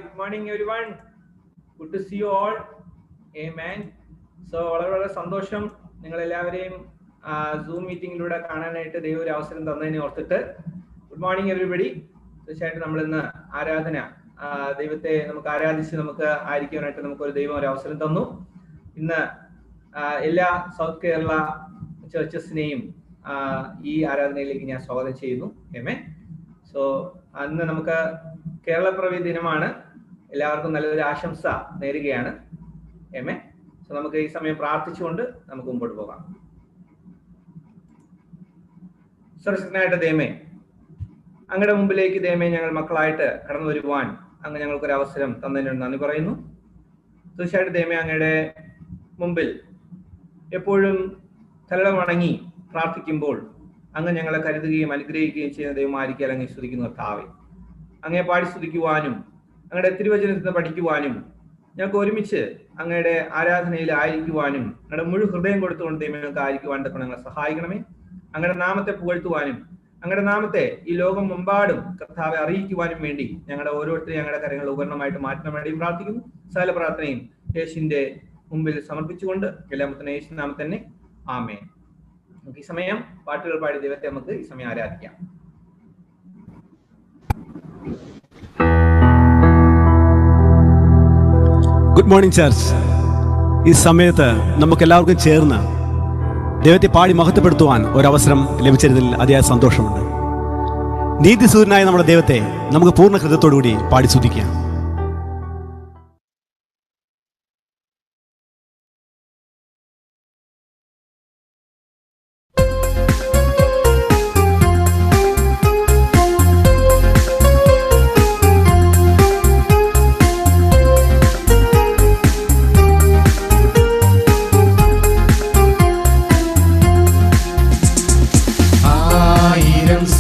good morning everyone. Good to see you all. Amen. So വളരെ സന്തോഷം നിങ്ങൾ എല്ലാവരെയും സൂം മീറ്റിംഗിലൂടെ കാണാനായിട്ട് ദൈവം ഒരു അവസരം തന്നതിനെ ഓർത്തിട്ട് ഗുഡ് മോർണിംഗ് എവരിബഡി. തീർച്ചയായിട്ടും നമ്മൾ ഇന്ന് ആരാധന ദൈവത്തെ നമുക്ക് ആരാധിച്ച് നമുക്ക് ആയിരിക്കാനായിട്ട് നമുക്കൊരു ദൈവം ഒരു അവസരം തന്നു. ഇന്ന് എല്ലാ സൗത്ത് കേരള ചർച്ചസിനെയും ഈ ആരാധനയിലേക്ക് ഞാൻ സ്വാഗതം ചെയ്യുന്നു. ആമേൻ. സോ അന്ന് നമുക്ക് കേരളപ്പിറവി ദിനമാണ്. എല്ലാവർക്കും നല്ലൊരു ആശംസ നേരുകയാണ്. ആമേൻ. സോ നമുക്ക് ഈ സമയം പ്രാർത്ഥിച്ചുകൊണ്ട് നമുക്ക് മുമ്പോട്ട് പോകാം. സർവശക്തനായിട്ട് ദൈവമേ, അങ്ങയുടെ മുമ്പിലേക്ക് ദൈവമേ ഞങ്ങൾ മക്കളായിട്ട് കടന്നു വരുവാൻ അങ്ങ് ഞങ്ങൾക്കൊരു അവസരം തന്നതിന് നന്ദി പറയുന്നു. തീർച്ചയായിട്ടും ദൈവമേ, അങ്ങയുടെ മുമ്പിൽ എപ്പോഴും തലളം വണങ്ങി പ്രാർത്ഥിക്കുമ്പോൾ അങ്ങ് ഞങ്ങളെ കരുതുകയും അനുഗ്രഹിക്കുകയും ചെയ്യുന്ന ദൈവമായിരിക്കാൻ അങ്ങ് സ്തുതിക്കുന്നു കർത്താവേ. അങ്ങയെ പാടി സ്തുതിക്കുവാനും അങ്ങയുടെ തിരുവചനത്തിൽ പഠിക്കുവാനും ഞങ്ങൾക്ക് ഒരുമിച്ച് അങ്ങയുടെ ആരാധനയിൽ ആയിരിക്കുവാനും അങ്ങയുടെ മുഴു ഹൃദയം കൊടുത്തുകൊണ്ട് ദൈവം ഞങ്ങൾക്ക് ആയിരിക്കുവാൻ തക്ക ഞങ്ങളെ സഹായിക്കണമേ. അങ്ങയുടെ നാമത്തെ പുകഴ്ത്തുവാനും അങ്ങയുടെ നാമത്തെ ഈ ലോകം മുമ്പാടും കർത്താവെ അറിയിക്കുവാനും വേണ്ടി ഞങ്ങളുടെ ഓരോരുത്തരും ഞങ്ങളുടെ കാര്യങ്ങൾ ഉപകരണമായിട്ട് മാറ്റാൻ വേണ്ടി പ്രാർത്ഥിക്കുന്നു. സകല പ്രാർത്ഥനയും യേശുവിന്റെ മുമ്പിൽ സമർപ്പിച്ചുകൊണ്ട് എല്ലാമത്തിന് യേശു നാമം തന്നെ ആമേൻ. നമുക്ക് ഈ സമയം പാട്ടുകൾ പാടി ദൈവത്തെ നമുക്ക് ഈ സമയം ആരാധിക്കാം. Good morning church. ഈ സമയത്ത് നമുക്ക് എല്ലാവർക്കും ചേർന്ന് ദൈവത്തെ പാടി മഹത്വപ്പെടുത്തുവാൻ ഒരവസരം ലഭിച്ചതിൽ അതിയായ സന്തോഷമുണ്ട്. നീതിസൂര്യനായ നമ്മുടെ ദൈവത്തെ നമുക്ക് പൂർണ്ണ ഹൃദയത്തോടുകൂടി പാടി സ്തുതിക്കാം.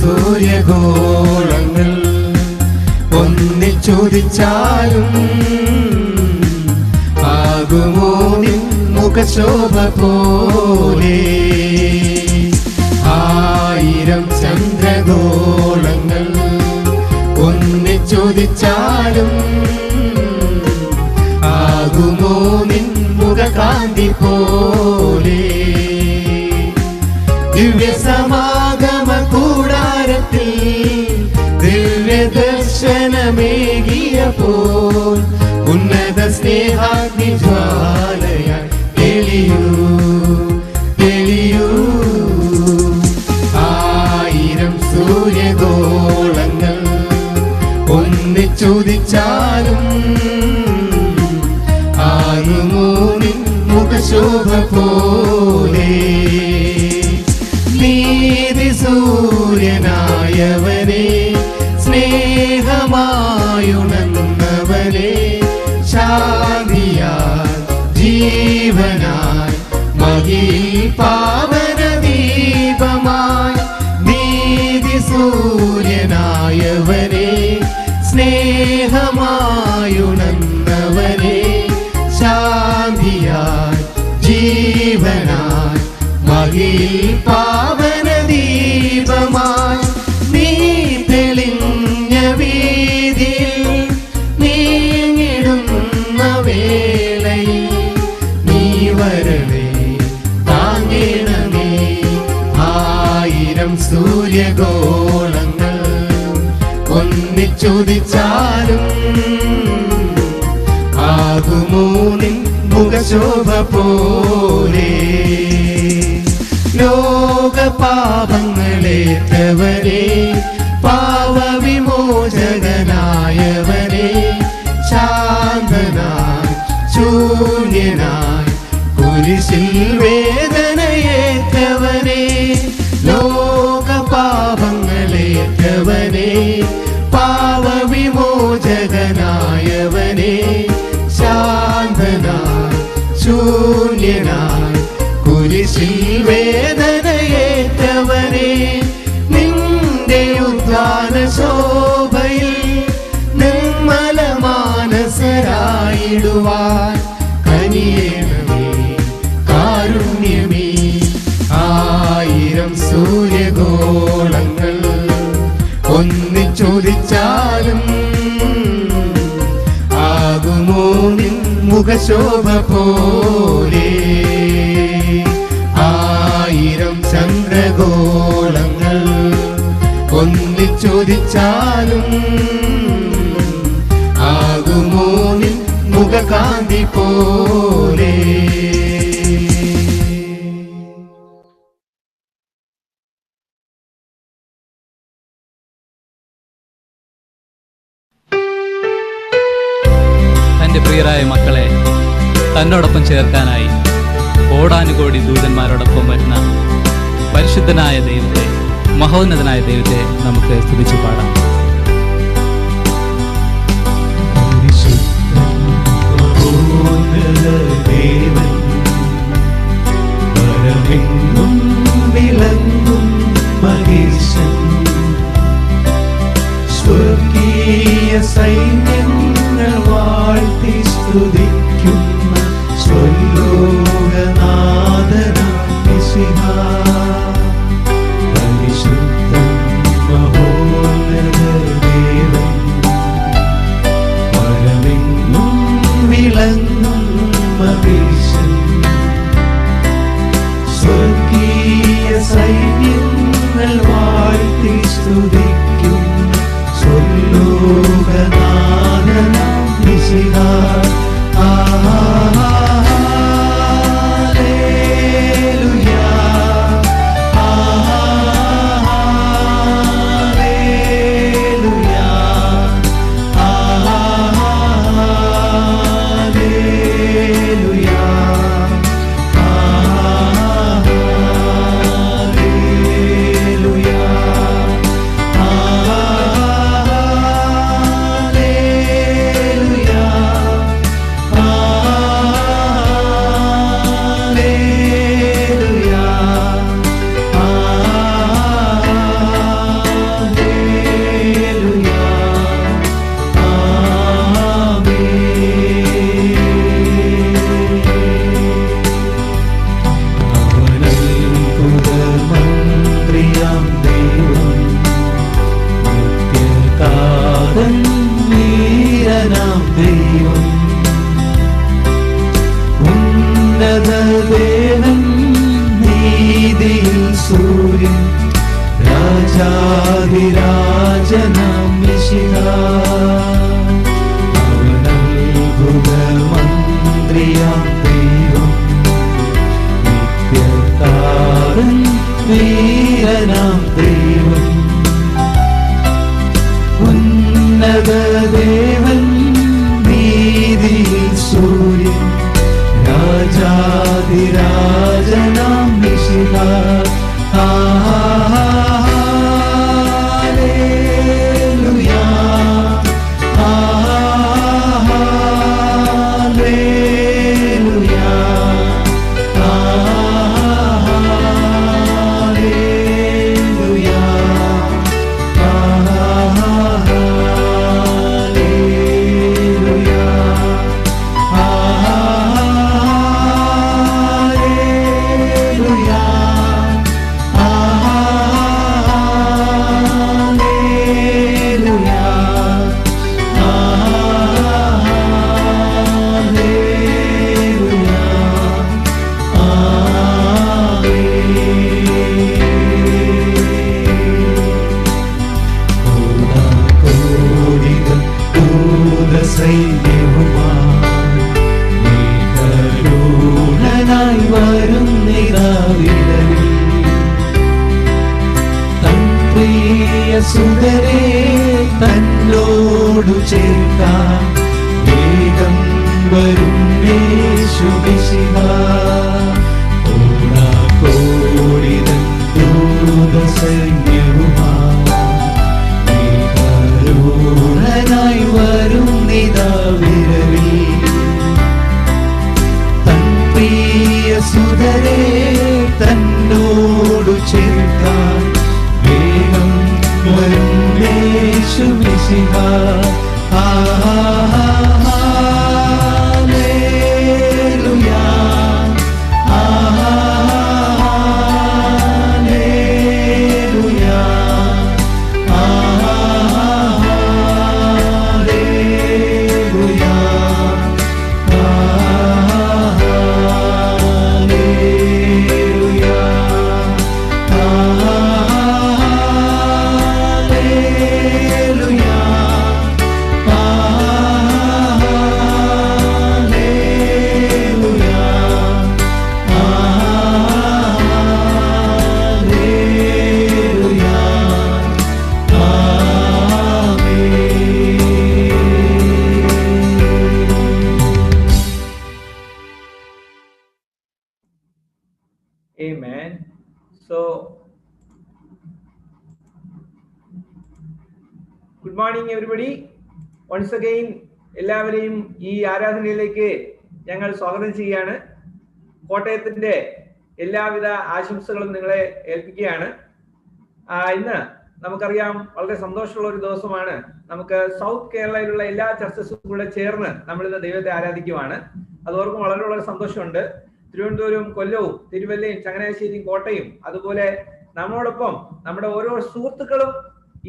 സൂര്യഗോളങ്ങൾ ഒന്നിച്ചോദിച്ചാലും ആകുമോ നിൻ മുഖശോഭ പോലെ? ആയിരം ചന്ദ്രഗോളങ്ങൾ ഒന്നിച്ചോദിച്ചാലും ആകുമോ നിൻ മുഖകാന്തി പോലെ? ദിവ്യസമാഗമ കൂടാരത്തിൽ ദിവ്യദർശനമേകിയപ്പോൾ ഉന്നത സ്നേഹാഗ്നി ജ്വാലയായി തെളിയൂ തെളിയൂ. ആയിരം സൂര്യഗോളങ്ങൾ ഒന്നിച്ചോദിച്ചാലും ആകുമോ നിൻ മുഖശോഭ പോലെ? നീതി സൂര്യനായവനെ, സ്നേഹമായുണർന്നവനെ, ശാന്തിയായി ജീവനായി മഹിയിൽ പാവന ദീപമായി. നീതി സൂര്യനായവനെ, സ്നേഹമായുണർന്നവനെ, ശാന്തിയായി ജീവനായി മഹിയിൽ പാവന ദീപമായി. നീ തെളിഞ്ഞ വീതിയിൽ നീങ്ങിടുന്ന വേളയിൽ നീ വരവേ താങ്ങണമേ. ആയിരം സൂര്യഗോളങ്ങൾ ഒന്നിച്ചോദിച്ചാലും ആകുമോ നിൻ മുഖശോഭ പോലെ? ലോകപാപങ്ങളേറ്റവരെ, പാവവിമോചകനായവരെ, ശാന്തനായി ശൂന്യനായി കുരിശിൽ വേദനയേറ്റവനെ, ലോകപാപങ്ങളേറ്റവനെ, പാവവിമോചകനായവനെ, ശാന്തനായി ശൂന്യനായി കുരിശിൽ വേദനയേറ്റവനെ, നിന്റെ ഉദ്ധാന ശോഭയിൽ നിർമ്മല മാനസരായിടുവാൻ കനിയേണമേ കാരുണ്യമേ. ആയിരം സൂര്യഗോളങ്ങൾ ഒന്നിച്ചോദിച്ചാലും മുഖശോഭ പോലെ. 1000 ചന്ദ്രഗോളങ്ങൾ ഒന്നിച്ചോദിച്ചാലും ആകുമോ നിൻ മുഖകാന്തി പോലെ. തൻ്റെ പ്രിയരായ മക്കളെ തന്നോടൊപ്പം ചേർക്കാനായി കോടാനുകോടി ദൂതന്മാരോടൊപ്പം വരുന്ന പരിശുദ്ധനായ ദൈവത്തെ, മഹോന്നതനായ ദൈവത്തെ നമുക്ക് സ്തുതിച്ചു പാടാം. ദേവൻ പരമെങ്ങും വിളങ്ങും മഹേശൻ, സ്വർഗീയ സൈന്യങ്ങൾ വാഴ്ത്തി സ്തുതിക്കുന്ന സ്വലോകനാഥനാം മിശിഹാ. പരിശുദ്ധൻ മഹോന്നത ദേവൻ പരമെങ്ങും വിളങ്ങും മഹേശൻ, സ്വർഗീയ സൈന്യങ്ങൾ വാഴ്ത്തി സ്തുതിക്കും സ്വലോകനാഥനാം മിശിഹാ. ഹല്ലേലൂയാ, ഹല്ലേലൂയാ, ഹല്ലേലൂയാ, മന്ത്രിയാം ദൈവം, നിത്യതാതൻ വീരനാം ദൈവം, ഉന്നത ദേവൻ നീതിയിൽ സൂര്യൻ, രാജാധിരാജനാം മിശിഹാ. അവനത്ഭുത മന്ത്രിയാം ദൈവം, നിത്യതാതൻ വീരനാം ദൈവം, ഉന്നത ദേവൻ നീതിയിൽ സൂര്യൻ, രാജാധിരാജനാം മിശിഹാ. ഹല്ലേലൂയാ, ഹല്ലേലൂയാ, മേഘരൂഢനായി വരുന്നിതാവിടവിൽ, തൻ പ്രിയ സുതരെ തന്നോടു ചേർക്കാൻ വേഗം വരും യേശു മിശിഹാ. കോടാകോടിതൻ ദൂതസൈന്യവുമായി മേഘരൂഢനായി വരുന്നിതാവിടവിൽ, തൻ പ്രിയ സുതരെ തന്നോടു ചേർക്കാൻ വേഗം വരും യേശു മിശിഹാ. ഹല്ലേലൂയാ, ഹല്ലേലൂയാ, ഹല്ലേലൂയാ, ഹല്ലേലൂയാ. Amen. So, good morning everybody. Once again, എല്ലാവരെയും ഈ ആരാധനയിലേക്ക് ഞങ്ങൾ സ്വാഗതം ചെയ്യുകയാണ്. കോട്ടയത്തിന്റെ എല്ലാവിധ ആശംസകളും നിങ്ങളെ ഏൽപ്പിക്കുകയാണ്. ഇന്ന് നമുക്കറിയാം വളരെ സന്തോഷമുള്ള ഒരു ദിവസമാണ്. നമുക്ക് സൗത്ത് കേരളയിലുള്ള എല്ലാ ചർച്ചസും കൂടെ ചേർന്ന് നമ്മളിന്ന് ദൈവത്തെ ആരാധിക്കുവാണ്. അതോർക്കും വളരെ സന്തോഷമുണ്ട്. തിരുവനന്തപുരം, കൊല്ലവും, തിരുവല്ലയും, ചങ്ങനാശ്ശേരിയും, കോട്ടയും, അതുപോലെ നമ്മളോടൊപ്പം നമ്മുടെ ഓരോ സുഹൃത്തുക്കളും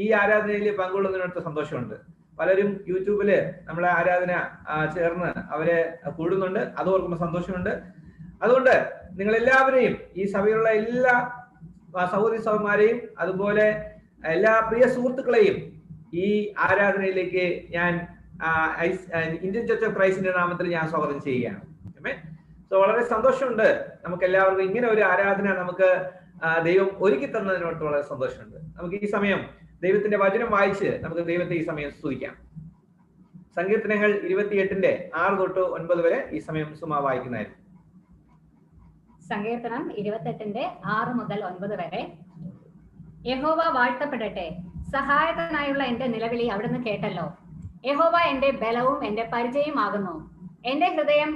ഈ ആരാധനയിൽ പങ്കുകൊള്ളുന്നതിനടുത്ത് സന്തോഷമുണ്ട്. പലരും യൂട്യൂബില് നമ്മളെ ആരാധന ചേർന്ന് അവരെ കൂടുന്നുണ്ട്. അത് ഓർക്കുമ്പോൾ സന്തോഷമുണ്ട്. അതുകൊണ്ട് നിങ്ങൾ എല്ലാവരെയും, ഈ സഭയിലുള്ള എല്ലാ സഹോദരി സഹോദരന്മാരെയും അതുപോലെ എല്ലാ പ്രിയ സുഹൃത്തുക്കളെയും ഈ ആരാധനയിലേക്ക് ഞാൻ ഇന്ത്യൻ ചർച്ച് ഓഫ് ക്രൈസ്റ്റിന്റെ നാമത്തിൽ ഞാൻ സ്വാഗതം ചെയ്യുകയാണ്. സോ വളരെ സന്തോഷമുണ്ട്. നമുക്ക് എല്ലാവർക്കും ഇങ്ങനെ ഒരു ആരാധന നമുക്ക് ദൈവം ഒരുക്കി തന്നതിനോട് വളരെ സന്തോഷമുണ്ട്. നമുക്ക് ഈ സമയം ദൈവത്തിന്റെ വചനം വായിച്ച് നമുക്ക് ദൈവത്തെ ഈ സമയം സ്തുതിക്കാം. സങ്കീർത്തനങ്ങൾ 28:6 തൊട്ട് 9 വരെ ഈ സമയം സുമ വായിക്കുന്നതായിരിക്കും. സങ്കീർത്തനം 28:6 മുതൽ 9 വരെ. യഹോവ വാഴ്ത്തപ്പെടട്ടെ. സഹായത്തിനായുള്ള എന്റെ നിലവിളി അവിടുന്ന് കേട്ടല്ലോ. യഹോവ എന്റെ ബലവും എന്റെ പരിചയമാകുന്നു. എന്റെ ഹൃദയം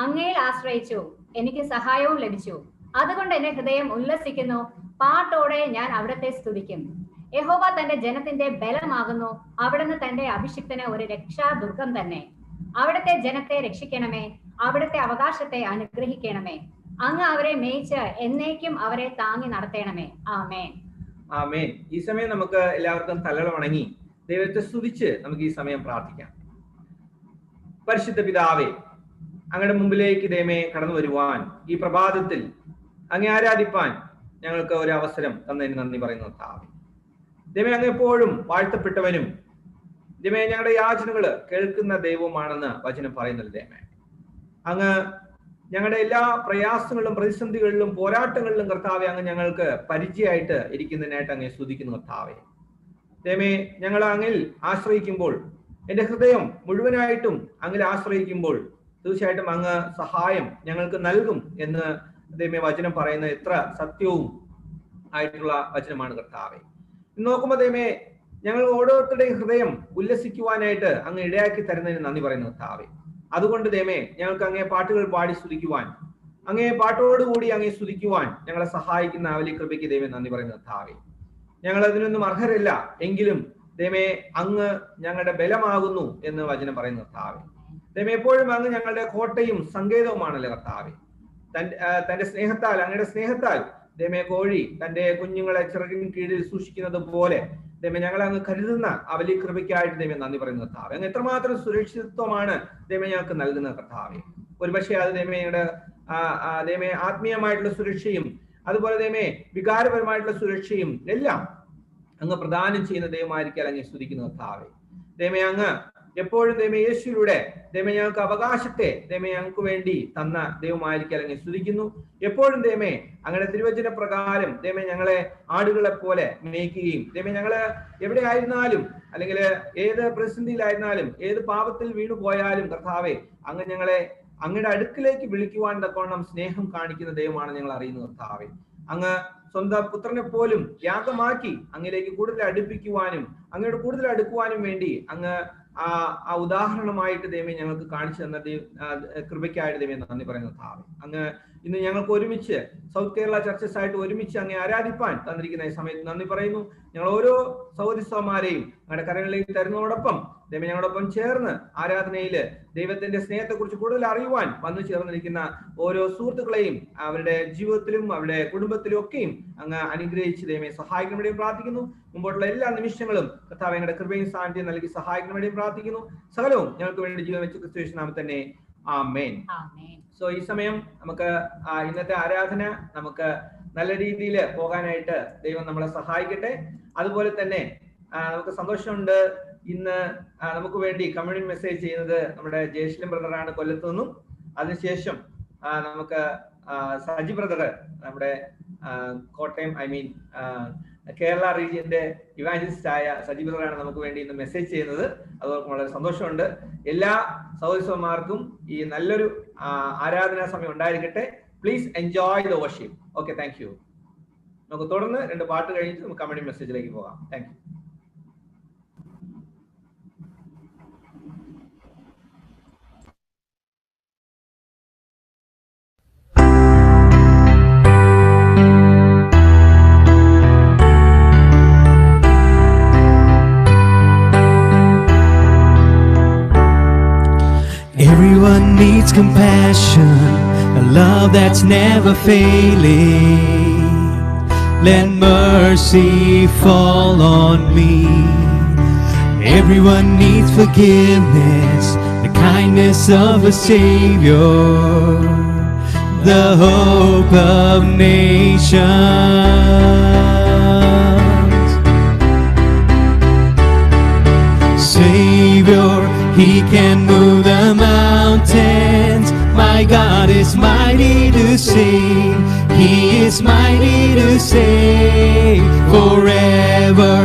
അങ്ങയിൽ ആശ്രയിച്ചു, എനിക്ക് സഹായവും ലഭിച്ചു. അതുകൊണ്ട് എന്റെ ഹൃദയം ഉല്ലസിക്കുന്നു, പാട്ടോടെ ഞാൻ അവിടത്തെ സ്തുതിക്കും. യഹോവ തന്റെ ജനത്തിന്റെ ബലമാകുന്നു. അവിടുന്ന് തന്റെ അഭിഷിക്തന് ഒരു രക്ഷാദുർഗം തന്നെ. അവിടുത്തെ ജനത്തെ രക്ഷിക്കണമേ, അവിടുത്തെ അവകാശത്തെ അനുഗ്രഹിക്കണമേ. അങ്ങ് അവരെ മേയിച്ച് എന്നേക്കും അവരെ താങ്ങി നടത്തണമേ. ആമേൻ. ആമേൻ. ഈ സമയം നമുക്ക് എല്ലാവർക്കും തലകൾ വണങ്ങി ദൈവത്തെ സ്തുതിച്ച് നമുക്ക് ഈ സമയം പ്രാർത്ഥിക്കാം. പരിശുദ്ധ പിതാവേ, അങ്ങയുടെ മുമ്പിലേക്ക് ദൈവമേ കടന്നു വരുവാൻ ഈ പ്രഭാതത്തിൽ അങ്ങേ ആരാധിപ്പാൻ ഞങ്ങൾക്ക് ഒരു അവസരം തന്നതിന് നന്ദി പറയുന്നു. കർത്താവേ, ദൈവമേ അങ്ങ് എപ്പോഴും വാഴ്ത്തപ്പെട്ടവനും ദൈവമേ ഞങ്ങളുടെ യാചനകള് കേൾക്കുന്ന ദൈവവുമാണെന്ന് വചനം പറയുന്നത്. ദൈവമേ അങ്ങ് ഞങ്ങളുടെ എല്ലാ പ്രയാസങ്ങളിലും പ്രതിസന്ധികളിലും പോരാട്ടങ്ങളിലും കർത്താവെ അങ്ങ് ഞങ്ങൾക്ക് പരിചയമായിട്ട് ഇരിക്കുന്നതിനായിട്ട് അങ്ങ് സ്തുതിക്കുന്നു. കർത്താവെ ദൈവമേ, ഞങ്ങൾ അങ്ങിൽ ആശ്രയിക്കുമ്പോൾ, എൻ്റെ ഹൃദയം മുഴുവനായിട്ടും അങ്ങിൽ ആശ്രയിക്കുമ്പോൾ തീർച്ചയായിട്ടും അങ്ങ് സഹായം ഞങ്ങൾക്ക് നൽകും എന്ന് ദൈവമേ വചനം പറയുന്ന എത്ര സത്യവും ആയിട്ടുള്ള വചനമാണ് കർത്താവെ. നോക്കുമ്പോൾ ദൈവമേ ഞങ്ങൾ ഓരോരുത്തരുടെയും ഹൃദയം ഉല്ലസിക്കുവാനായിട്ട് അങ്ങ് ഇടയാക്കി തരുന്നതിന് നന്ദി പറയുന്നു. കർത്താവെ അതുകൊണ്ട് ദൈവമേ ഞങ്ങൾക്ക് അങ്ങേ പാട്ടുകൾ പാടി സ്തുതിക്കുവാൻ, അങ്ങേ പാട്ടോടുകൂടി അങ്ങേ സ്തുതിക്കുവാൻ ഞങ്ങളെ സഹായിക്കുന്ന വലിയ കൃപയ്ക്ക് ദൈവമേ നന്ദി പറയുന്നു. കർത്താവെ ഞങ്ങൾ അതിനൊന്നും അർഹരല്ല, എങ്കിലും ദൈവമേ അങ്ങ് ഞങ്ങളുടെ ബലമാകുന്നു എന്ന് വചനം പറയുന്നു. കർത്താവെ ദൈവമേ എപ്പോഴും അങ്ങ് ഞങ്ങളുടെ കോട്ടയും സങ്കേതവുമാണല്ലോ. കർത്താവെ തന്റെ സ്നേഹത്താൽ, അങ്ങയുടെ സ്നേഹത്താൽ ദൈവമേ കോഴി തന്റെ കുഞ്ഞുങ്ങളെ ചിറകിന് കീഴിൽ സൂക്ഷിക്കുന്നത് പോലെ ദൈവമേ ഞങ്ങളെ അങ്ങ് കരുതുന്ന ആ വലിയ കൃപയ്ക്കായിട്ട് ദൈവമേ നന്ദി പറയുന്ന കർത്താവെ. അങ്ങ് എത്രമാത്രം സുരക്ഷിതത്വമാണ് ദൈവമേ ഞങ്ങൾക്ക് നൽകുന്ന കർത്താവെ. ഒരുപക്ഷെ അത് ദൈവമേ ഞങ്ങളുടെ ദൈവമേ ആത്മീയമായിട്ടുള്ള സുരക്ഷയും അതുപോലെ ദൈവമേ വികാരപരമായിട്ടുള്ള സുരക്ഷയും എല്ലാം അങ്ങ് പ്രദാനം ചെയ്യുന്ന ദൈവമായിരിക്കാൻ അങ്ങ് സ്തുതിക്കുന്ന കർത്താവെ. ദൈവമേ അങ്ങ് എപ്പോഴും ദൈവമേ യേശുവിലൂടെ ദൈവമേ ഞങ്ങൾക്ക് അവകാശത്തെ ദൈവമേ ഞങ്ങൾക്ക് വേണ്ടി തന്ന ദൈവമായിരിക്കാൻ അങ്ങ് സ്തുതിക്കുന്നു. എപ്പോഴും ദൈവമേ അങ്ങയുടെ തിരുവചന പ്രകാരം ദൈവമേ ഞങ്ങളെ ആടുകളെ പോലെ മേയ്ക്കുകയും ദൈവമേ ഞങ്ങള് എവിടെ ആയിരുന്നാലും അല്ലെങ്കിൽ ഏത് പ്രതിസന്ധിയിലായിരുന്നാലും ഏത് പാപത്തിൽ വീണു പോയാലും കർത്താവെ അങ്ങ് ഞങ്ങളെ അങ്ങയുടെ അടുക്കിലേക്ക് വിളിക്കുവാൻ തക്കവണ്ണം സ്നേഹം കാണിക്കുന്ന ദൈവമാണ് ഞങ്ങൾ അറിയുന്നത്. കർത്താവെ അങ്ങ് സ്വന്തം പുത്രനെ പോലും യാഗമാക്കി അങ്ങിലേക്ക് കൂടുതൽ അടുപ്പിക്കുവാനും അങ്ങയോട് കൂടുതൽ അടുക്കുവാനും വേണ്ടി അങ്ങ് ആ ഉദാഹരണമായിട്ട് ദൈവമേ ഞങ്ങൾക്ക് കാണിച്ചു തന്ന കൃപയ്ക്കായിട്ട് ദൈവമേ നന്ദി പറയുന്ന കർത്താവേ. അങ്ങ് ഇന്ന് ഞങ്ങൾക്ക് ഒരുമിച്ച് സൗത്ത് കേരള ചർച്ചസ് ആയിട്ട് ഒരുമിച്ച് അങ്ങ് ആരാധിപ്പാൻ തന്നിരിക്കുന്ന ഈ സമയത്ത് നന്ദി പറയുന്നു. ഞങ്ങൾ ഓരോ സഹോദരിമാരെയും ഞങ്ങളുടെ കരങ്ങളിലേക്ക് തരുന്നതോടൊപ്പം ദൈവമേ ഞങ്ങളോടൊപ്പം ചേർന്ന് ആരാധനയില് ദൈവത്തിന്റെ സ്നേഹത്തെക്കുറിച്ച് കൂടുതൽ അറിയുവാൻ വന്നു ചേർന്നിരിക്കുന്ന ഓരോ സുഹൃത്തുക്കളെയും അവരുടെ ജീവിതത്തിലും അവരുടെ കുടുംബത്തിലും ഒക്കെയും അങ്ങ് അനുഗ്രഹിച്ച് ദൈവമേ സഹായിക്കാൻ വേണ്ടി പ്രാർത്ഥിക്കുന്നു. മുമ്പോട്ടുള്ള എല്ലാ നിമിഷങ്ങളും കർത്താവേ ഞങ്ങളുടെ കൃപയും സാന്നിധ്യം നൽകി സഹായിക്കാൻ വേണ്ടി പ്രാർത്ഥിക്കുന്നു. സകലവും ഞങ്ങൾക്ക് വേണ്ടി ജീവൻ വെച്ച് ക്രിസ്തു നാമത്തിൽ തന്നെ ആമേൻ. സോ ഈ സമയം നമുക്ക് ഇന്നത്തെ ആരാധന നമുക്ക് നല്ല രീതിയിൽ പോകാനായിട്ട് ദൈവം നമ്മളെ സഹായിക്കട്ടെ. അതുപോലെ തന്നെ നമുക്ക് സന്തോഷമുണ്ട്, ഇന്ന് നമുക്ക് വേണ്ടി കമ്മ്യൂണിറ്റി മെസ്സേജ് ചെയ്യുന്നത് നമ്മുടെ ജയശ്ലം ബ്രദറാണ് കൊല്ലത്തു നിന്നും. അതിനുശേഷം നമുക്ക് സജി ബ്രദർ നമ്മുടെ കോട്ടയം കേരള റീജിയന്റെ ഇവാഞ്ചലിസ്റ്റ് ആയ സജി ബ്രദറാണ് നമുക്ക് വേണ്ടി ഇന്ന് മെസ്സേജ് ചെയ്യുന്നത്. അതോടൊപ്പം വളരെ സന്തോഷമുണ്ട്. എല്ലാ സഹോദരന്മാർക്കും ഈ നല്ലൊരു ആരാധനാ സമയം ഉണ്ടായിരിക്കട്ടെ. Please enjoy the worship. Okay, thank U. നമുക്ക് തുടർന്ന് 2 പാട്ട് കഴിഞ്ഞിട്ട് നമുക്ക് കമ്മ്യൂണിറ്റി മെസ്സേജിലേക്ക് പോകാം. Thank you. Everyone needs compassion, a love that's never failing. Let mercy fall on me. Everyone needs forgiveness, the kindness of a Savior, the hope of nations. Savior, He can move the mountains. My God is mighty to save. He is mighty to save. Forever,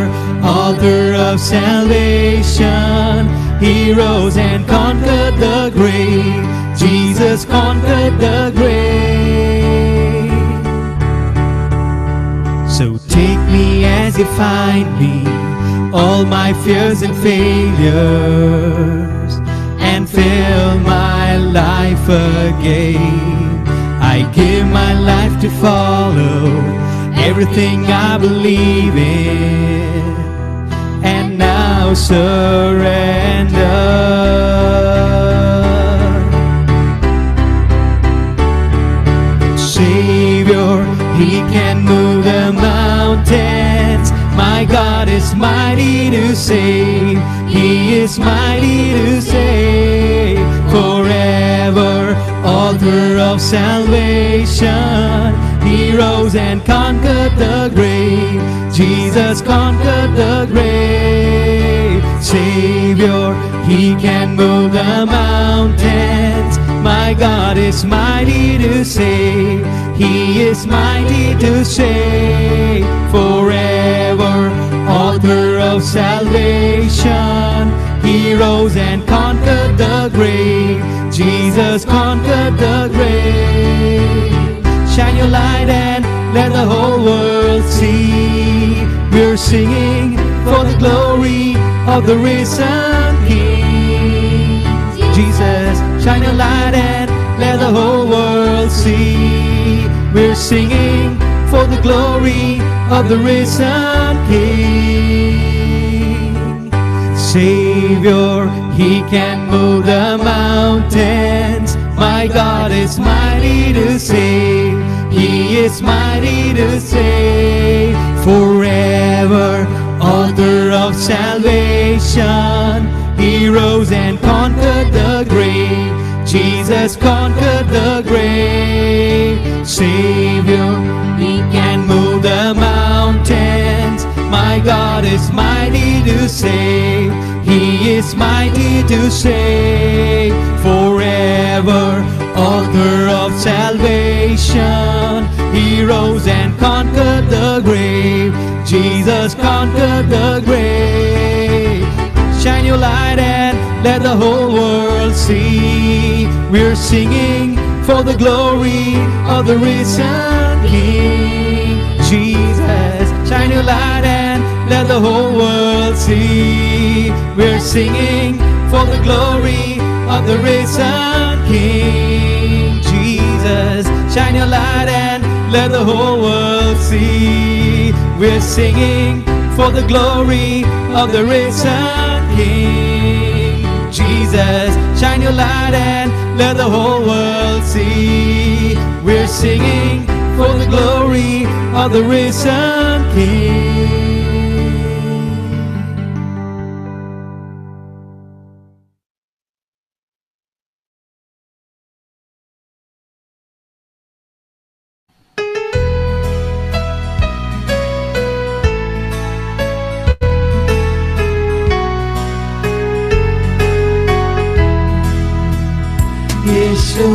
author of salvation. He rose and conquered the grave. Jesus conquered the grave. So take me as you find me, all my fears and failures, and fill my life again. I give my life to follow everything I believe in, and now surrender. Savior, He can move the mountains. My God is mighty to save. He is mighty to save. Forever, author of salvation. He rose and conquered the grave. Jesus conquered the grave. Savior, He can move the mountains. My God is mighty to save. He is mighty to save. Forever, author of salvation. He rose and conquered the grave. Jesus conquered the grave. Shine your light and let the whole world see. We're singing for the glory of the risen King. Jesus, shine your light and let the whole world see. We're singing for the glory of the risen King. Savior, He can move the mountains. My God is mighty to save. He is mighty to save. Forever, author of salvation. He rose and conquered the grave. Jesus conquered the grave. Savior, He can move the mountains. My God is mighty to save. He is mighty to save. Forever, author of salvation. He rose and conquered the grave. Jesus conquered the grave. Shine your light and let the whole world see. We're singing for the glory of the risen King. Jesus, shine your light and let the whole world see. We're singing for the glory of the risen King. Jesus, shine your light and let the whole world see. We're singing for the glory of the risen King. Jesus, shine your light and let the whole world see. We're singing for the glory of the risen King.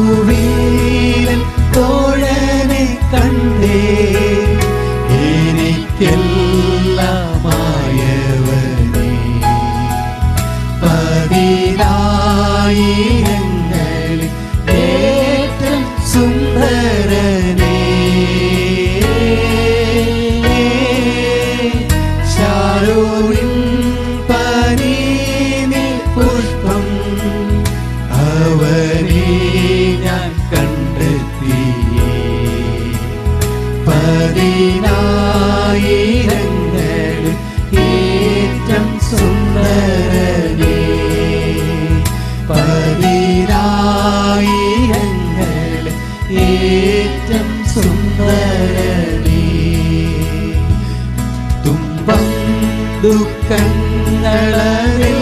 യേശുവിൻ തോഴനെ കണ്ടേ എനിക്കെല്ലാം സുന്ദരനേ ശാരോണിൻ പനീനിൽ പുഷ്പം അവനെ ഞാൻ കണ്ടെത്തിയേ പതിനായിരങ്ങളിൽ ഏറ്റം സുന്ദരനേ പതിനായിരങ്ങളിൽ ഏറ്റം സുന്ദരനേ തുമ്പം ദുഃഖങ്ങളിൽ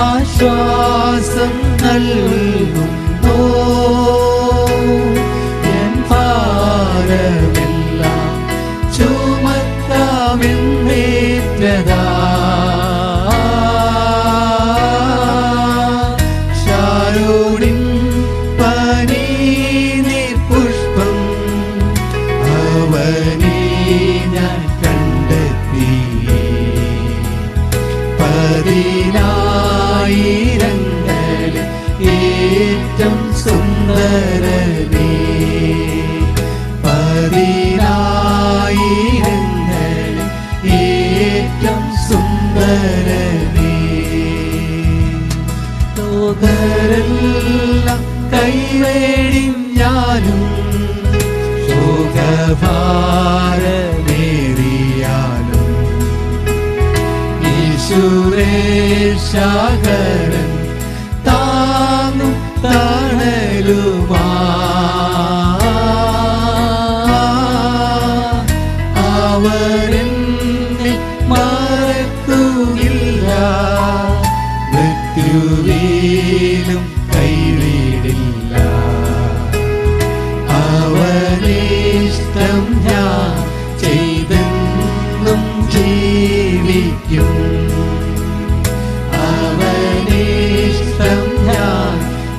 ആശ്വാസം നൽകുന്നു എൻ ഭാരമെല്ലാം ചുമക്കാമെന്നേറ്റതാ ശാരോണിൻ പനീനിൽ പുഷ്പം അവനെ ഞാൻ കണ്ടെത്തിയേ പതിനായിരങ്ങളിൽ ഏറ്റം സുന്ദരനേ പതിനായിരങ്ങളിൽ ഏറ്റം സുന്ദരനേ ലോകരെല്ലാം കൈവേടിഞ്ഞാലും ശോകഭാരമേറിയാലും ഈശുരേശാകരൻ താങ്ങും തണലുമാ അവനെന്നെ മറക്കുകയില്ല മൃത്യുവിലും കൈവിടില്ല അവനിഷ്ടം ഞാൻ ചെയ്തെന്നും ജീവിക്കും അവനിഷ്ടം ഞാൻ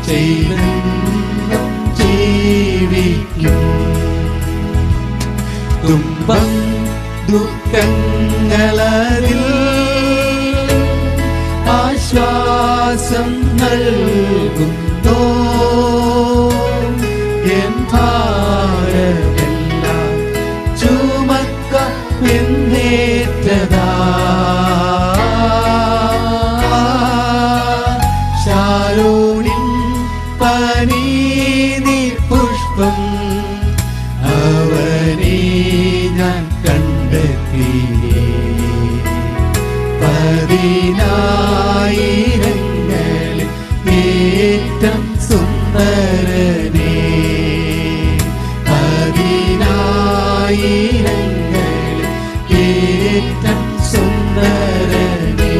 ചെയ്തെന്നും ജീവിക്കും തുമ്പം ദുഃഖങ്ങളതിൽ ആശ്വാസം നൽകുന്നു എൻ ഭാരമെല്ലാം ചുമക്കാമെന്നേറ്റതാ ശാരോണിൻ പനീനിൽ പുഷ്പം അവനെ ഞാൻ കണ്ടെത്തിയേ പതിനായിരങ്ങളിൽ ഏറ്റം സുന്ദരനേ പതിനായിരങ്ങളിൽ ഏറ്റം സുന്ദരനേ.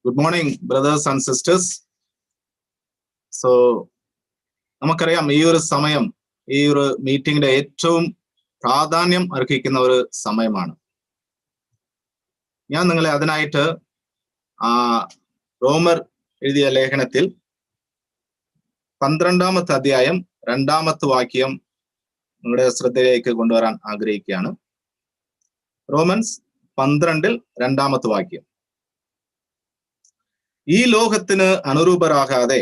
Good morning, brothers and sisters. So, നമുക്കറിയാം ഈ ഒരു സമയം ഈ ഒരു മീറ്റിംഗിന്റെ ഏറ്റവും പ്രാധാന്യം അർഹിക്കുന്ന ഒരു സമയമാണ്. ഞാൻ നിങ്ങളെ അതിനായിട്ട് റോമർ എഴുതിയ ലേഖനത്തിൽ 12-ാമത്തെ അധ്യായം 2-ാമത്തെ വാക്യം നിങ്ങളുടെ ശ്രദ്ധയിലേക്ക് കൊണ്ടുവരാൻ ആഗ്രഹിക്കുകയാണ്. റോമൻസ് 12 2-ാമത്തെ വാക്യം. ഈ ലോകത്തിന് അനുരൂപരാകാതെ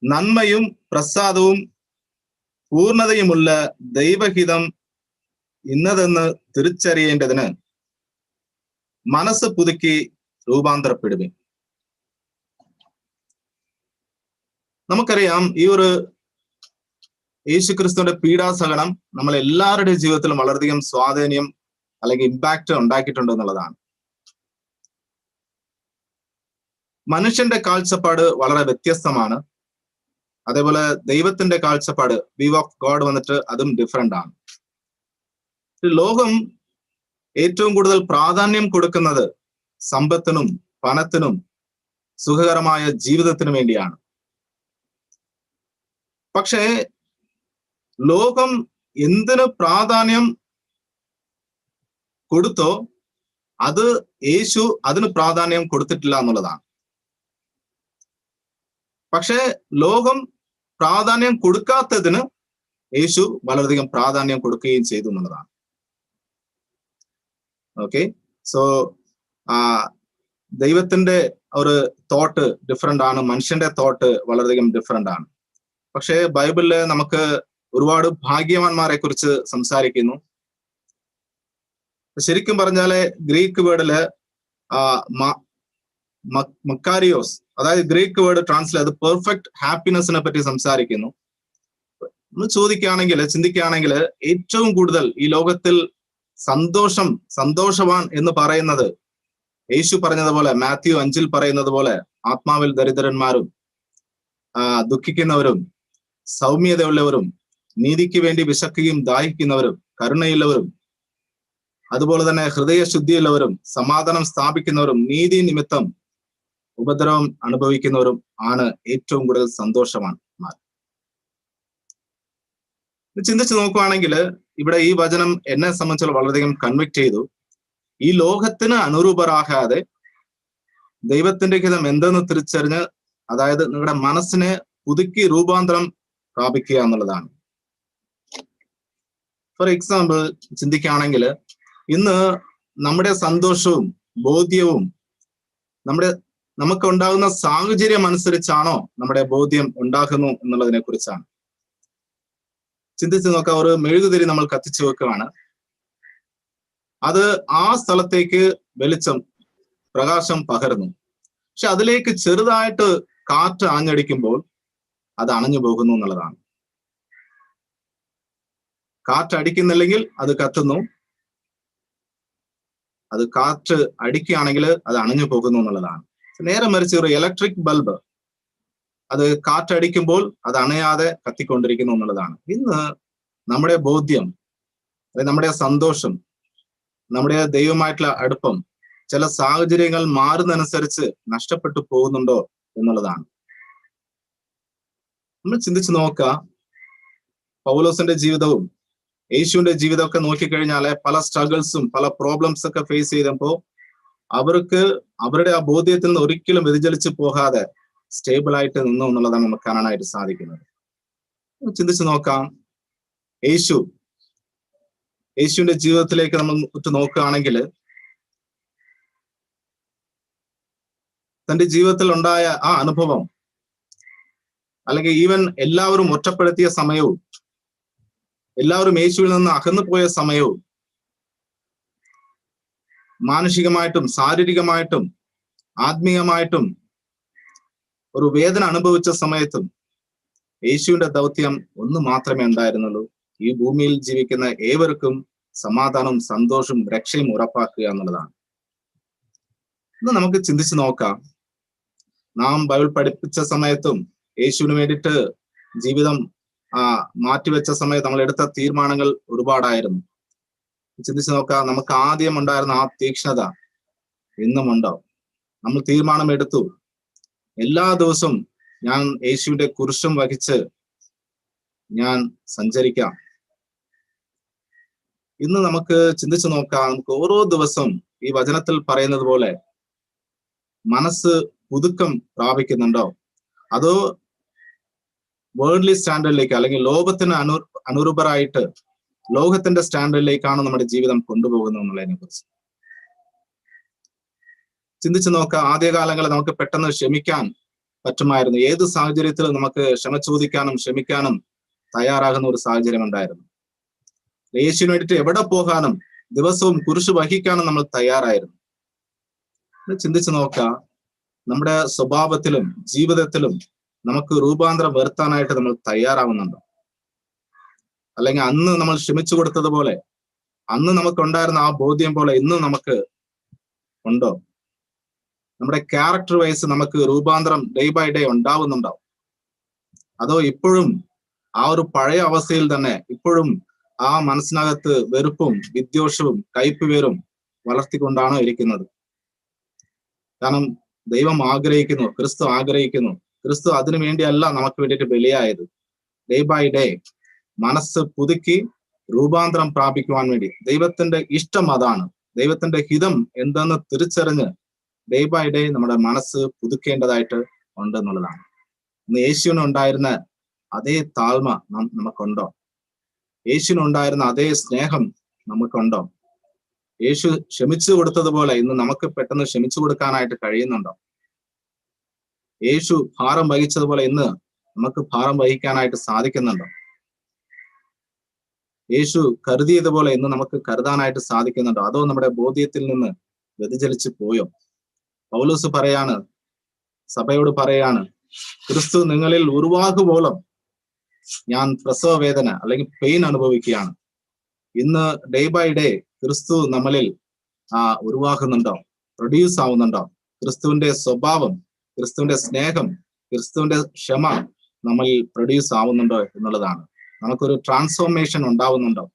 നന്മയും പ്രസാദവും പൂർണ്ണതയുമുള്ള ദൈവഹിതം ഇന്നതെന്ന് തിരിച്ചറിയേണ്ടതിന് മനസ്സ് പുതുക്കി രൂപാന്തരപ്പെടുവിൻ. നമുക്കറിയാം ഈ ഒരു യേശുക്രിസ്തുവിന്റെ പീഡാസഹനം നമ്മൾ എല്ലാവരുടെയും ജീവിതത്തിലും വളരെയധികം സ്വാധീനം അല്ലെങ്കിൽ ഇമ്പാക്ട് ഉണ്ടാക്കിയിട്ടുണ്ട് എന്നുള്ളതാണ്. മനുഷ്യന്റെ കാഴ്ചപ്പാട് വളരെ വ്യത്യസ്തമാണ്. അതേപോലെ ദൈവത്തിന്റെ കാഴ്ചപ്പാട് വ്യൂ ഓഫ് ഗോഡ് വന്നിട്ട് അതും ഡിഫറെന്റ് ആണ്. ലോകം ഏറ്റവും കൂടുതൽ പ്രാധാന്യം കൊടുക്കുന്നത് സമ്പത്തിനും പണത്തിനും സുഖകരമായ ജീവിതത്തിനു വേണ്ടിയാണ്. പക്ഷേ ലോകം എന്തിനു പ്രാധാന്യം കൊടുത്തോ അത് യേശു അതിന് പ്രാധാന്യം കൊടുത്തിട്ടില്ല എന്നുള്ളതാണ്. പക്ഷേ ലോകം പ്രാധാന്യം കൊടുക്കാത്തതിന് യേശു വളരെയധികം പ്രാധാന്യം കൊടുക്കുകയും ചെയ്തു എന്നുള്ളതാണ്. ഓക്കെ, സോ ദൈവത്തിന്റെ ഒരു തോട്ട് ഡിഫറെന്റ് ആണ്, മനുഷ്യന്റെ തോട്ട് വളരെയധികം ഡിഫറെന്റ് ആണ്. പക്ഷേ ബൈബിളില് നമുക്ക് ഒരുപാട് ഭാഗ്യവാന്മാരെ കുറിച്ച് സംസാരിക്കുന്നു. ശരിക്കും പറഞ്ഞാല് ഗ്രീക്ക് വേർഡില് മക്കാരിയോസ്, അതായത് ഗ്രീക്ക് വേർഡ് ട്രാൻസ്ലേറ്റ്, അത് പെർഫെക്റ്റ് ഹാപ്പിനെസ്സിനെ പറ്റി സംസാരിക്കുന്നു. നമ്മൾ ചിന്തിക്കുകയാണെങ്കിൽ ഏറ്റവും കൂടുതൽ ഈ ലോകത്തിൽ സന്തോഷവാൻ എന്ന് പറയുന്നത് യേശു പറഞ്ഞതുപോലെ, മാത്യു 5 പറയുന്നത് പോലെ, ആത്മാവിൽ ദരിദ്രന്മാരും ദുഃഖിക്കുന്നവരും സൗമ്യതയുള്ളവരും നീതിക്ക് വേണ്ടി വിശക്കുകയും ദാഹിക്കുന്നവരും കരുണയുള്ളവരും അതുപോലെ തന്നെ ഹൃദയശുദ്ധിയുള്ളവരും സമാധാനം സ്ഥാപിക്കുന്നവരും നീതി നിമിത്തം ഉപദ്രവം അനുഭവിക്കുന്നവരും ആണ് ഏറ്റവും കൂടുതൽ സന്തോഷവാന്മാർ. ചിന്തിച്ചു നോക്കുകയാണെങ്കിൽ ഇവിടെ ഈ വചനം എന്നെ സംബന്ധിച്ച് വളരെയധികം കൺവിക്ട് ചെയ്തു. ഈ ലോകത്തിന് അനുരൂപരാകാതെ ദൈവത്തിന്റെ ഹിതം എന്തെന്ന് തിരിച്ചറിഞ്ഞ്, അതായത് നിങ്ങളുടെ മനസ്സിനെ പുതുക്കി രൂപാന്തരം പ്രാപിക്കുക എന്നുള്ളതാണ്. ഫോർ എക്സാമ്പിൾ ചിന്തിക്കുകയാണെങ്കിൽ ഇന്ന് നമ്മുടെ സന്തോഷവും ബോധ്യവും നമുക്ക് ഉണ്ടാകുന്ന സാഹചര്യം അനുസരിച്ചാണോ നമ്മുടെ ബോധ്യം ഉണ്ടാകുന്നു എന്നുള്ളതിനെ കുറിച്ചാണ്. ചിന്തിച്ചു നോക്കാം. ഒരു മെഴുകുതിരി നമ്മൾ കത്തിച്ചു വെക്കുകയാണ്. അത് ആ സ്ഥലത്തേക്ക് വെളിച്ചം പ്രകാശം പകരുന്നു. പക്ഷെ അതിലേക്ക് ചെറുതായിട്ട് കാറ്റ് ആഞ്ഞടിക്കുമ്പോൾ അത് അണഞ്ഞു പോകുന്നു എന്നുള്ളതാണ്. കാറ്റ് അടിക്കുന്നില്ലെങ്കിൽ അത് കത്തുന്നു, അത് കാറ്റ് അടിക്കുകയാണെങ്കിൽ അത് അണഞ്ഞു പോകുന്നു എന്നുള്ളതാണ്. നേരെ മറിച്ച് ഒരു ഇലക്ട്രിക് ബൾബ്, അത് കാറ്റടിക്കുമ്പോൾ അത് അണയാതെ കത്തിക്കൊണ്ടിരിക്കുന്നു എന്നുള്ളതാണ്. ഇന്ന് നമ്മുടെ ബോധ്യം, നമ്മുടെ സന്തോഷം, നമ്മുടെ ദൈവമായിട്ടുള്ള അടുപ്പം ചില സാഹചര്യങ്ങൾ മാറുന്നതനുസരിച്ച് നഷ്ടപ്പെട്ടു പോകുന്നുണ്ടോ എന്നുള്ളതാണ്. നമ്മൾ ചിന്തിച്ചു നോക്കുക. പൗലോസിന്റെ ജീവിതവും യേശുവിന്റെ ജീവിതമൊക്കെ നോക്കിക്കഴിഞ്ഞാല് പല സ്ട്രഗിൾസും പല പ്രോബ്ലംസ് ഒക്കെ ഫേസ് ചെയ്തപ്പോ അവർക്ക് അവരുടെ ആ ബോധ്യത്തിൽ നിന്ന് ഒരിക്കലും വ്യതിചലിച്ചു പോകാതെ സ്റ്റേബിൾ ആയിട്ട് നിന്നു എന്നുള്ളതാണ് നമുക്ക് കാണാനായിട്ട് സാധിക്കുന്നത്. ചിന്തിച്ചു നോക്കാം. യേശുവിന്റെ ജീവിതത്തിലേക്ക് നമ്മൾ നോക്കുകയാണെങ്കിൽ തന്റെ ജീവിതത്തിൽ ഉണ്ടായ ആ അനുഭവം, അല്ലെങ്കിൽ ഈവൻ എല്ലാവരും ഒറ്റപ്പെടുത്തിയ സമയവും എല്ലാവരും യേശുവിൽ നിന്ന് അകന്നു പോയ സമയവും മാനസികമായിട്ടും ശാരീരികമായിട്ടും ആത്മീയമായിട്ടും ഒരു വേദന അനുഭവിച്ച സമയത്തും യേശുവിന്റെ ദൗത്യം ഒന്ന് മാത്രമേ ഉണ്ടായിരുന്നുള്ളൂ: ഈ ഭൂമിയിൽ ജീവിക്കുന്ന ഏവർക്കും സമാധാനവും സന്തോഷവും രക്ഷയും ഉറപ്പാക്കുക എന്നുള്ളതാണ്. ഇന്ന് നമുക്ക് ചിന്തിച്ചു നോക്കാം. നാം ബൈബിൾ പഠിപ്പിച്ച സമയത്തും യേശുവിന് വേണ്ടിയിട്ട് ജീവിതം മാറ്റിവെച്ച സമയത്ത് നമ്മൾ എടുത്ത തീരുമാനങ്ങൾ ഒരുപാടായിരുന്നു. ചിന്തിച്ചു നോക്കാം. നമുക്ക് ആദ്യം ഉണ്ടായിരുന്ന ആ തീക്ഷ്ണത ഇന്നും ഉണ്ടോ? നമ്മൾ തീരുമാനമെടുത്തു, എല്ലാ ദിവസവും ഞാൻ യേശുവിന്റെ കുരിശും വഹിച്ച് ഞാൻ സഞ്ചരിക്കാം. ഇന്ന് നമുക്ക് ചിന്തിച്ചു നോക്കാം. നമുക്ക് ഓരോ ദിവസവും ഈ വചനത്തിൽ പറയുന്നത് പോലെ മനസ്സ് പുതുക്കം പ്രാപിക്കുന്നുണ്ടോ? അതോ വേൾഡ്ലി സ്റ്റാൻഡേർഡിലേക്ക്, അല്ലെങ്കിൽ ലോകത്തിന് അനുരൂപരായിട്ട് ലോകത്തിന്റെ സ്റ്റാൻഡേർഡിലേക്കാണ് നമ്മുടെ ജീവിതം കൊണ്ടുപോകുന്നത് എന്നുള്ളതിനെ കുറിച്ച് ചിന്തിച്ചു നോക്കാം. ആദ്യകാലങ്ങളിൽ നമുക്ക് പെട്ടെന്ന് ക്ഷമിക്കാൻ പറ്റുമായിരുന്നു. ഏത് സാഹചര്യത്തിലും നമുക്ക് ക്ഷമ ചോദിക്കാനും ക്ഷമിക്കാനും തയ്യാറാകുന്ന ഒരു സാഹചര്യം ഉണ്ടായിരുന്നു. യേശുവിന് വേണ്ടിയിട്ട് എവിടെ പോകാനും ദിവസവും കുരിശ് വഹിക്കാനും നമ്മൾ തയ്യാറായിരുന്നു. ചിന്തിച്ചു നോക്കാം. നമ്മുടെ സ്വഭാവത്തിലും ജീവിതത്തിലും നമുക്ക് രൂപാന്തരം വരുത്താനായിട്ട് നമ്മൾ തയ്യാറാവുന്നുണ്ടോ? അല്ലെങ്കിൽ അന്ന് നമ്മൾ ക്ഷമിച്ചു കൊടുത്തതുപോലെ, അന്ന് നമുക്കുണ്ടായിരുന്ന ആ ബോധ്യം പോലെ ഇന്നും നമുക്ക് ഉണ്ടോ? നമ്മുടെ ക്യാരക്ടർ വൈസ് നമുക്ക് രൂപാന്തരം ഡേ ബൈ ഡേ ഉണ്ടാവുന്നുണ്ടോ? അതോ ഇപ്പോഴും ആ ഒരു പഴയ അവസ്ഥയിൽ തന്നെ ഇപ്പോഴും ആ മനസ്സിനകത്ത് വെറുപ്പും വിദ്വേഷവും കയ്പുവേരും വളർത്തിക്കൊണ്ടാണോ ഇരിക്കുന്നത്? കാരണം ദൈവം ആഗ്രഹിക്കുന്നു, ക്രിസ്തു ആഗ്രഹിക്കുന്നു. ക്രിസ്തു അതിനു വേണ്ടിയല്ല നമുക്ക് വേണ്ടിയിട്ട് ബലിയായത്. ഡേ ബൈ ഡേ മനസ്സ് പുതുക്കി രൂപാന്തരം പ്രാപിക്കുവാൻ വേണ്ടി ദൈവത്തിന്റെ ഇഷ്ടം അതാണ്. ദൈവത്തിന്റെ ഹിതം എന്തെന്ന് തിരിച്ചറിഞ്ഞ് ഡേ ബൈ ഡേ നമ്മുടെ മനസ്സ് പുതുക്കേണ്ടതായിട്ട് ഉണ്ട് എന്നുള്ളതാണ്. ഇന്ന് യേശുവിന് ഉണ്ടായിരുന്ന അതേ താഴ്മ നമുക്കുണ്ടോ? യേശുവിനുണ്ടായിരുന്ന അതേ സ്നേഹം നമുക്കുണ്ടോ? യേശു ക്ഷമിച്ചു കൊടുത്തതുപോലെ ഇന്ന് നമുക്ക് പെട്ടെന്ന് ക്ഷമിച്ചു കൊടുക്കാനായിട്ട് കഴിയുന്നുണ്ടോ? യേശു ഭാരം വഹിച്ചതുപോലെ ഇന്ന് നമുക്ക് ഭാരം വഹിക്കാനായിട്ട് സാധിക്കുന്നുണ്ടോ? യേശു കരുതിയതുപോലെ ഇന്ന് നമുക്ക് കരുതാനായിട്ട് സാധിക്കുന്നുണ്ടോ? അതോ നമ്മുടെ ബോധ്യത്തിൽ നിന്ന് വ്യതിചലിച്ചു പോയോ? പൗലോസ് പറയാണ്, സഭയോട് പറയാണ്, ക്രിസ്തു നിങ്ങളിൽ ഉരുവാകുവോളം ഞാൻ പ്രസവ വേദന അല്ലെങ്കിൽ പെയിൻ അനുഭവിക്കുകയാണ്. ഇന്ന് ഡേ ബൈ ഡേ ക്രിസ്തു നമ്മളിൽ ഉരുവാകുന്നുണ്ടോ? പ്രൊഡ്യൂസ് ആവുന്നുണ്ടോ? ക്രിസ്തുവിന്റെ സ്വഭാവം, ക്രിസ്തുവിന്റെ സ്നേഹം, ക്രിസ്തുവിന്റെ ക്ഷമ നമ്മളിൽ പ്രൊഡ്യൂസ് ആവുന്നുണ്ടോ എന്നുള്ളതാണ്. നമുക്കൊരു ട്രാൻസ്ഫോർമേഷൻ ഉണ്ടാവുന്നുണ്ടോ?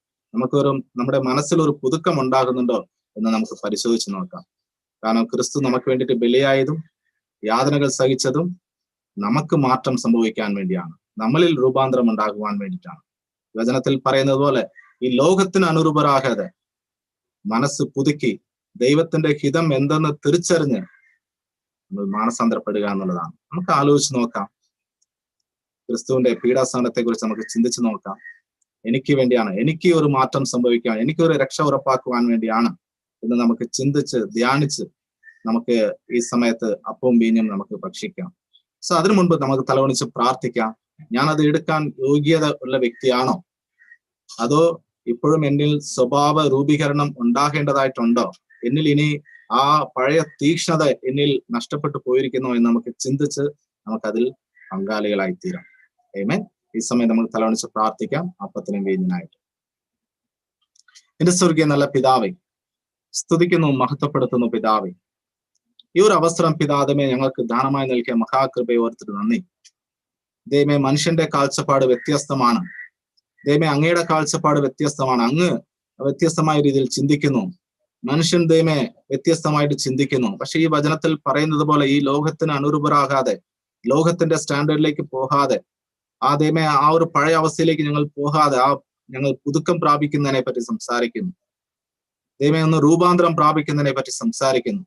നമ്മുടെ മനസ്സിലൊരു പുതുക്കം ഉണ്ടാകുന്നുണ്ടോ എന്ന് നമുക്ക് പരിശോധിച്ച് നോക്കാം. കാരണം ക്രിസ്തു നമുക്ക് വേണ്ടിയിട്ട് ബലിയായതും യാതനകൾ സഹിച്ചതും നമുക്ക് മാറ്റം സംഭവിക്കാൻ വേണ്ടിയാണ്, നമ്മളിൽ രൂപാന്തരം ഉണ്ടാകുവാൻ വേണ്ടിയിട്ടാണ്. വചനത്തിൽ പറയുന്നത് പോലെ ഈ ലോകത്തിന് അനുരൂപരാകാതെ മനസ്സ് പുതുക്കി ദൈവത്തിന്റെ ഹിതം എന്തെന്ന് തിരിച്ചറിഞ്ഞ് നമ്മൾ മാനസാന്തരപ്പെടുക എന്നുള്ളതാണ്. നമുക്ക് ആലോചിച്ച് നോക്കാം. ക്രിസ്തുവിന്റെ പീഡാസഹനത്തെ കുറിച്ച് നമുക്ക് ചിന്തിച്ചു നോക്കാം. എനിക്ക് വേണ്ടിയാണ്, എനിക്ക് ഒരു മാറ്റം സംഭവിക്കാൻ, എനിക്കൊരു രക്ഷ ഉറപ്പാക്കുവാൻ വേണ്ടിയാണ് എന്ന് നമുക്ക് ചിന്തിച്ച് ധ്യാനിച്ച് നമുക്ക് ഈ സമയത്ത് അപ്പവും വീഞ്ഞും നമുക്ക് ഭക്ഷിക്കാം. സോ അതിനു മുൻപ് നമുക്ക് തലവണിച്ച് പ്രാർത്ഥിക്കാം. ഞാനത് എടുക്കാൻ യോഗ്യത ഉള്ള വ്യക്തിയാണോ? അതോ ഇപ്പോഴും എന്നിൽ സ്വഭാവ രൂപീകരണം ഉണ്ടാകേണ്ടതായിട്ടുണ്ടോ? എന്നിൽ ഇനി ആ പഴയ തീക്ഷ്ണത എന്നിൽ നഷ്ടപ്പെട്ടു പോയിരിക്കുന്നോ എന്ന് നമുക്ക് ചിന്തിച്ച് നമുക്കതിൽ പങ്കാളികളായിത്തീരാം. ആമേൻ. ഈ സമയം നമുക്ക് തലവണിച്ച് പ്രാർത്ഥിക്കാം അപ്പത്തിനും വീഞ്ഞിനായിട്ട്. എന്റെ സ്വർഗീയ നല്ല പിതാവേ, സ്തുതിക്കുന്നു, മഹത്വപ്പെടുത്തുന്നു പിതാവേ. ഈ ഒരു അവസരം പിതാവേ ഞങ്ങൾക്ക് ദാനമായി നൽകിയ മഹാകൃപയെ ഓർത്തിട്ട് നന്ദി. ദൈവമേ, മനുഷ്യന്റെ കാഴ്ചപ്പാട് വ്യത്യസ്തമാണ്. ദൈവമേ, അങ്ങയുടെ കാഴ്ചപ്പാട് വ്യത്യസ്തമാണ്. അങ്ങ് വ്യത്യസ്തമായ രീതിയിൽ ചിന്തിക്കുന്നു. മനുഷ്യൻ ദൈവമേ വ്യത്യസ്തമായിട്ട് ചിന്തിക്കുന്നു. പക്ഷെ ഈ വചനത്തിൽ പറയുന്നത് പോലെ ഈ ലോകത്തിന് അനുരൂപരാകാതെ, ലോകത്തിന്റെ സ്റ്റാൻഡേർഡിലേക്ക് പോകാതെ, ദൈവമേ ആ ഒരു പഴയ അവസ്ഥയിലേക്ക് ഞങ്ങൾ പോകാതെ ഞങ്ങൾ പുതുക്കം പ്രാപിക്കുന്നതിനെ പറ്റി സംസാരിക്കുന്നു. ദൈവമേ ഒന്ന് രൂപാന്തരം പ്രാപിക്കുന്നതിനെ പറ്റി സംസാരിക്കുന്നു.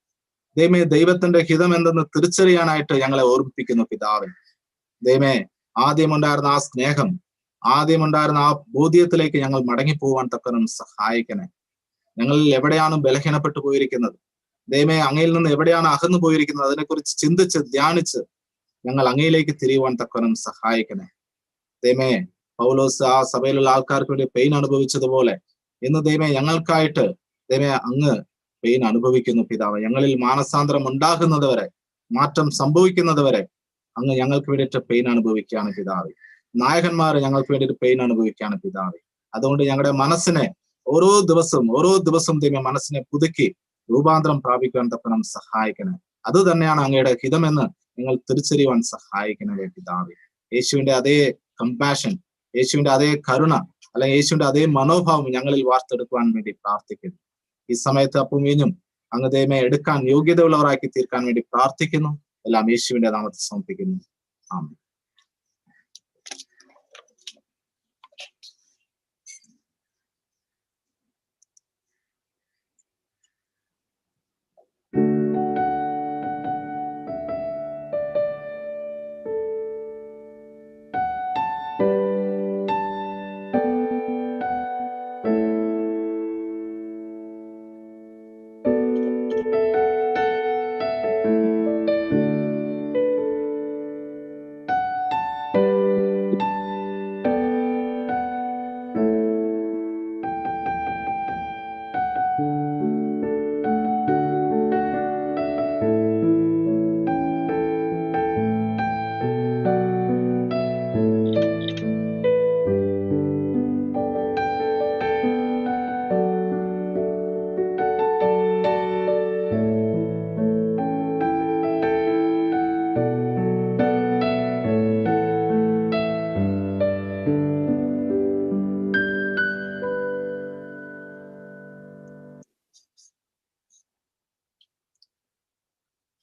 ദൈവമേ ദൈവത്തിന്റെ ഹിതം എന്തെന്ന് തിരിച്ചറിയാനായിട്ട് ഞങ്ങളെ ഓർമ്മിപ്പിക്കുന്നു പിതാവേ. ദൈവമേ ആദ്യമുണ്ടായിരുന്ന ആ സ്നേഹം, ആദ്യമുണ്ടായിരുന്ന ആ ബോധ്യത്തിലേക്ക് ഞങ്ങൾ മടങ്ങിപ്പോവാൻ തക്കനും സഹായിക്കണേ. ഞങ്ങളിൽ എവിടെയാണ് ബലഹീനപ്പെട്ടു പോയിരിക്കുന്നത്? ദൈവമേ അങ്ങയിൽ നിന്ന് എവിടെയാണ് അകന്നു പോയിരിക്കുന്നത്? അതിനെക്കുറിച്ച് ചിന്തിച്ച് ധ്യാനിച്ച് ഞങ്ങൾ അങ്ങയിലേക്ക് തിരിയുവാൻ തക്കനും സഹായിക്കണേ. ദൈവമേ പൗലോസ് ആ സഭയിലുള്ള ആൾക്കാർക്ക് വേണ്ടി പെയിൻ അനുഭവിച്ചതുപോലെ ഇന്ന് ദൈവമേ ഞങ്ങൾക്കായിട്ട് ദൈവമേ അങ്ങ് പെയിൻ അനുഭവിക്കുന്നു പിതാവ്. ഞങ്ങളിൽ മാനസാന്തരം ഉണ്ടാകുന്നത് വരെ, മാറ്റം സംഭവിക്കുന്നത് വരെ അങ്ങ് ഞങ്ങൾക്ക് വേണ്ടിയിട്ട് പെയിൻ അനുഭവിക്കുകയാണ് പിതാവ്. നായകന്മാർ ഞങ്ങൾക്ക് വേണ്ടിയിട്ട് പെയിൻ അനുഭവിക്കുകയാണ് പിതാവ്. അതുകൊണ്ട് ഞങ്ങളുടെ മനസ്സിനെ ഓരോ ദിവസവും ദൈവം മനസ്സിനെ പുതുക്കി രൂപാന്തരം പ്രാപിക്കാൻ തക്കണം സഹായിക്കണേ. അത് തന്നെയാണ് അങ്ങയുടെ ഹിതമെന്ന് നിങ്ങൾ തിരിച്ചറിയുവാൻ സഹായിക്കണേ പിതാവ്. യേശുവിന്റെ അതേ കമ്പാഷൻ, യേശുവിന്റെ അതേ കരുണ, അല്ലെങ്കിൽ യേശുവിന്റെ അതേ മനോഭാവം ഞങ്ങളിൽ വാർത്തെടുക്കുവാൻ വേണ്ടി പ്രാർത്ഥിക്കുന്നു. ഈ സമയത്ത് അപ്പം വീഞ്ഞും അങ്ങ് ദൈവമേ എടുക്കാൻ യോഗ്യതയുള്ളവരാക്കി തീർക്കാൻ വേണ്ടി പ്രാർത്ഥിക്കുന്നു. എല്ലാം യേശുവിന്റെ നാമത്തിൽ സമർപ്പിക്കുന്നു. ആമേൻ.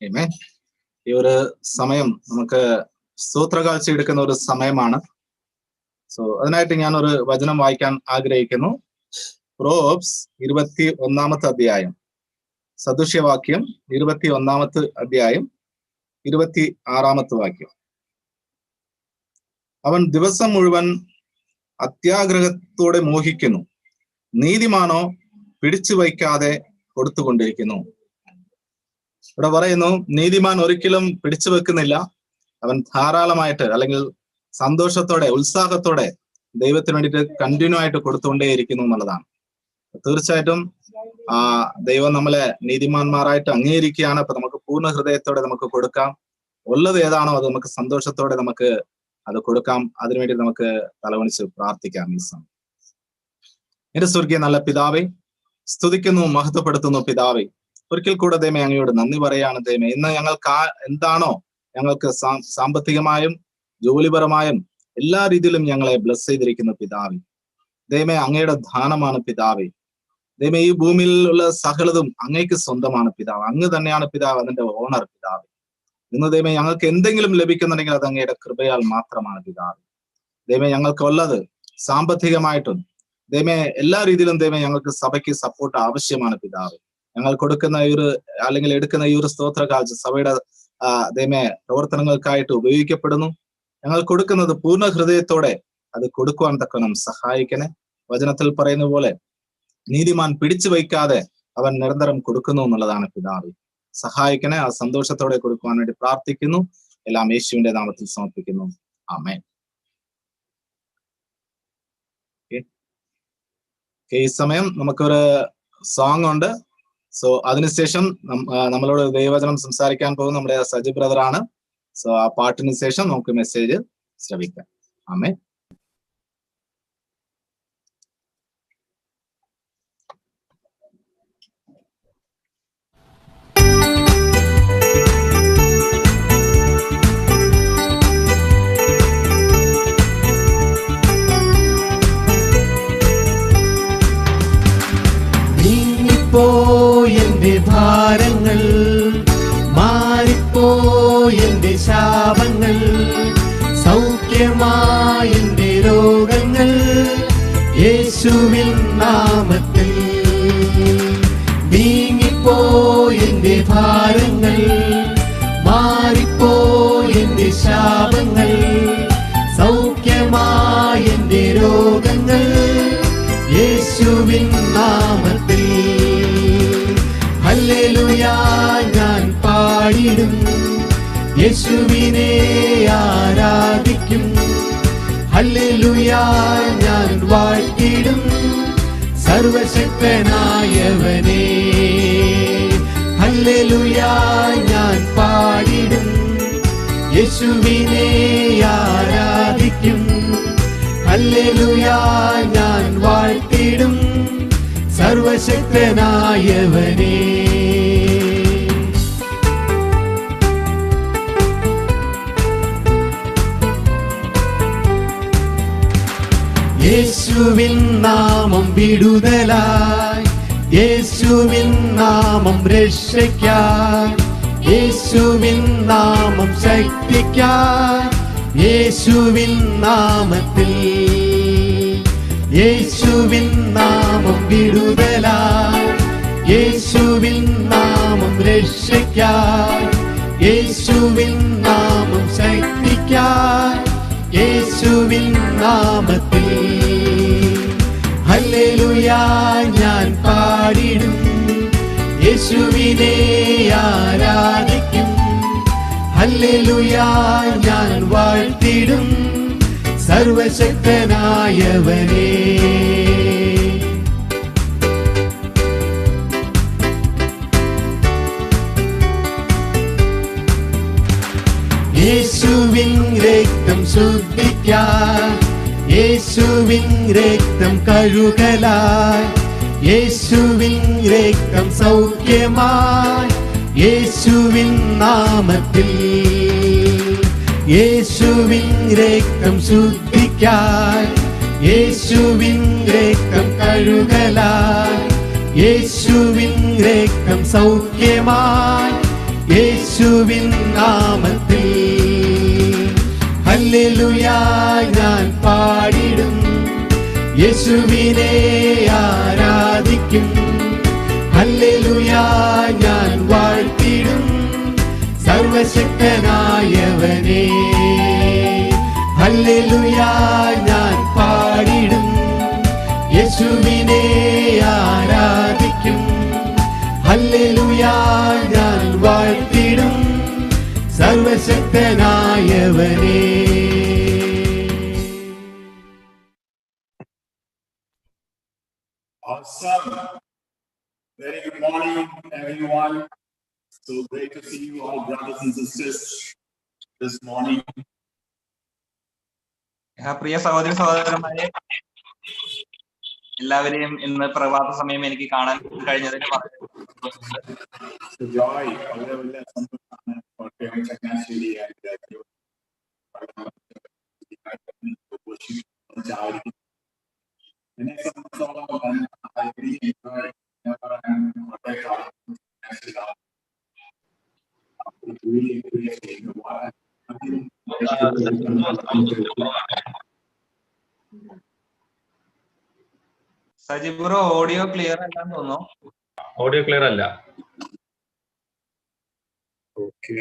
ആമേൻ. ഈ ഒരു സമയം നമുക്ക് സ്തോത്രകാഴ്ച എടുക്കുന്ന ഒരു സമയമാണ്. സോ അതിനായിട്ട് ഞാൻ ഒരു വചനം വായിക്കാൻ ആഗ്രഹിക്കുന്നു. പ്രോബ്സ് 21 അധ്യായം, സദൃശ്യവാക്യം 21 അധ്യായം 26 വാക്യം. അവൻ ദിവസം മുഴുവൻ അത്യാഗ്രഹത്തോടെ മോഹിക്കുന്നു. നീതിമാനോ പിടിച്ചു വയ്ക്കാതെ കൊടുത്തുകൊണ്ടിരിക്കുന്നു. ഇവിടെ പറയുന്നു, നീതിമാൻ ഒരിക്കലും പിടിച്ചു വെക്കുന്നില്ല. അവൻ ധാരാളമായിട്ട് അല്ലെങ്കിൽ സന്തോഷത്തോടെ ഉത്സാഹത്തോടെ ദൈവത്തിന് വേണ്ടിയിട്ട് കണ്ടിന്യൂ ആയിട്ട് കൊടുത്തുകൊണ്ടേയിരിക്കുന്നു എന്നുള്ളതാണ്. തീർച്ചയായിട്ടും ദൈവം നമ്മളെ നീതിമാന്മാരായിട്ട് അംഗീകരിക്കുകയാണ്. അപ്പൊ നമുക്ക് പൂർണ്ണ ഹൃദയത്തോടെ നമുക്ക് കൊടുക്കാം. ഉള്ളത് ഏതാണോ അത് നമുക്ക് സന്തോഷത്തോടെ നമുക്ക് അത് കൊടുക്കാം. അതിനുവേണ്ടി നമുക്ക് തലവണിച്ച് പ്രാർത്ഥിക്കാം. ഈ സമയം എന്റെ സ്വർഗീയ നല്ല പിതാവേ, സ്തുതിക്കുന്നു, മഹത്വപ്പെടുത്തുന്നു പിതാവേ. ഒരിക്കൽ കൂടെ ദൈവമേ അങ്ങയോട് നന്ദി പറയാണ് ദൈവമേ. ഇന്ന് ഞങ്ങൾക്ക് എന്താണോ ഞങ്ങൾക്ക് സാമ്പത്തികമായും ജോലിപരമായും എല്ലാ രീതിയിലും ഞങ്ങളെ ബ്ലസ് ചെയ്തിരിക്കുന്നു പിതാവേ. ദൈവമേ അങ്ങയുടെ ദാനമാണ് പിതാവേ. ദൈവമേ ഈ ഭൂമിയിലുള്ള സകലതും അങ്ങയ്ക്ക് സ്വന്തമാണ് പിതാവ്. അങ്ങ് തന്നെയാണ് പിതാവ്, അതിന്റെ ഓണർ പിതാവ്. ഇന്ന് ദൈവമേ ഞങ്ങൾക്ക് എന്തെങ്കിലും ലഭിക്കുന്നുണ്ടെങ്കിൽ അത് അങ്ങയുടെ കൃപയാൽ മാത്രമാണ് പിതാവ്. ദൈവമേ ഞങ്ങൾക്കുള്ളത് സാമ്പത്തികമായിട്ടും ദൈവമേ എല്ലാ രീതിയിലും ദൈവമേ ഞങ്ങൾക്ക് സഭയ്ക്ക് സപ്പോർട്ട് ആവശ്യമാണ് പിതാവ്. ഞങ്ങൾ കൊടുക്കുന്ന ഈ ഒരു അല്ലെങ്കിൽ എടുക്കുന്ന ഈ ഒരു സ്തോത്രകാഴ്ച സഭയുടെ ദൈവമേ പ്രവർത്തനങ്ങൾക്കായിട്ട് ഉപയോഗിക്കപ്പെടുന്നു. ഞങ്ങൾ കൊടുക്കുന്നത് പൂർണ്ണ ഹൃദയത്തോടെ അത് കൊടുക്കുവാൻ തക്കവണ്ണം സഹായിക്കണേ. വചനത്തിൽ പറയുന്ന പോലെ നീതിമാൻ പിടിച്ചു വയ്ക്കാതെ അവൻ നിരന്തരം കൊടുക്കുന്നു എന്നുള്ളതാണ് പിതാവ്. സഹായിക്കണേ. ആ സന്തോഷത്തോടെ കൊടുക്കുവാൻ വേണ്ടി പ്രാർത്ഥിക്കുന്നു. എല്ലാം യേശുവിന്റെ നാമത്തിൽ സമർപ്പിക്കുന്നു. ആമേൻ. ഈ സമയം നമുക്കൊരു സോങ് ഉണ്ട്. സോ അതിനുശേഷം നമ്മളോട് ദൈവവചനം സംസാരിക്കാൻ പോകുന്ന നമ്മുടെ സജി ബ്രദറാണ്. സോ ആ പാട്ടിന് ശേഷം നമുക്ക് മെസ്സേജ് ശ്രവിക്കാം. ആമേൻ. എന്റെ ഭാരങ്ങൾ മാറിപ്പോയെന്റെ ശാപങ്ങൾ, സൗഖ്യമായെന്റെ രോഗങ്ങൾ യേശുവിൻ നാമത്തിൽ. നീങ്ങിപ്പോയെന്റെ ഭാരങ്ങൾ മാറിപ്പോയെന്റെ ശാപങ്ങൾ, സൗഖ്യമായെന്റെ രോഗങ്ങൾ യേശുവിൻ നാമത്തിൽ. ഹല്ലേലൂയ ഞാൻ പാടിടും, യേശുവിനെ ആരാധിക്കും. ഹല്ലേലൂയ ഞാൻ വാഴ്ത്തിടും സർവശക്തനായവനെ. ഹല്ലേലൂയ ഞാൻ പാടിടും, യേശുവിനെ ആരാധിക്കും. ഹല്ലേലൂയ ഞാൻ വാഴ്ത്തിടും സർവശക്തനായവനെ. യേശുവിൻ നാമം വിടുതലായി, യേശുവിൻ നാമം രക്ഷയ്ക്കായി, യേശുവിൻ നാമം ശക്തിക്കായി, യേശുവിൻ നാമത്തിൽ. യേശുവിൻ നാമം വിടുതലായി, യേശുവിൻ നാമം രക്ഷയ്ക്കായി, യേശുവിൻ നാമം ശക്തിക്കായി, യേശുവിൻ നാമത്തിൽ. ഹല്ലേലൂയ ഞാൻ പാടിടും, യേശുവിനെ ആരാധിക്കും. ഹല്ലേലൂയ ഞാൻ വാഴ്ത്തിടും സർവശക്തനായവനെ. യേശുവിൻ രക്തം ശുദ്ധിക്കാൻ, യേശുവിൻ രക്തം കഴുകലായി, യേശുവിൻ രക്തം സൗഖ്യമായി, യേശുവിൻ നാമത്തിൽ. യേശുവിൻ രക്തം ശുദ്ധിക്കാൻ, യേശുവിൻ രക്തം കഴുകലായി, യേശുവിൻ രക്തം സൗഖ്യമായി, യേശുവിൻ നാമത്തിൽ. ഹല്ലേലൂയ ഞാൻ പാടിടും, യേശുവിനെ ആരാധിക്കും. ഹല്ലേലൂയ ഞാൻ വാഴ്ത്തിടും സർവശക്തനായവനെ. ഹല്ലേലൂയ ഞാൻ പാടിടും, യേശുവിനെ ആരാധിക്കും. ഹല്ലേലൂയ ഞാൻ വാഴ്ത്തിടും സർവശക്തനായവനെ. Awesome. Very good morning, everyone. So great to see you all, brothers and sisters, this morning. പ്രിയ സഹോദരി സഹോദരന്മാരെ, എല്ലാവരെയും ഇന്ന് പ്രഭാത സമയം എനിക്ക് കാണാൻ കഴിഞ്ഞതിന് വളരെ Joy, വളരെ വലിയ സന്തോഷമാണ്. കോട്ടയം ചങ്ങനാശ്ശേരി എന്നെ സംബന്ധിച്ചോളം സജിബ്രോ ഓഡിയോ ക്ലിയർ അല്ലാന്ന് തോന്നുന്നു. ഓഡിയോ ക്ലിയർ അല്ല. ഓക്കെ,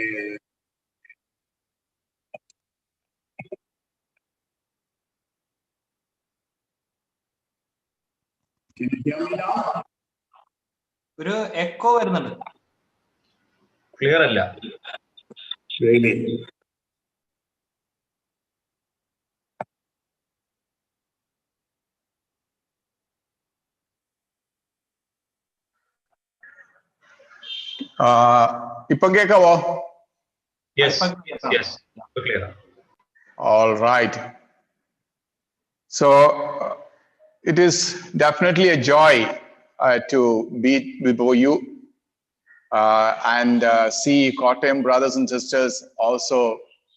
ഒരു എക്കോ വരുന്നുണ്ട്. ക്ലിയർ അല്ല. ഇപ്പൊ കേക്കാവോ? Yes yes, clear. All right. So it is definitely a joy to be before you and see Kottayam brothers and sisters, also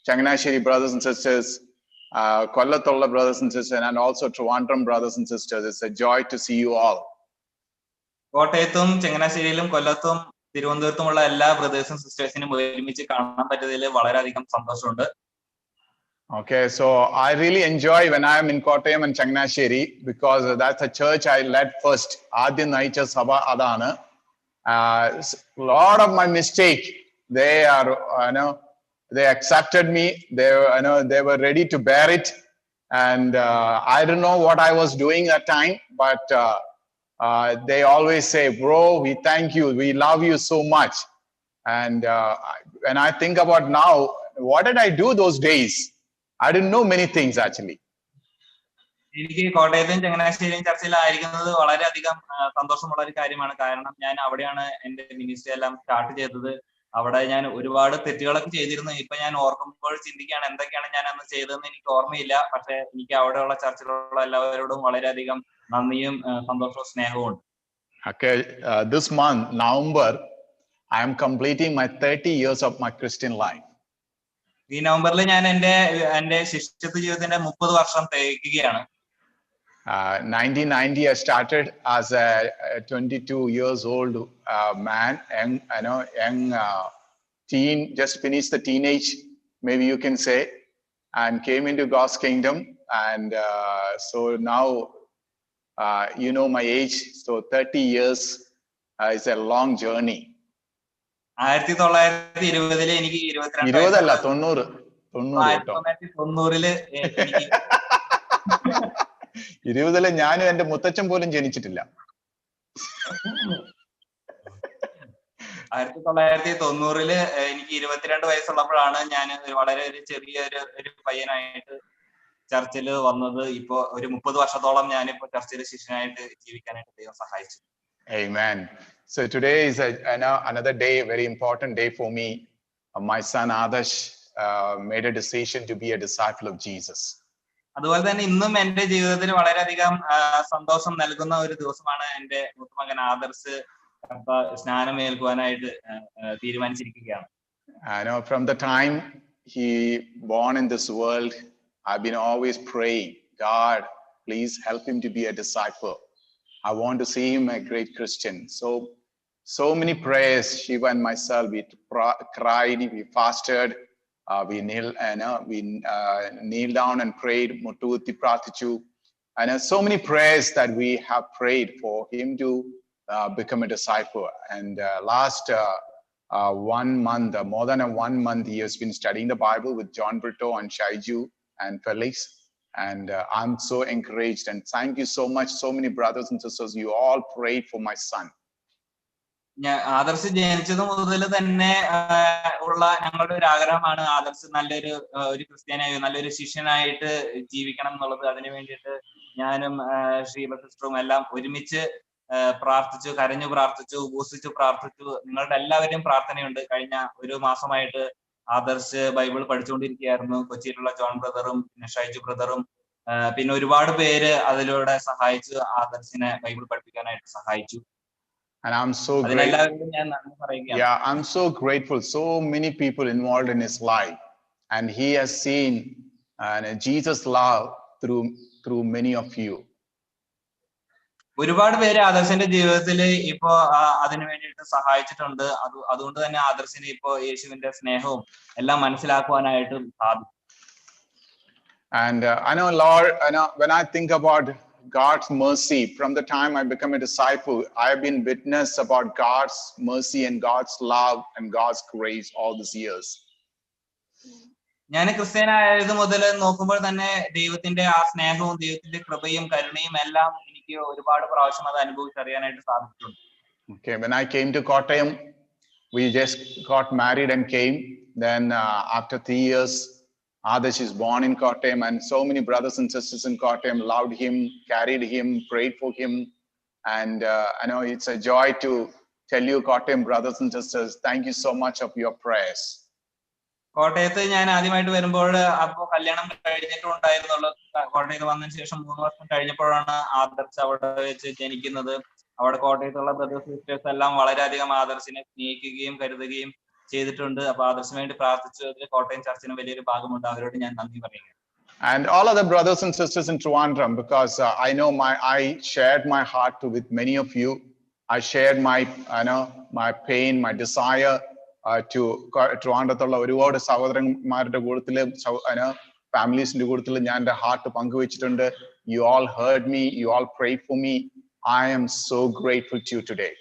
Changanasheri brothers and sisters, Kollathulla brothers and sisters, and also Trivandrum brothers and sisters. It's a joy to see you all. കോട്ടയത്തും ചങ്ങനാശ്ശേരിയിലും കൊല്ലത്തും തിരുവനന്തപുരത്തുമുള്ള എല്ലാ ബ്രദേഴ്സും സിസ്റ്റേഴ്സിനും ഒരുമിച്ച് കാണാൻ പറ്റിയതിൽ വളരെയധികം സന്തോഷമുണ്ട്. Okay, so I really enjoy when I am in Kottayam and Changanasheri because that's a church I led first. Adi Naicha Sabha Adana. A lot of my mistake, they are, they accepted me. They were ready to bear it, and I don't know what I was doing that time, but they always say, "Bro, we thank you. We love you so much." And when I think about now, what did I do those days? I didn't know many things actually. എനിക്ക് കോട്ടയത്തും ചങ്ങനാശ്ശേരിയും ചർച്ചയിലായിരിക്കുന്നത് വളരെയധികം സന്തോഷമുള്ള ഒരു കാര്യമാണ്. കാരണം ഞാൻ അവിടെയാണ് എന്റെ മിനിസ്ട്രി എല്ലാം സ്റ്റാർട്ട് ചെയ്തത്. അവിടെ ഞാൻ ഒരുപാട് തെറ്റുകളൊക്കെ ചെയ്തിരുന്നു. ഇപ്പൊ ഞാൻ ഓർക്കുമ്പോൾ ചിന്തിക്കുകയാണ് എന്തൊക്കെയാണ് ഞാൻ അന്ന് ചെയ്തതെന്ന് എനിക്ക് ഓർമ്മയില്ല. പക്ഷെ എനിക്ക് അവിടെയുള്ള ചർച്ചിലുള്ള എല്ലാവരോടും വളരെയധികം നന്ദിയും സന്തോഷവും സ്നേഹവും ഉണ്ട്. Okay, this month, November, I am completing my 30 years of my Christian life. ഈ നവംബറിൽ ഞാൻ എന്റെ ശിഷ്യത്വ ജീവിതത്തിന്റെ 30 വർഷം തികയ്ക്കുകയാണ്. 1990, I started as a 22 years old man, young teen, just finished the teenage, maybe you can say, and came into God's kingdom. And so now, you know my age, so 30 years is a long journey. 1920 എനിക്ക് 22 20 90 20 ഞാനും എന്റെ മുത്തച്ഛൻ പോലും ജനിച്ചിട്ടില്ല. 1990 എനിക്ക് 22 വയസ്സുള്ളപ്പോഴാണ് ഞാൻ വളരെ ഒരു ചെറിയ ഒരു പയ്യനായിട്ട് ചർച്ചിൽ വന്നത്. ഇപ്പോ ഒരു 30 വർഷത്തോളം ഞാനിപ്പോ ചർച്ചിൽ ശിഷ്യനായിട്ട് ജീവിക്കാനായിട്ട് ദൈവം സഹായിച്ചു. Amen. So today is another day, very important day for me. My son Adarsh made a decision to be a disciple of Jesus. അതുപോലെ തന്നെ ഇന്നും എന്റെ ജീവിതത്തിൽ വളരെയധികം സന്തോഷം നൽകുന്ന ഒരു ദിവസമാണ്. എന്റെ മൂത്തമകൻ ആദർശ് സ്നാനമേൽക്കുവാനായിട്ട് തീരുമാനിച്ചിരിക്കുകയാണ്. From the time he born in this world, I've been always praying, God, please help him to be a disciple. I want to see him a great Christian. So many prayers, Shiva and myself, we cried, we fasted, we kneeled down and prayed, Mututi Pratichu. And so many prayers that we have prayed for him to become a disciple. And last 1 month, more than 1 month, he has been studying the Bible with John Brito and Shaiju. and Felix. And I'm so encouraged, and thank you so much. So many brothers and sisters, you all prayed for my son. Adarsh ജനിച്ചത് മുതൽ തന്നെ ഉള്ള ഞങ്ങളുടെ ഒരു ആഗ്രഹമാണ് ആദർശ് നല്ലൊരു ക്രിസ്ത്യാനായി നല്ലൊരു ശിഷ്യനായിട്ട് ജീവിക്കണം എന്നുള്ളത്. അതിനു വേണ്ടിയിട്ട് ഞാനും ശ്രീബ സിസ്റ്ററും എല്ലാം ഒരുമിച്ച് പ്രാർത്ഥിച്ചു, കരഞ്ഞു പ്രാർത്ഥിച്ചു, ഉപവസിച്ചു പ്രാർത്ഥിച്ചു. നിങ്ങളുടെ എല്ലാവരുടെയും പ്രാർത്ഥനയുണ്ട്. കഴിഞ്ഞ ഒരു മാസമായിട്ട് ആദർശ് ബൈബിൾ പഠിച്ചുകൊണ്ടിരിക്കുകയായിരുന്നു. കൊച്ചിയിലുള്ള ജോൺ ബ്രദറും പിന്നെ ഷൈജു ബ്രദറും പിന്നെ ഒരുപാട് പേര് അതിലൂടെ സഹായിച്ചു, ആദർശിനെ ബൈബിൾ പഠിപ്പിക്കാനായിട്ട് സഹായിച്ചു. And I'm so grateful. Yeah, I'm so grateful. So many people involved in his life, and he has seen Jesus' love through many of you. ഒരുപാട് പേര് ആദർശിന്റെ ജീവിതത്തിൽ ഇപ്പോ അതിനു വേണ്ടിയിട്ട് സഹായിച്ചിട്ടുണ്ട്. അതുകൊണ്ട് തന്നെ ആദർശിന് ഇപ്പോ യേശുവിന്റെ സ്നേഹവും എല്ലാം മനസ്സിലാക്കുവാനായിട്ടും സാധിക്കും. And I know, Lord, when I think about God's mercy, from the time I become a disciple, I have been witness about God's mercy and God's love and God's grace all these years. ഞാൻ ക്രിസ്ത്യാനായത് മുതൽ നോക്കുമ്പോൾ തന്നെ ദൈവത്തിന്റെ ആ സ്നേഹവും ദൈവത്തിന്റെ കൃപയും കരുണയും എല്ലാം എനിക്ക് ഒരുപാട് പ്രാവശ്യം അത് അനുഭവിച്ചറിയാനായിട്ട് സാധിച്ചിട്ടുണ്ട്. Okay, when I came to Kottayam, we just got married and came. Then after 3 years, Adarsh is born in Kottayam, and so many brothers and sisters in Kottayam loved him, carried him, prayed for him. And I know it's a joy to tell you, Kottayam brothers and sisters, thank you so much of your prayers. കോട്ടയത്ത് ഞാൻ ആദ്യമായിട്ട് വരുമ്പോൾ അപ്പോ കല്യാണം കഴിഞ്ഞിട്ടുണ്ടായിരുന്നുള്ളൂ. കോട്ടയത്ത് വന്നതിന് ശേഷം 3 വർഷം കഴിഞ്ഞപ്പോഴാണ് ആദർശ് അവിടെ വെച്ച് ജനിക്കുന്നത്. അവിടെ കോട്ടയത്തുള്ള ബ്രദേഴ്സ് സിസ്റ്റേഴ്സ് എല്ലാം വളരെയധികം ആദർശിനെ സ്നേഹിക്കുകയും കരുതുകയും ചെയ്തിട്ടുണ്ട്. അപ്പൊ ആദർശിന് വേണ്ടി പ്രാർത്ഥിച്ചതിൽ കോട്ടയം ചർച്ചിന് വലിയൊരു ഭാഗമുണ്ട്. അവരോട് ഞാൻ നന്ദി പറയുക. And all other brothers and sisters in Trivandrum, because I know I shared my heart with many of you. I shared my pain, my desire to ട്രിവാൻഡ്രത്തുള്ള ഒരുപാട് സഹോദരന്മാരുടെ കൂട്ടത്തില് ഫാമിലീസിന്റെ കൂട്ടത്തില് ഞാൻ എന്റെ heart പങ്കുവെച്ചിട്ടുണ്ട്. You all heard me, you all prayed for me. I am so grateful to you today.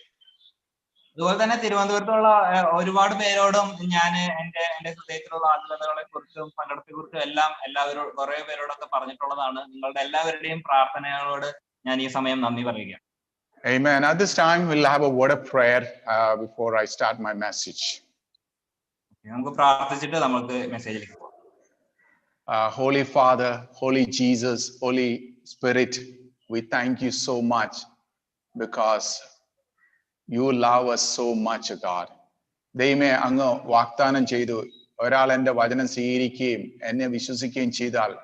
അതുപോലെ തന്നെ തിരുവനന്തപുരത്തുള്ള ഒരുപാട് പേരോടും ഞാൻ എന്റെ ഹൃദയത്തിലുള്ള ആത്മകഥകളെ കുറിച്ചും സങ്കടത്തെ കുറിച്ചും എല്ലാവരോടും കുറെ പേരോടൊക്കെ പറഞ്ഞിട്ടുള്ളതാണ്. നിങ്ങളുടെ എല്ലാവരുടെയും പ്രാർത്ഥനകളോട് ഞാൻ ഈ സമയം നന്ദി പറയുക. Amen. At this time, we'll have a word of prayer before I start my message. നമുക്ക് പ്രാർത്ഥിച്ചിട്ട് നമുക്ക് മെസ്സേജിലേക്ക് പോകാം. Holy Father, Holy Jesus, Holy Spirit, we thank you so much because you love us so much, God. ദൈവമേ, അങ്ങ് വാഗ്ദാനം ചെയ്തു, ഒരാൾ എൻ്റെ വചനം സ്വീകരിക്കുകയും എന്നെ വിശ്വസിക്കുകയും ചെയ്താൽ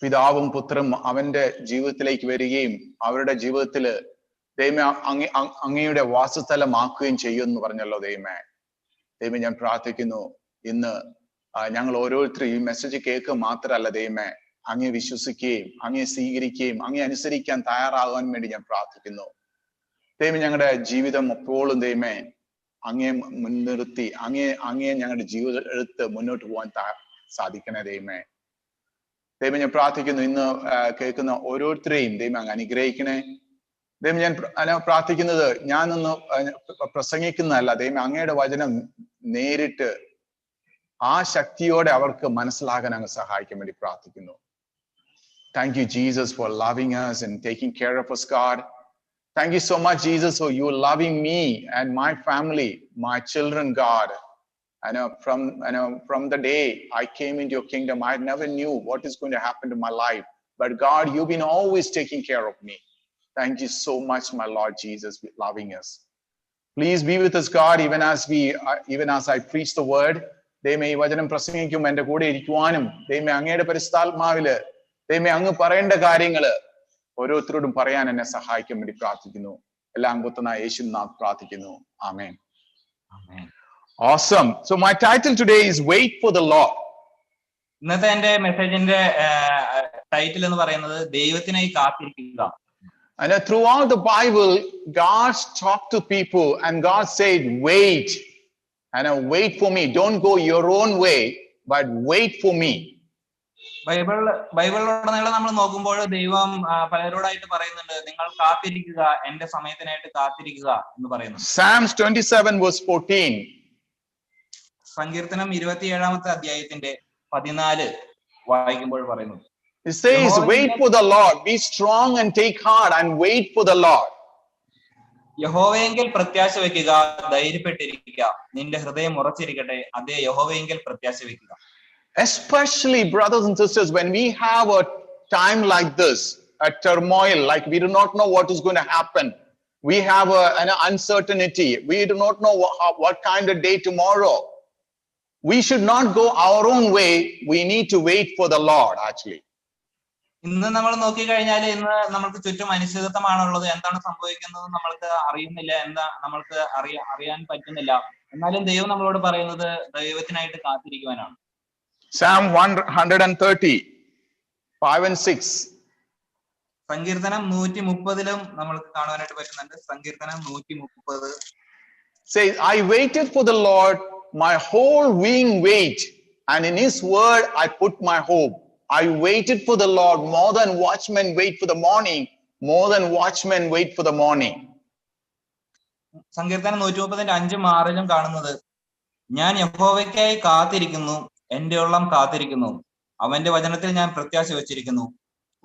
പിതാവും പുത്രനും അവന്റെ ജീവിതത്തിലേക്ക് വരികയും അവരുടെ ജീവിതത്തില് ദൈവമേ അങ്ങയുടെ വാസസ്ഥലമാക്കുകയും ചെയ്യുമെന്ന് പറഞ്ഞല്ലോ. ദൈവമേ, ഞാൻ പ്രാർത്ഥിക്കുന്നു, ഇന്ന് ഞങ്ങൾ ഓരോരുത്തരും ഈ മെസ്സേജ് കേൾക്കുക മാത്രമല്ല ദൈവമേ, അങ്ങേ വിശ്വസിക്കുകയും അങ്ങേ സ്വീകരിക്കുകയും അങ്ങേ അനുസരിക്കാൻ തയ്യാറാകാൻ വേണ്ടി ഞാൻ പ്രാർത്ഥിക്കുന്നു. ദൈവമേ, ഞങ്ങളുടെ ജീവിതം എപ്പോഴും ദൈവമേ അങ്ങേ മുൻനിർത്തി അങ്ങേ ഞങ്ങളുടെ ജീവിതം എടുത്ത് മുന്നോട്ട് പോകാൻ സാധിക്കണേ ദൈവമേ. ഞാൻ പ്രാർത്ഥിക്കുന്നു, ഇന്ന് കേൾക്കുന്ന ഓരോരുത്തരെയും ദൈവം അങ്ങ് അനുഗ്രഹിക്കണേ. ദൈവം ഞാൻ പ്രാർത്ഥിക്കുന്നത് ഞാനൊന്ന് പ്രസംഗിക്കുന്നതല്ല ദൈവം, അങ്ങയുടെ വചനം നേരിട്ട് ആ ശക്തിയോടെ അവർക്ക് മനസ്സിലാകാൻ അങ്ങ് സഹായിക്കാൻ വേണ്ടി പ്രാർത്ഥിക്കുന്നു. Thank you, Jesus, for loving us and taking care of us, God. Thank you so much, Jesus, for you loving me and my family, my children, God. I know from the day I came into your kingdom, I never knew what is going to happen to my life. But God, you've been always taking care of me. Thank you so much, my Lord Jesus, for loving us. Please be with us, God, even as I preach the word. ദൈവമേ, ഈ വചനം പ്രസംഗിക്കും എന്റെ കൂടെ ഇരിക്കുവാനും ദൈവമേ അങ്ങയുടെ പരിശുദ്ധാത്മാവില് ദൈവമേ അങ്ങ് പറയേണ്ട കാര്യങ്ങള് ഓരോരുത്തരോടും പറയാൻ എന്നെ സഹായിക്കാൻ വേണ്ടി പ്രാർത്ഥിക്കുന്നു. എല്ലാം പുത്രനായ യേശുവിനാമത്തിൽ പ്രാർത്ഥിക്കുന്നു. ആമേൻ. Awesome. So my title today is Wait for the Lord. ഇന്നത്തെ എന്റെ മെസ്സേജിന്റെ ടൈറ്റിൽ എന്ന് പറയുന്നത് ദൈവത്തിനായി കാത്തിരിക്കുക. And throughout the Bible, God talked to people and God said, wait. And wait for me. Don't go your own way, but wait for me. ബൈബിളിലുടനീളം നമ്മൾ നോക്കുമ്പോൾ ദൈവം പലരോടായിട്ട് പറയുന്നുണ്ട്, നിങ്ങൾ കാത്തിരിക്കുക, എന്റെ സമയത്തിനായിട്ട് കാത്തിരിക്കുക എന്ന് പറയുന്നു. Psalms 27 verse 14. സങ്കീർത്തനം 27-ാമത്തെ അധ്യായത്തിന്റെ 14. വായിക്കുമ്പോൾ പറയുന്നത്. It says, wait for the Lord, be strong and take heart and wait for the Lord. യഹോവയെങ്കിൽ പ്രത്യാശ വെക്കുക, ധൈര്യപ്പെട്ടിരിക്കുക, നിന്റെ ഹൃദയം ഉറച്ചിരിക്കട്ടെ, അതേ യഹോവയെങ്കിൽ പ്രത്യാശ വെക്കുക. Especially, brothers and sisters, when we have a time like this, a turmoil, like we do not know what is going to happen, we have an uncertainty, we do not know what kind of day tomorrow. We should not go our own way, we need to wait for the Lord actually. ഇന്ന് നമ്മൾ നോക്കിക്കഴിഞ്ഞാൽ ഇന്ന് നമ്മൾക്ക് ചുറ്റും അനിശ്ചിതത്വമാണുള്ളത്. എന്താണ് സംഭവിക്കുന്നത് നമ്മൾക്ക് അറിയുന്നില്ല, എന്താ നമ്മൾക്ക് അറിയാൻ പറ്റുന്നില്ല. എന്നാലും ദൈവം നമ്മളോട് പറയുന്നത് ദൈവത്തിനായിട്ട് കാത്തിരിക്കുവാനാണ്. Psalm 130, 5 and 6. സങ്കീർത്തനം 130 നമ്മൾക്ക് കാണുവാനായിട്ട് പറ്റുന്നുണ്ട്. സങ്കീർത്തനം 130 Say, I waited for the Lord, my whole being wait, and in his word I put my hope. I waited for the Lord more than watchmen wait for the morning, more than watchmen wait for the morning. സങ്കീർത്തനം 130:5-6 കാണുന്നത്, ഞാൻ യഹോവയ്ക്കായി കാത്തിരിക്കുന്നു, എന്റെ ഉള്ളം കാത്തിരിക്കുന്നു, അവന്റെ വചനത്തിൽ ഞാൻ പ്രത്യാശ വെച്ചിരിക്കുന്നു.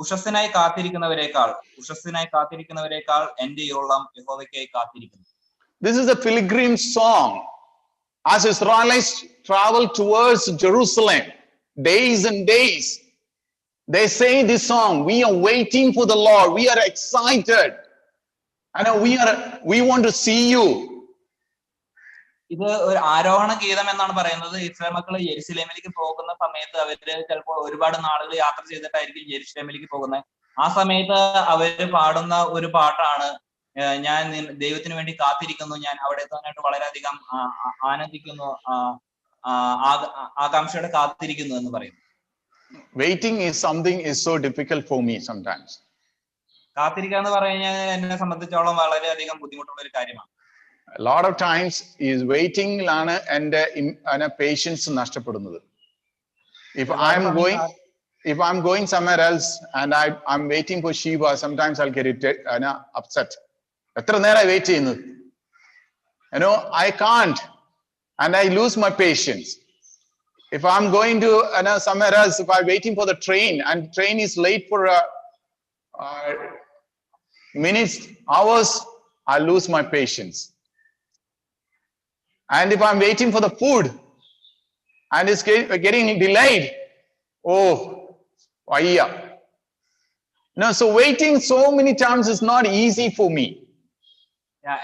ഉഷസ്സിനായി കാത്തിരിക്കുന്നവരെക്കാൾ എന്റെ ഉള്ളം യഹോവയ്ക്കായി കാത്തിരിക്കുന്നു. This is a pilgrim song. As Israelites travel towards Jerusalem, days and days, they say this song, we are waiting for the Lord, we are excited, and we want to see you. ഇത് ഒരു ആരോഹണ ഗീതം എന്നാണ് പറയുന്നത്. Israel മക്കൾ യെരുശലേമിലേക്ക് പോകുന്ന സമയത്ത് അവര് ചിലപ്പോൾ ഒരുപാട് നാളുകൾ യാത്ര ചെയ്തിട്ടായിരിക്കും യെരുശലേമിലേക്ക് പോകുന്നത്. ആ സമയത്ത് അവര് പാടുന്ന ഒരു പാട്ടാണ്, ഞാൻ ദൈവത്തിന് വേണ്ടി കാത്തിരിക്കുന്നു, ഞാൻ അവിടെ എത്താനായിട്ട് വളരെയധികം ആനന്ദിക്കുന്നു, ആകാംക്ഷയോടെ കാത്തിരിക്കുന്നു എന്ന് പറയുന്നു. Waiting is something is so difficult for me sometimes. കാത്തിരിക്കുക എന്ന് പറഞ്ഞാൽ എന്നെ സംബന്ധിച്ചോളം വളരെയധികം ബുദ്ധിമുട്ടുള്ള ഒരു കാര്യമാണ്. A lot of times is waiting lana and patience nashtapadunathu. If I'm going somewhere else and I'm waiting for Shiva, sometimes I'll get upset. Etra nera wait cheyyunnu, I can't, and I lose my patience. If I'm going to somewhere else, if I'm waiting for the train and train is late for minutes, hours, I lose my patience. And if I'm waiting for the food and it's getting delayed, oh, vaya. So waiting so many times is not easy for me.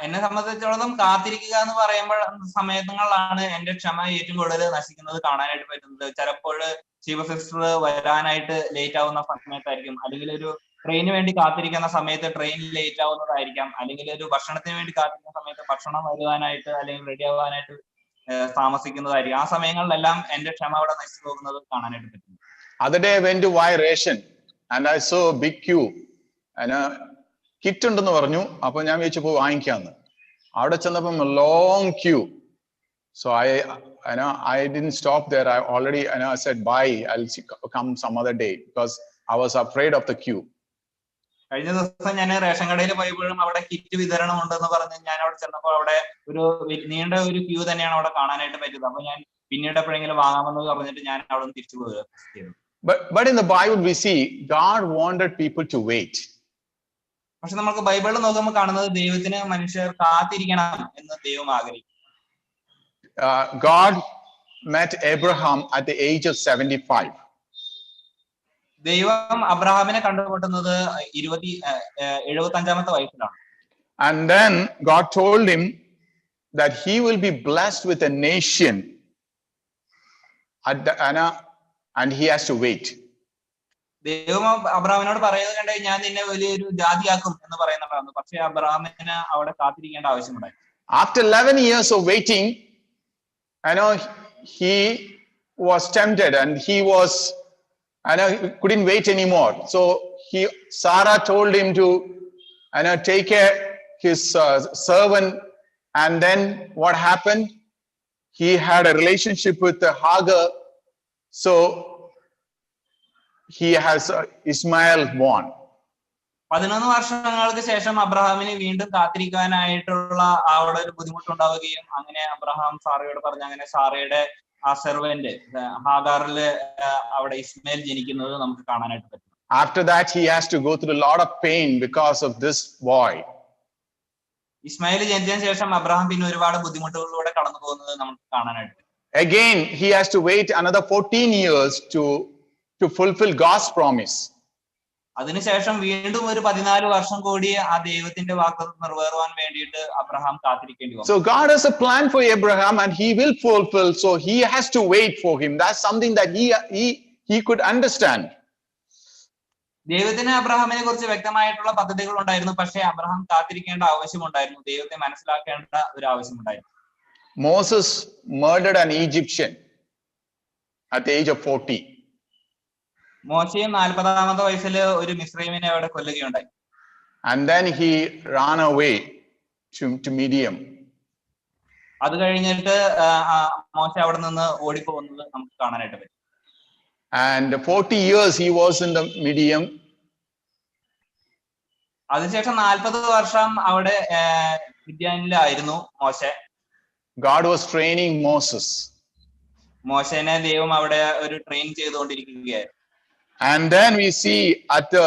എന്നെ സംബന്ധിച്ചിടത്തോളം കാത്തിരിക്കുക എന്ന് പറയുമ്പോൾ സമയങ്ങളിലാണ് എന്റെ ക്ഷമ ഏറ്റവും കൂടുതൽ നശിക്കുന്നത് കാണാനായിട്ട് പറ്റുന്നത്. ചിലപ്പോൾ ശിവ സിസ്റ്റർ വരാനായിട്ട് ലേറ്റ് ആവുന്ന സമയത്തായിരിക്കും, അല്ലെങ്കിൽ ഒരു ട്രെയിനിന് വേണ്ടി കാത്തിരിക്കുന്ന സമയത്ത് ട്രെയിൻ ലേറ്റ് ആവുന്നതായിരിക്കാം, അല്ലെങ്കിൽ ഒരു ഭക്ഷണത്തിന് വേണ്ടി കാത്തിരിക്കുന്ന സമയത്ത് ഭക്ഷണം വരുവാനായിട്ട് അല്ലെങ്കിൽ റെഡി ആവാനായിട്ട് താമസിക്കുന്നതായിരിക്കും. ആ സമയങ്ങളിലെല്ലാം എന്റെ ക്ഷമ അവിടെ നശിച്ചു പോകുന്നത് കാണാനായിട്ട് പറ്റും. Other day I went to buy ration and I saw a big queue and kit ഉണ്ടെന്ന് പറഞ്ഞു. അപ്പൊ ഞാൻ വിചാരിച്ചു പോയി വാങ്ങിക്കാന്ന്. അവിടെ ചെന്നപ്പം long Q. So I didn't stop there. I already I said bye, I'll come some other day because I was afraid of the queue. കഴിഞ്ഞ ദിവസം ഞാൻ റേഷൻ കടയിൽ പോയപ്പോഴും അവിടെ കിറ്റ് വിതരണം ഉണ്ടെന്ന് പറഞ്ഞ് ഞാൻ അവിടെ ചെന്നപ്പോൾ അവിടെ ഒരു നീണ്ട ഒരു ക്യൂ തന്നെയാണ് അവിടെ കാണാനായിട്ട് പറ്റിയത്. അപ്പൊ ഞാൻ പിന്നീട് എപ്പോഴെങ്കിലും വാങ്ങാമെന്ന് പറഞ്ഞിട്ട് ഞാൻ അവിടെ നിന്ന് തിരിച്ചു പോവുക. But in the Bible we see God wanted people to wait. പക്ഷെ നമുക്ക് ബൈബിളിൽ നോക്കുമ്പോൾ കാണുന്നത് ദൈവത്തിന് മനുഷ്യർ കാത്തിരിക്കണം എന്ന് ദൈവം ആഗ്രഹിക്കും. God met Abraham at the age of 75. ദൈവം അബ്രഹാമിനെ കണ്ടുമുട്ടുന്നത് 75-ാമത്തെ വയസ്സിലാണ്. And then God told him that he will be blessed with a nation and he has to wait. ദൈവം അബ്രഹാമിനോട് പറയുന്നത് കണ്ട് ഞാൻ നിന്നെ വലിയൊരു ജാതിയാക്കും എന്ന് പറയുന്നതാണ്. പക്ഷെ അബ്രഹാമിന് അവിടെ കാത്തിരിക്കേണ്ട ആവശ്യമുണ്ടായി. After 11 years of waiting, he was tempted and he couldn't wait anymore. So Sarah told him to take care his servant, and then what happened? He had a relationship with Hagar. So he has Ishmael born. 11 വർഷങ്ങൾക്ക് ശേഷം അബ്രഹാമിന് വീണ്ടും കാത്തിരിക്കാനായിട്ടുള്ള അവിടെ ഒരു ബുദ്ധിമുട്ടുണ്ടാവുകയും അങ്ങനെ Abraham സാറയോട് പറഞ്ഞു, അങ്ങനെ സാറയുടെ ആ സെർവന്റ് ഹാഗാറില് അവിടെ ഇസ്മയിൽ ജനിക്കുന്നത് നമുക്ക് കാണാനായിട്ട് പറ്റും. After that, he has to go through a lot of pain because of this boy. Ismail ജനിച്ചതിന് ശേഷം അബ്രഹാം പിന്നെ ഒരുപാട് ബുദ്ധിമുട്ടുകളിലൂടെ കടന്നു പോകുന്നത് നമുക്ക് കാണാനായിട്ട്. Again, he has to wait another 14 years to fulfill God's promise. അതിനുശേഷം വീണ്ടും ഒരു 14 വർഷം കൂടി ആ ദൈവത്തിന്റെ വാഗ്ദത്തം നിറവേറുവാൻ വേണ്ടിയിട്ട് അബ്രഹാം കാത്തിരിക്കേണ്ടി വന്നു. So God has a plan for Abraham and he will fulfill. So he has to wait for him. That's something that he could understand. ദൈവത്തിന് അബ്രഹാമിനെ കുറിച്ച് വ്യക്തമായിട്ടുള്ള പദ്ധതികൾ ഉണ്ടായിരുന്നു. പക്ഷേ അബ്രഹാം കാത്തിരിക്കേണ്ട ആവശ്യമുണ്ടായിരുന്നു. ദൈവത്തെ മനസ്സിലാക്കേണ്ട ഒരു ആവശ്യമുണ്ടായിരുന്നു. Moses murdered an Egyptian at the age of 40. മോശയും 40-ാമത്തെ വയസ്സിൽ ഒരു മിസ്രൈമിനെ അവിടെ കൊല്ലുകയുണ്ടായി. And then he ran away to Midian. അത് കഴിഞ്ഞിട്ട് മോശ അവിടെ നിന്ന് ഓടിപ്പോകുന്നത് നമുക്ക് കാണാനായിട്ട് പറ്റും. And 40 years he was in the Midian. അതിനുശേഷം 40 വർഷം അവിടെ മിദ്യാനിലായിരുന്നു മോശ. God was training Moses. മോശനെ ദൈവം അവിടെ ഒരു train ചെയ്തുകൊണ്ടിരിക്കുകയായിരുന്നു. And then we see at the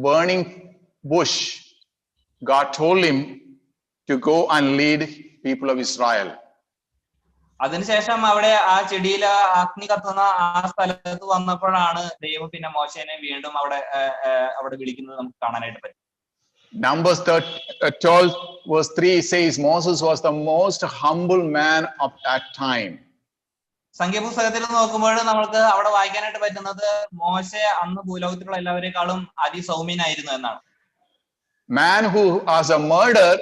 burning bush, God told him to go and lead people of Israel. അതിനുശേഷം അവിടെ ആ ചെടിയിൽ അഗ്നി കത്തുന്ന ആ സ്ഥലത്ത് വന്നപ്പോഴാണ് ദൈവം പിന്നെ മോശനെ വീണ്ടും അവിടെ വിളിക്കുന്നത് നമുക്ക് കാണാനായിട്ട് പറ്റും. Numbers 12 verse 3 says Moses was the most humble man of that time. സംഖ്യാപുസ്തകത്തിൽ നോക്കുമ്പോൾ നമുക്ക് അവിടെ വായിക്കാനായിട്ട് പറ്റുന്നത് മോശ അന്ന് ഭൂലോകത്തിലുള്ള എല്ലാവരെക്കാളും അതിസൗമ്യനായിരുന്നു എന്നാണ്. Man who was a murderer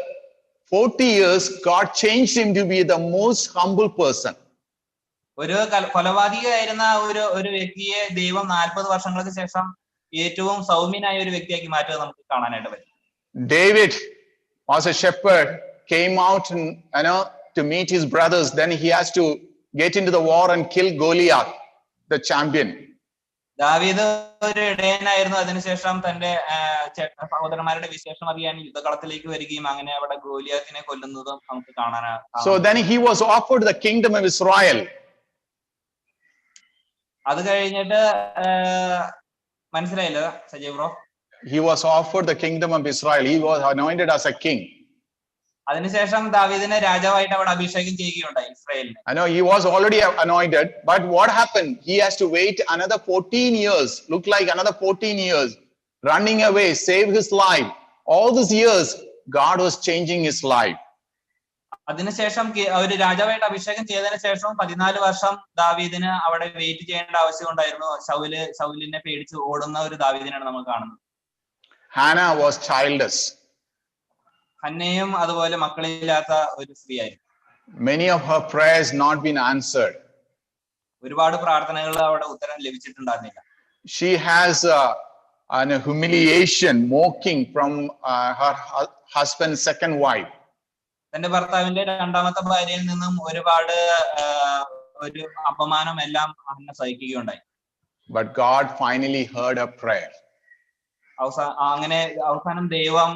40 years, God changed him to be the most humble person. ഒരു കൊലപാതകയായിരുന്ന ഒരു വ്യക്തിയെ ദൈവം 40 വർഷങ്ങൾക്ക് ശേഷം ഏറ്റവും സൗമ്യനായ ഒരു വ്യക്തിയാക്കി മാറ്റുക നമുക്ക് കാണാനായിട്ട് പറ്റും. David was a shepherd, came out and to meet his brothers. Then he has to get into the war and kill Goliath, the champion. ദാവീദ് ഒരു ഇടയനായിരുന്നു. അതിനുശേഷം തന്റെ സഹോദരന്മാരുടെ വിശേഷം അറിയാൻ യുദ്ധകളത്തിലേക്ക് വരികയും അങ്ങനെ അവിടെ ഗോലിയാത്തിനെ കൊല്ലുന്നതും നമുക്ക് കാണാനാണ്. So then he was offered the kingdom of Israel. അത് കഴിഞ്ഞിട്ട് മനസ്സിലായില്ല Sajay bro? He was offered the kingdom of Israel. He was anointed as a king. അതിനുശേഷം ദാവീദിനെ രാജാവായിട്ട് അവിടെ അഭിഷേകം ചെയ്യുകയുണ്ടായി ഇസ്രായേലിനെ. I know he was already anointed, but what happened? He has to wait another 14 years. Look like another 14 years, running away, save his life. All these years, God was changing his life. അതിനുശേഷം ഒരു രാജാവായിട്ട് അഭിഷേകം ചെയ്തതിനു ശേഷം 14 വർഷം ദാവീദിന് അവിടെ wait ചെയ്യേണ്ട ആവശ്യം ഉണ്ടായിരുന്നു. ശൗലിനെ പേടിച്ച് ഓടുന്ന ഒരു ദാവീദിനാണ് നമ്മൾ കാണുന്നത്. Hannah was childless. ഹന്നയും അതുപോലെ മക്കളില്ലാത്ത ഒരു സ്ത്രീയായിരുന്നു. Many of her prayers not been answered. ഒരുപാട് പ്രാർത്ഥനകൾ അവിടെ ഉത്തരം ലഭിച്ചിട്ടുണ്ടായിരുന്നില്ല. She has an humiliation, mocking from her husband's second wife. തന്റെ ഭർത്താവിന്റെ രണ്ടാമത്തെ ഭാര്യയിൽ നിന്നും ഒരുപാട് ഒരു അപമാനം എല്ലാം Hannah സഹിക്കുകയുണ്ടായി. But God finally heard her prayer. അങ്ങനെ അവസാനം ദൈവം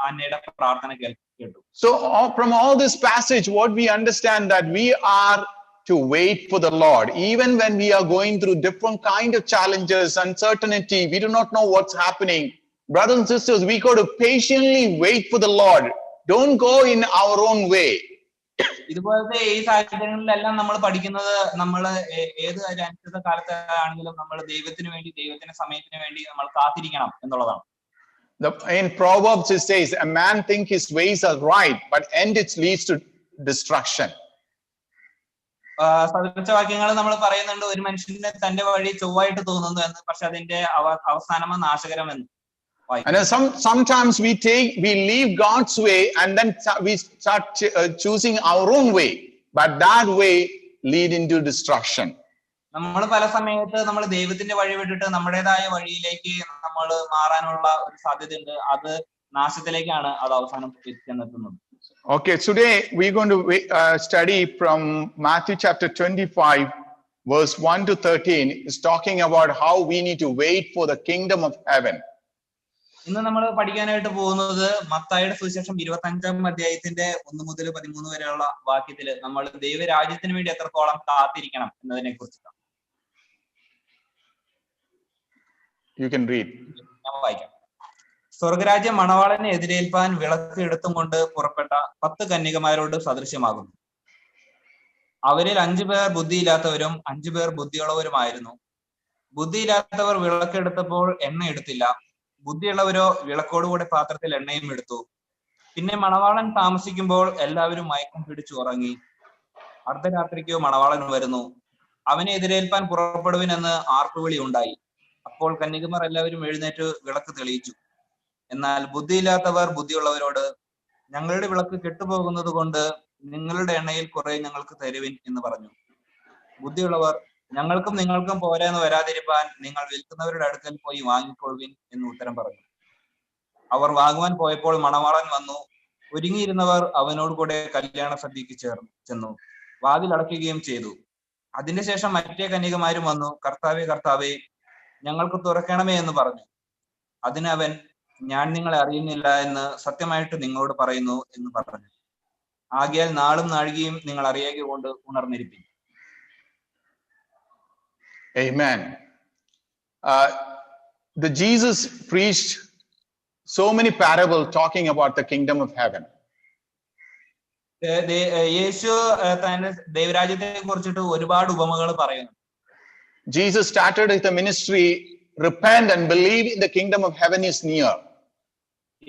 അന്നയുടെ പ്രാർത്ഥന കേട്ടു. So from all this passage, what we understand that we are to wait for the Lord, even when we are going through different kind of challenges, uncertainty, we do not know what's happening. Brothers and sisters, we got to patiently wait for the Lord. Don't go in our own way. ഇതുപോലത്തെ ഈ സാഹചര്യങ്ങളിലെല്ലാം നമ്മൾ പഠിക്കുന്നത് നമ്മൾ ഏത് അനിശ്ചിത കാലത്താണെങ്കിലും നമ്മൾ ദൈവത്തിന് വേണ്ടി ദൈവത്തിന്റെ സമയത്തിന് വേണ്ടി നമ്മൾ കാത്തിരിക്കണം എന്നുള്ളതാണ്. In Proverbs it says, a man think his ways are right, but end it leads to destruction. സദൃശവാക്യങ്ങൾ നമ്മൾ പറയുന്നുണ്ട്, ഒരു മനുഷ്യന് തന്റെ വഴി ചൊവ്വായിട്ട് തോന്നുന്നു എന്ന്, പക്ഷെ അതിന്റെ അവസാനം നാശകരമെന്ന്. And sometimes we leave God's way and then we start choosing our own way, but that way lead into destruction. നമ്മൾ പല സമയത്ത് നമ്മൾ ദൈവത്തിന്റെ വഴി വിട്ടിട്ട് നമ്മുടേതായ വഴിയിലേക്ക് നമ്മൾ മാറാനുള്ള ഒരു സാധ്യതയുണ്ട്. അത് നാശത്തിലേക്കാണ് അത് അവസാനം എത്തുന്നത്. Okay, today we're going to study from Matthew chapter 25 verse 1 to 13. It's talking about how we need to wait for the kingdom of heaven. ഇന്ന് നമ്മൾ പഠിക്കാനായിട്ട് പോകുന്നത് മത്തായിയുടെ സുവിശേഷം 25-ാം അധ്യായത്തിന്റെ 1 മുതൽ 13 വരെയുള്ള വാക്യത്തില് നമ്മൾ ദൈവരാജ്യത്തിന് വേണ്ടി എത്രത്തോളം കാത്തിരിക്കണം എന്നതിനെ കുറിച്ചിട്ടാണ്. You can read. ഞാൻ വായിക്കാം. സ്വർഗരാജ്യം മണവാളനെ എതിരേൽപ്പാൻ വിളക്ക് എടുത്തും കൊണ്ട് പുറപ്പെട്ട 10 കന്യകമാരോട് സദൃശ്യമാകുന്നു. അവരിൽ 5 പേർ ബുദ്ധിയില്ലാത്തവരും 5 പേർ ബുദ്ധിയുള്ളവരുമായിരുന്നു. ബുദ്ധിയില്ലാത്തവർ വിളക്കെടുത്തപ്പോൾ എണ്ണ എടുത്തില്ല. ബുദ്ധിയുള്ളവരോ വിളക്കോടുകൂടെ പാത്രത്തിൽ എണ്ണയും എടുത്തു. പിന്നെ മണവാളൻ താമസിക്കുമ്പോൾ എല്ലാവരും മയക്കം പിടിച്ചു ഉറങ്ങി. അർദ്ധരാത്രിക്കോ മണവാളൻ വരുന്നു. അവനെ എതിരേൽപ്പാൻ പുറപ്പെടുവിനെന്ന് ആർപ്പുവിളി ഉണ്ടായി. അപ്പോൾ കന്യകമാർ എല്ലാവരും എഴുന്നേറ്റ് വിളക്ക് തെളിയിച്ചു. എന്നാൽ ബുദ്ധിയില്ലാത്തവർ ബുദ്ധിയുള്ളവരോട്, ഞങ്ങളുടെ വിളക്ക് കെട്ടുപോകുന്നത് കൊണ്ട് നിങ്ങളുടെ എണ്ണയിൽ കുറെ ഞങ്ങൾക്ക് തരുവിൻ എന്ന് പറഞ്ഞു. ബുദ്ധിയുള്ളവർ, ഞങ്ങൾക്കും നിങ്ങൾക്കും പോരാന്ന് വരാതിരിപ്പാൻ നിങ്ങൾ വിൽക്കുന്നവരുടെ അടുക്കൽ പോയി വാങ്ങിക്കൊള്ളുവിൻ എന്ന് ഉത്തരം പറഞ്ഞു. അവർ വാങ്ങുവാൻ പോയപ്പോൾ മണവാളൻ വന്നു. ഒരുങ്ങിയിരുന്നവർ അവനോട് കൂടെ കല്യാണ സദ്യക്ക് ചെന്നു. വാതിൽ അടയ്ക്കുകയും ചെയ്തു. അതിന്റെ ശേഷം മറ്റേ കന്യകമാരും വന്നു. കർത്താവേ, കർത്താവേ, ഞങ്ങൾക്ക് തുറക്കണമേ എന്ന് പറഞ്ഞു. അതിന് അവൻ, ഞാൻ നിങ്ങളെ അറിയുന്നില്ല എന്ന് സത്യമായിട്ട് നിങ്ങളോട് പറയുന്നു എന്ന് പറഞ്ഞു. ആകയാൽ നാളും നാഴികയും നിങ്ങൾ അറിയാതെ കൊണ്ട് ഉണർന്നിരിപ്പിൻ. Amen. The Jesus preached so many parables talking about the kingdom of heaven. യേശു തന്റെ ദൈവരാജ്യത്തെ കുറിച്ചിട്ട് ഒരുപാട് ഉപമകൾ പറയുന്നു. Jesus started with the ministry, repent and believe in the kingdom of heaven is near.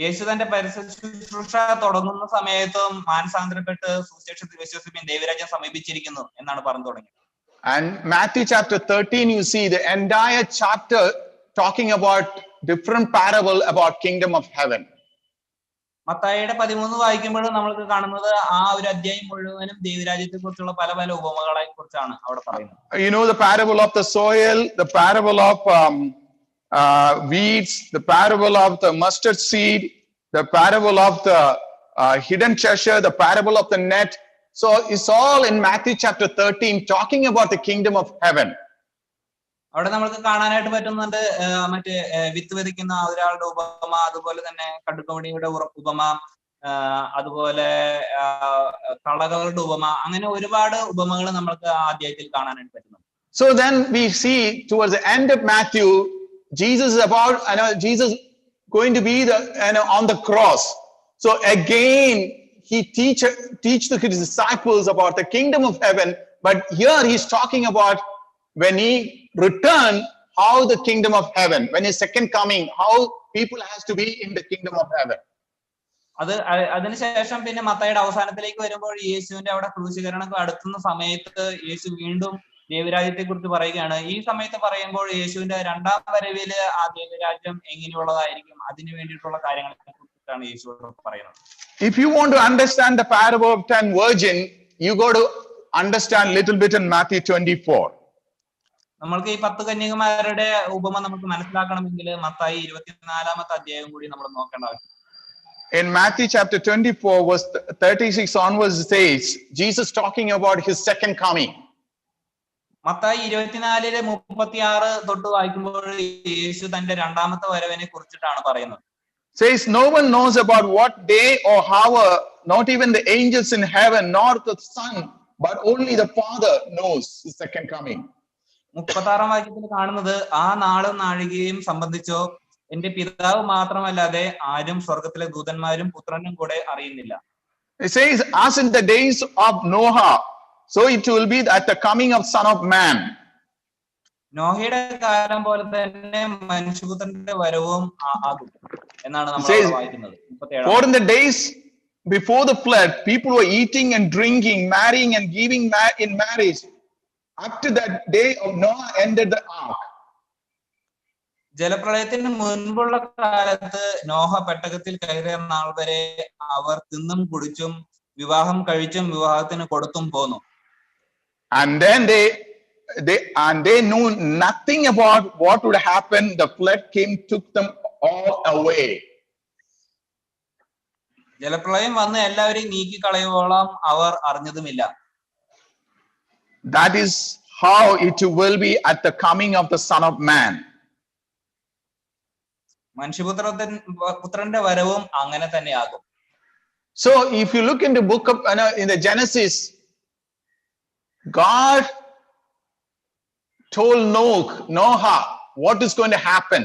യേശു തന്റെ പരിശുശ്രൂഷ തുടങ്ങുന്ന സമയത്തും മാനസാന്തരപ്പെട്ട് സുവിശേഷത്തിൽ വിശ്വസിപ്പിൻ, ദൈവരാജ്യം സമീപിച്ചിരിക്കുന്നു എന്നാണ് പറഞ്ഞു തുടങ്ങിയത്. And Matthew chapter 13, you see the entire chapter talking about different parable about kingdom of heaven. മത്തായിയുടെ 13 വായിക്കുമ്പോൾ നമ്മൾക്ക് കാണുന്നത് ആ ഒരു അധ്യായം മുഴുവനും ദൈവരാജ്യത്തെ കുറിച്ചുള്ള പല പല ഉപമകളെ കുറിച്ചാണ് അവിടെ പറയുന്നത്. You know the parable of the soil, the parable of weeds, the parable of the mustard seed, the parable of the hidden treasure, the parable of the net. So it's all in Matthew chapter 13 talking about the kingdom of heaven. അവിടെ നമുക്ക് കാണാനായിട്ട് പറ്റുന്നുണ്ട് മറ്റേ വിത്ത് വിതയ്ക്കുന്ന ഒരാളുടെ ഉപമ, അതുപോലെ തന്നെ കടുക്കമണിയുടെ ഉപമ, അതുപോലെ കളകളുടെ ഉപമ, അങ്ങനെ ഒരുപാട് ഉപമകൾ നമ്മൾക്ക് ആ അധ്യായത്തിൽ കാണാനായിട്ട് പറ്റുന്നുണ്ട്. So then we see towards the end of Matthew, Jesus is about, Jesus going to be on the cross. So again, he teach his disciples about the kingdom of heaven, but here he's talking about when he return, how the kingdom of heaven, when his second coming, how people has to be in the kingdom of heaven. അതിനുശേഷം പിന്നെ മത്തായിയുടെ അവസാനത്തിലേക്ക് വരുമ്പോൾ യേശുവിന്റെ അവിടെ ക്രൂശീകരണം അടുത്തുന്ന സമയത്ത് യേശു വീണ്ടും ദൈവരാജ്യത്തെ കുറിച്ച് പറയുകയാണ്. ഈ സമയത്ത് പറയുമ്പോൾ യേശുവിന്റെ 2ാം വരവില് ആ ദൈവരാജ്യം എങ്ങനെയുള്ളതായിരിക്കും, അതിനു വേണ്ടിയിട്ടുള്ള കാര്യങ്ങളെ കുറിച്ചിട്ടാണ് യേശു പറയുന്നത്. If you want to understand the parable of 10 virgins, you got to understand little bit in Matthew 24. നമ്മൾക്ക് ഈ 10 കന്യകമാരുടെ ഉപമ നമുക്ക് മനസ്സിലാക്കണമെങ്കിൽ മത്തായി 24-ാമത്തെ അധ്യായം കൂടി നമ്മൾ നോക്കേണ്ട ആവശ്യം. In Matthew chapter 24 verse 36 onwards says, Jesus talking about his second coming. Mathai 24:36 തൊട്ട് വായിക്കുമ്പോൾ യേശു തന്റെ 2ാമത്തെ വരവിനെ കുറിച്ചിട്ടാണ് പറയുന്നത്. Says no one knows about what day or hour, not even the angels in heaven, nor the Son, but only the Father knows his second coming. 36-ാം വാക്യത്തിൽ കാണുന്നത്, ആ നാളും നാഴികയും സംബന്ധിച്ചോ എന്റെ പിതാവ് മാത്രമല്ലാതെ ആരും സ്വർഗത്തിലെ ദൂതന്മാരും പുത്രനും കൂടെ അറിയുന്നില്ല. It says, as in the days of Noah, so it will be at the coming of Son of Man. നോഹയുടെ കാലം പോലെ തന്നെ മനുഷ്യപുത്രന്റെ വരവും ആകും എന്നാണ് നമ്മൾ വായിക്കുന്നത്. For in the days before the flood, people were eating and drinking, marrying and giving in marriage, up to that day of Noah ended the ark. ജലപ്രളയത്തിന് മുൻപുള്ള കാലത്ത് നോഹ പെട്ടകത്തിൽ കയറിയ നാൾ വരെ അവർ തിന്നും കുടിച്ചും വിവാഹം കഴിച്ചും വിവാഹത്തിന് കൊടുത്തും പോന്നു. And then they knew nothing about what would happen. The flood came, took them all away. ജലപ്രളയം വന്ന് എല്ലാവരെയും നീക്കി കളയുവോളം അവർ അറിഞ്ഞതുമില്ല. That is how it will be at the coming of the Son of Man. മനുഷ്യപുത്രന്റെ വരവും അങ്ങനെ തന്നെയാകും. So if you look in the book of in the Genesis, God told Noah what is going to happen.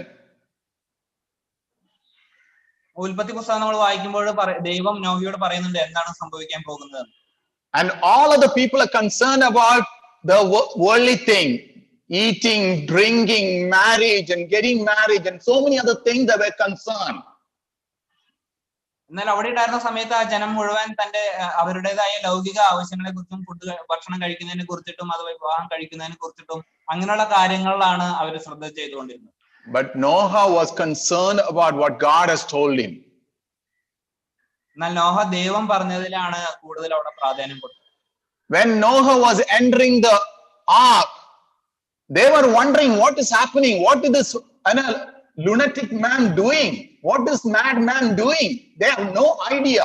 ഉൽപ്പത്തി പുസ്തകം നമ്മൾ വായിക്കുമ്പോൾ ദൈവം നോഹയോട് പറയുന്നുണ്ട് എന്താണ് സംഭവിക്കാൻ പോകുന്നത്. And all of the people are concerned about the worldly thing, eating, drinking, marriage and getting married and so many other things that were concerned. എന്നാൽ അവിടെ ഉണ്ടായിരുന്ന സമയത്ത് ആ ജനം മുഴുവൻ അവരുടേതായ ലൗകിക ആവശ്യങ്ങളെ കുറിച്ചും ഭക്ഷണം കഴിക്കുന്നതിനെ കുറിച്ചിട്ടും അതുപോലെ വിവാഹം കഴിക്കുന്നതിനെ കുറിച്ചിട്ടും അങ്ങനെയുള്ള കാര്യങ്ങളിലാണ് അവർ ശ്രദ്ധ ചെയ്തുകൊണ്ടിരുന്നത്. But Noah was concerned about what God has told him. എന്നാൽ നോഹ ദൈവം പറഞ്ഞതിലാണ് കൂടുതൽ അവിടെ പ്രാധാന്യം കൊടുത്തത്. When Noah was entering the ark, they were wondering what is happening. What is this lunatic man doing? What is madman doing? They have no idea.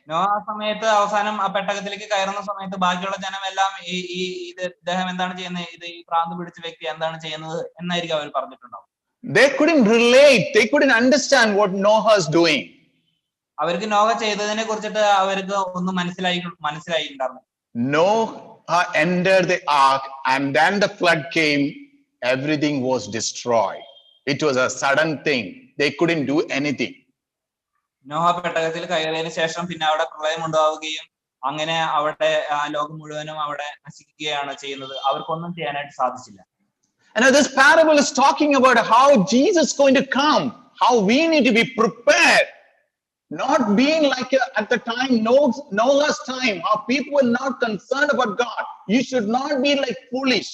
Noah ആ സമയത്ത് അവസാനം ആ പെട്ടകത്തിലേക്ക് കയറുന്ന സമയത്ത് ബാക്കിയുള്ള ജനമെല്ലാം ഇദ്ദേഹം എന്താണ് ചെയ്യുന്നത്, ഈ പ്രാന്ത് പിടിച്ച വ്യക്തി എന്താണ് ചെയ്യുന്നത് എന്നായിരിക്കും അവർ പറഞ്ഞിട്ടുണ്ടാവും. They couldn't relate. They couldn't understand what Noah is doing. അവർക്ക് നോഹ ചെയ്തതിനെ കുറിച്ചിട്ട് അവർക്ക് ഒന്നും മനസ്സിലായിട്ടുണ്ടായിരുന്നു. Noah entered the ark and then the flood came. Everything was destroyed. It was a sudden thing. They couldn't do anything. Noah പെട്ടകത്തിൽ കയറിയതിനു ശേഷം പിന്നെ അവിടെ പ്രളയം ഉണ്ടാവുകയും അങ്ങനെ അവിടെ ലോകം മുഴുവനും അവിടെ നശിക്കുകയാണ് ചെയ്യുന്നത്. അവർക്കൊന്നും ചെയ്യാനായിട്ട് സാധിച്ചില്ല. And this parable is talking about how Jesus is going to come, how we need to be prepared, not being like at the time Noah's time, how people were not concerned about God. You should not be like foolish.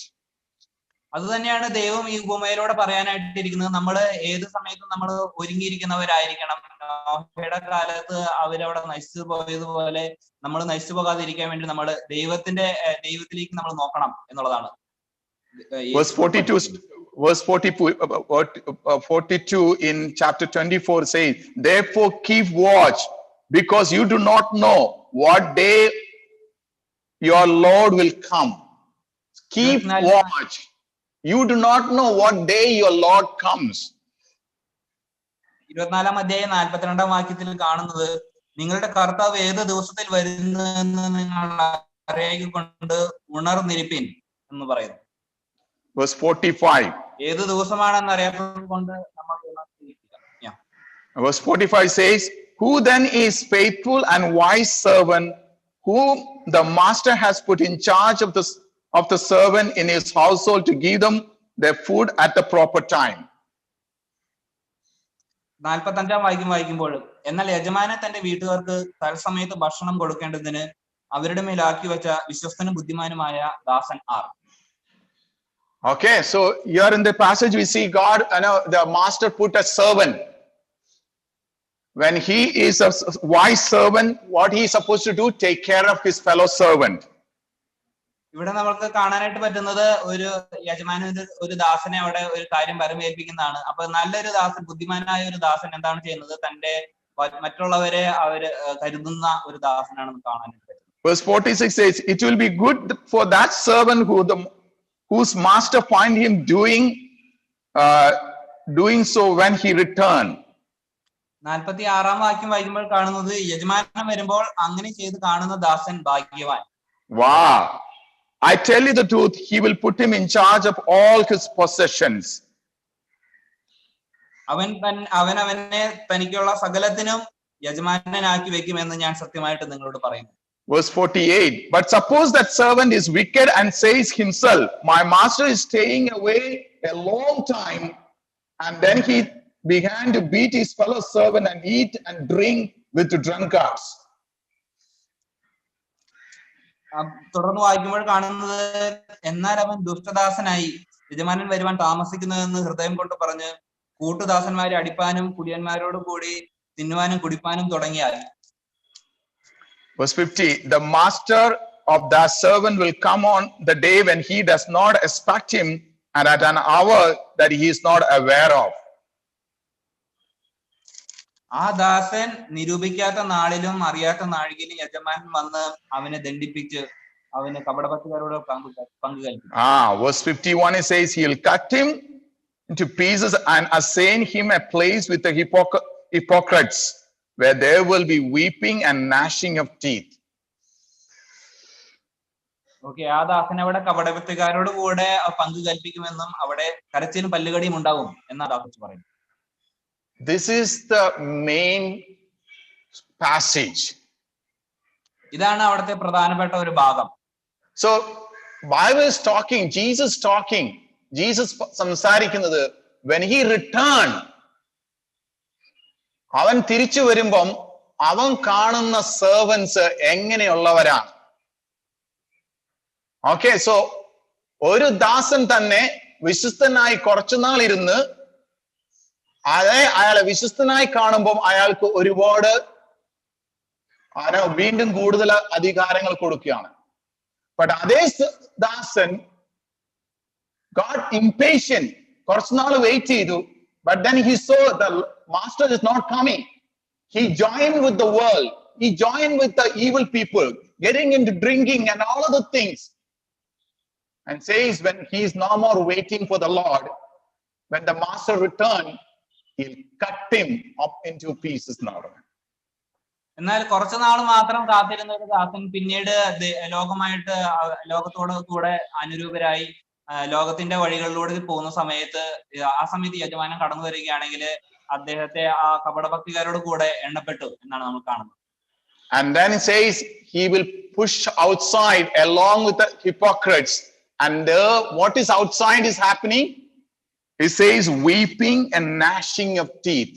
അത് തന്നെയാണ് ദൈവം ഈ ഉപമയിലൂടെ പറയാനായിട്ടിരിക്കുന്നത്. നമ്മൾ ഏത് സമയത്തും നമ്മൾ ഒരുങ്ങിയിരിക്കുന്നവരായിരിക്കണം. നോഹയുടെ കാലത്ത് അവരവിടെ നശിച്ചു പോയതുപോലെ നമ്മൾ നശിച്ചു പോകാതിരിക്കാൻ വേണ്ടി നമ്മൾ ദൈവത്തിലേക്ക് നമ്മൾ നോക്കണം എന്നുള്ളതാണ്. Verse 42 in chapter 24 says, therefore keep watch, because you do not know what day your Lord will come. Keep watch. You do not know what day your Lord comes. 24 അധ്യായം 42 വാക്യത്തിൽ കാണുന്നത്, നിങ്ങളുടെ കർത്താവ് ഏത് ദിവസത്തിൽ വരുന്നു എന്ന് നിങ്ങൾ അറിയിക്കൊണ്ട് ഉണർന്നിരിപ്പിൻ എന്ന് പറയുന്നു. Verse 45. ഏത് ദിവസമാണെന്ന് അറിയാത്തതുകൊണ്ട് നമ്മൾ ഉണർന്നിരിക്കുക. Verse 45 says, who then is faithful and wise servant whom the master has put in charge of the servant in his household to give them their food at the proper time. 45 വായിക്കുമ്പോൾ, എന്നാൽ യജമാനെ തന്റെ വീട്ടുകാർക്ക് തത്സമയത്ത് ഭക്ഷണം കൊടുക്കേണ്ടതിന് അവരുടെ മേലാക്കി വെച്ച വിശ്വസ്തനും ബുദ്ധിമാനുമായ ദാസൻ R. Okay, so here in the passage we see God, the master put a servant. When he is a wise servant, what he is supposed to do? Take care of his fellow servant. ഇവിടെ നമുക്ക് കാണാനായിട്ട് പറ്റുന്നത് ഒരു യജമാനൻ ഒരു ദാസനെ അവിടെ ഒരു കാര്യം പരമേൽപ്പിക്കുന്നതാണ്. അപ്പൊ നല്ലൊരു ദാസൻ, ബുദ്ധിമാനായ ഒരു ദാസൻ എന്താണ് ചെയ്യുന്നത്? തന്റെ മറ്റുള്ളവരെ അവര് കരുതുന്ന ഒരു ദാസനാണെന്ന് കാണാനായിട്ട് പറ്റുന്നത്. Verse 46 says, it will be good for that servant whose master find him doing so when he return. 46 വാക്യം വായിക്കുമ്പോൾ കാണുന്നത്, യജമാനൻ വരുമ്പോൾ അങ്ങനെ ചെയ്ത് കാണുന്ന ദാസൻ ഭാഗ്യവാൻ. Wow. I tell you the truth, he will put him in charge of all his possessions. അവനെ തനിക്കുള്ള സകലത്തിനും യജമാനനാക്കി വെക്കുമെന്ന് ഞാൻ സത്യമായിട്ട് നിങ്ങളോട് പറയുന്നു. Verse 48, but suppose that servant is wicked and says himself, my master is staying away a long time, and then he began to beat his fellow servant and eat and drink with the drunkards. തുടർന്ന് വായിക്കുമ്പോൾ കാണുന്നത്, എന്നാൽ അവൻ ദുഷ്ടദാസനായി യജമാനൻ വരുവാൻ താമസിക്കുന്നതെന്ന് ഹൃദയം കൊണ്ട് പറഞ്ഞ് കൂട്ടുദാസന്മാരെ അടിപ്പാനും കുടിയന്മാരോട് കൂടി തിന്നുവാനും കുടിപ്പാനും തുടങ്ങിയാൽ. Verse 50, the master of that servant will come on the day when he does not expect him and at an hour that he is not aware of. ആ ദാസൻ നിരൂപിക്കാത്ത നാളിലും അറിയാത്ത നാഴികയിലും യജമാനൻ വന്ന് അവനെ ദണ്ഡിപ്പിച്ച് അവന് കപടഭക്തിക്കാരോട് പങ്കു കൽപ്പിക്കും. Verse 51 it says he'll cut him into pieces and assign him a place with the hypocrites, where there will be weeping and gnashing of teeth. Okay, ആ ദാസൻ അവിടെ കപടഭക്തിക്കാരോട് കൂടെ പങ്കു കൽപ്പിക്കുമെന്നും അവിടെ കരച്ചിലും പല്ലുകടിയും ഉണ്ടാവും എന്നാണ് ദാസൻ പറയുന്നത്. This is the main passage. ഇതാണ് അവിടുത്തെ പ്രധാനപ്പെട്ട ഒരു ഭാഗം. So Bible is talking, Jesus സംസാരിക്കുന്നത് when he returned, അവൻ തിരിച്ചു വരുമ്പം അവൻ കാണുന്ന സെർവൻസ് എങ്ങനെയുള്ളവരാണ്. ഓക്കെ, സോ ഒരു ദാസൻ തന്നെ വിശ്വസ്തനായി കുറച്ചുനാൾ ഇരുന്ന് അയാളെ വിശ്വസ്തനായി കാണുമ്പോൾ അയാൾക്ക് ഒരുപാട് വീണ്ടും കൂടുതൽ അധികാരങ്ങൾ കൊടുക്കുകയാണ്. But അതേ ദാസൻ got impatient, കുറച്ചുനാൾ വെയിറ്റ് ചെയ്തു. But then he saw the master is not coming. He joined with the world. He joined with the evil people, getting into drinking and all of the things. And says when he is no more waiting for the Lord, when the master returns, he'll cut him up into pieces now. എന്നാൽ കുറച്ചു നാൾ മാത്രം കാത്തിരുന്ന ഒരു ദാസൻ പിന്നീട് ലോകമായിട്ട് ലോകത്തോട് കൂടെ അനുരൂപരായി ലോകത്തിന്റെ വഴികളിലൂടെ പോകുന്ന സമയത്ത് ആ സമയത്ത് യജമാനൻ കടന്നു വരികയാണെങ്കിൽ അദ്ദേഹത്തെ ആ കപടഭക്തിക്കാരോട് കൂടെ എണ്ണപ്പെട്ടു എന്നാണ് നമ്മൾ കാണുന്നത്. And then it says he will push outside along with the hypocrites. And what is outside is happening? It says weeping and gnashing of teeth.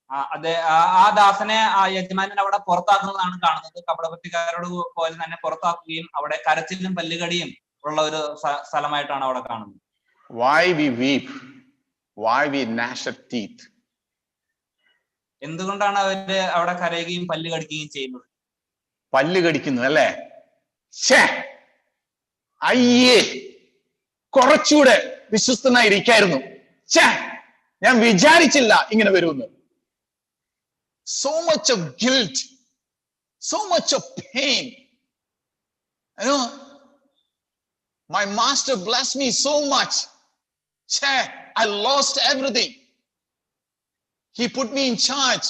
ആ ദാസനെ ആ യജമാനൻ അവിടെ പുറത്താക്കുന്നതാണ് കാണുന്നത്. കപടഭക്തിക്കാരോട് പോലെ തന്നെ പുറത്താക്കുകയും അവിടെ കരച്ചിലും പല്ലുകടിയും ഉള്ള ഒരു സ്ഥലമായിട്ടാണ് അവിടെ കാണുന്നത്. Why we weep? Why we gnash of teeth? എന്തുകൊണ്ടാണ് അവര് അവിടെ കരയുകയും പല്ല് കടിക്കുകയും ചെയ്യുന്നത്? പല്ല് കടിക്കുന്നത് അല്ലേ? അയ്യേ, കുറച്ചുകൂടെ വിശ്വസ്തനായിരിക്കായിരുന്നു. ഞാൻ വിചാരിച്ചില്ല ഇങ്ങനെ വരുമെന്ന്. So much of guilt, so much of pain. You know, my master blessed me so much. I lost everything. He put me in charge,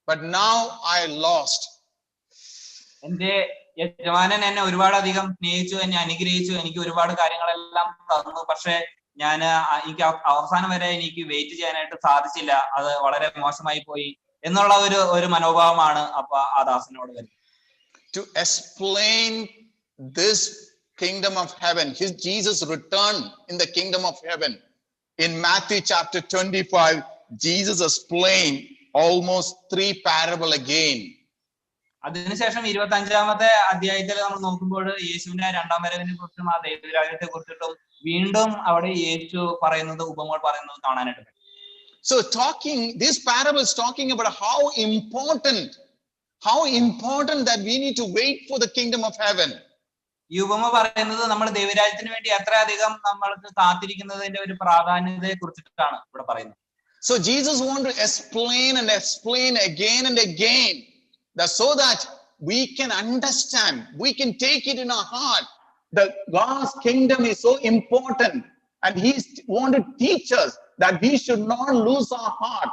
but now I lost. എന്റെ യജമാനൻ എന്നെ ഒരുപാട് അധികം സ്നേഹിച്ചു, എന്നെ അനുഗ്രഹിച്ചു, എനിക്ക് ഒരുപാട് കാര്യങ്ങളെല്ലാം തന്നു. പക്ഷെ എനിക്ക് അവസാനം വരെ എനിക്ക് വെയിറ്റ് ചെയ്യാനായിട്ട് സാധിച്ചില്ല. അത് വളരെ മോശമായി പോയി എന്നുള്ള ഒരു മനോഭാവമാണ് അപ്പൊ ആ ദാസനോട് വരുന്നത്. To explain this kingdom of heaven, Jesus returned in the kingdom of heaven. In Matthew chapter 25, Jesus explained almost 3 parables again. അതിനുശേഷം 25-ാമത്തെ അധ്യായത്തിൽ നമ്മൾ നോക്കുമ്പോൾ യേശുവിന്റെ രണ്ടാം വരവിനെ കുറിച്ചും ആ ദൈവരാജ്യത്തെ കുറിച്ചിട്ടും വീണ്ടും അവിടെ യേശു പറയുന്നത്, ഉപമകൾ പറയുന്നത് കാണാനായിട്ട് പറ്റും. So this parable is talking about how important that we need to wait for the kingdom of heaven. ഈ ഉപമ പറയുന്നത് നമ്മൾ ദൈവരാജ്യത്തിന് വേണ്ടി എത്രയധികം നമ്മൾക്ക് കാത്തിരിക്കുന്നതിന്റെ ഒരു പ്രാധാന്യതയെ കുറിച്ചിട്ടാണ് ഇവിടെ പറയുന്നത്. So Jesus wants to explain again and again, so that we can understand, we can take it in our heart. The God's kingdom is so important, and He wants to teach us that we should not lose our heart.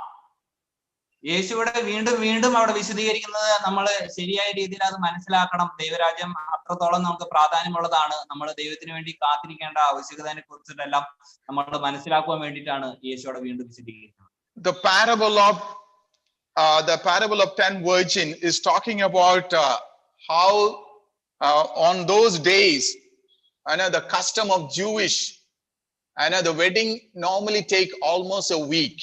യേശുവിടെ വീണ്ടും അവിടെ വിശദീകരിക്കുന്നത് നമ്മൾ ശരിയായ രീതിയിൽ അത് മനസ്സിലാക്കണം. ദൈവരാജ്യം അത്രത്തോളം നമുക്ക് പ്രാധാന്യമുള്ളതാണ്. നമ്മൾ ദൈവത്തിന് വേണ്ടി കാത്തിരിക്കേണ്ട ആവശ്യകതയെ കുറിച്ചിട്ടെല്ലാം നമ്മൾ മനസ്സിലാക്കുവാൻ വേണ്ടിയിട്ടാണ് യേശുവിടെ വീണ്ടും വിശദീകരിക്കുന്നത്. The parable of 10 virgins is talking about how on those days, the custom of Jewish, the wedding normally take almost a week.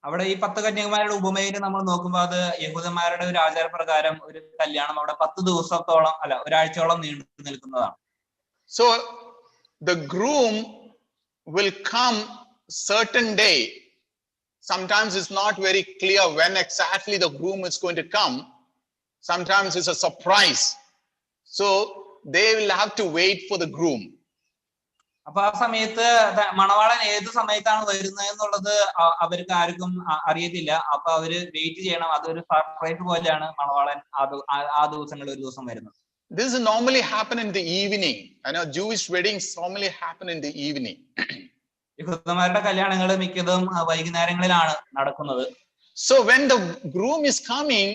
അവിടെ ഈ 10 കന്യകമാരുടെ ഉപമയിൽ നമ്മൾ നോക്കുമ്പോൾ അത് യഹൂദന്മാരുടെ ഒരു ആചാരപ്രകാരം ഒരു കല്യാണം അവിടെ 10 ദിവസത്തോളം ഒരാഴ്ചയോളം നീണ്ടു നിൽക്കുന്നതാണ്. So the groom will come certain day. Sometimes it's not very clear when exactly the groom is going to come. Sometimes it's a surprise. So they will have to wait for the groom. അപ്പൊ ആ സമയത്ത് മണവാളൻ ഏത് സമയത്താണ് വരുന്നത് എന്നുള്ളത് അവർക്ക് ആർക്കും അറിയത്തില്ല. അപ്പൊ അവര് വെയിറ്റ് ചെയ്യണം. അതൊരു സർപ്രൈസ് പോലെയാണ് മണവാളൻ ആ ദിവസങ്ങളിൽ ഒരു ദിവസം വരുന്നത്. This normally happen in the evening. I know Jewish weddings normally happen in the evening. യഹൂദന്മാരുടെ കല്യാണങ്ങൾ മിക്കതും വൈകുന്നേരങ്ങളിലാണ് നടക്കുന്നത്. So when the groom is coming,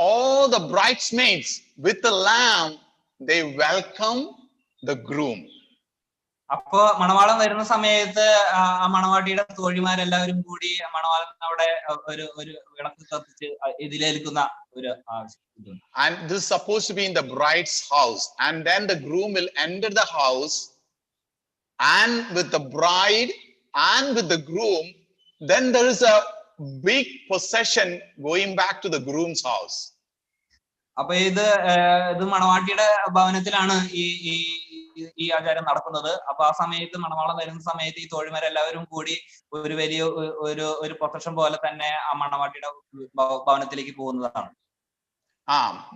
all the bridesmaids with the lamb, they welcome the groom. അപ്പോ മണവാളൻ വരുന്ന സമയത്ത് ആ മണവാട്ടിയുടെ തോഴിമാരെല്ലാവരും കൂടി മണവാളൻ അവിടെ ഒരു വിളക്ക് കത്തിച്ച് ഇതിലേൽക്കുന്ന ഒരു ആവശ്യം. And this is supposed to be in the bride's house, and then the groom will enter the house, and with the bride and with the groom, then there is a big procession going back to the groom's house. അപ്പൊ ഇത് മണവാട്ടിയുടെ ഭവനത്തിലാണ് ഈ ആചാരം നടക്കുന്നത്. അപ്പൊ ആ സമയത്ത് മണവാളൻ വരുന്ന സമയത്ത് ഈ തോഴിമാരെല്ലാവരും കൂടി ഒരു വലിയ ഒരു പ്രൊസഷൻ പോലെ തന്നെ ആ മണവാട്ടിയുടെ ഭവനത്തിലേക്ക് പോകുന്നതാണ്.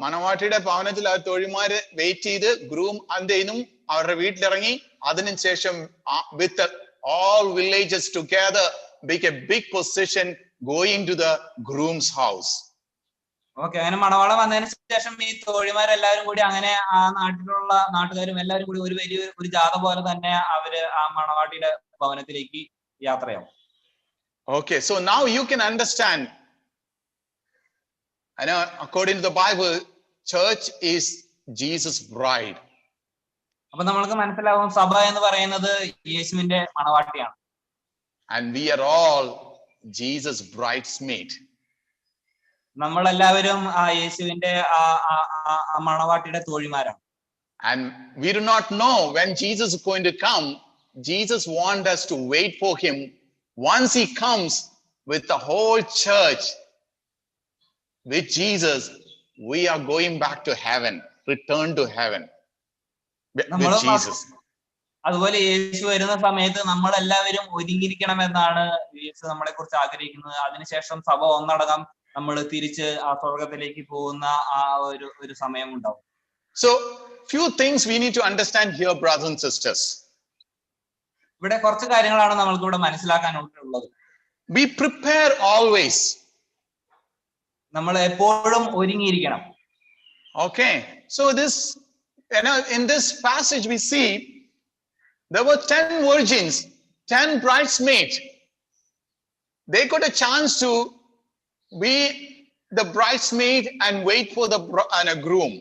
മണവാട്ടിയുടെ ഭവനത്തിൽ ആ തോഴിമാര് വെയിറ്റ് ചെയ്ത് ഗ്രൂം അന്തേനും അവരുടെ വീട്ടിലിറങ്ങി അതിനുശേഷം with all villages together make a big procession going to the groom's house. Okay, അങ്ങനെ മണവാളൻ വന്നതിന് ശേഷം ഈ തോഴിമാരെല്ലാവരും കൂടി അങ്ങനെ ആ നാട്ടിലുള്ള നാട്ടുകാരും എല്ലാവരും കൂടി ഒരു വലിയ ജാഥ പോലെ തന്നെ അവര് ആ മണവാട്ടിയുടെ ഭവനത്തിലേക്ക് യാത്രയാവും. Okay, so now you can understand. I know according to the Bible, church is Jesus' bride. അപ്പൊ നമ്മൾക്ക് മനസ്സിലാവും സഭ എന്ന് പറയുന്നത് യേശുവിന്റെ മണവാട്ടിയാണ്. And we are all Jesus' bridesmaid. നമ്മളെല്ലാവരും ആ യേശുവിന്റെ ആ മണവാട്ടിയുടെ തോഴിമാരാണ്. And we do not know when Jesus is going to come. Jesus wants us to wait for him. Once he comes with the whole church, with Jesus, we are going back to heaven, return to heaven with Jesus. അതുപോലെ യേശു വരുന്ന സമയത്ത് നമ്മളെല്ലാവരും ഒരുങ്ങിയിരിക്കണമെന്നാണ് യേശു നമ്മളെ കുറിച്ച് ആഗ്രഹിക്കുന്നത്. അതിനുശേഷം സഭ ഒന്നടങ്കം നമ്മൾ തിരിച്ച് ആ സ്വർഗത്തിലേക്ക് പോകുന്ന ആ ഒരു സമയം ഉണ്ടാവും. So few things we need to understand here, brothers and sisters. ഇവിടെ കുറച്ച് കാര്യങ്ങളാണ് നമ്മൾക്ക് ഇവിടെ മനസ്സിലാക്കാനുള്ളത്. Be prepared always. നമ്മൾ എപ്പോഴും ഒരുങ്ങിയിരിക്കണം. Okay, so this, in this passage we see there were 10 virgins, 10 bridesmaids. They got a chance to be the bridesmaid and wait for the groom.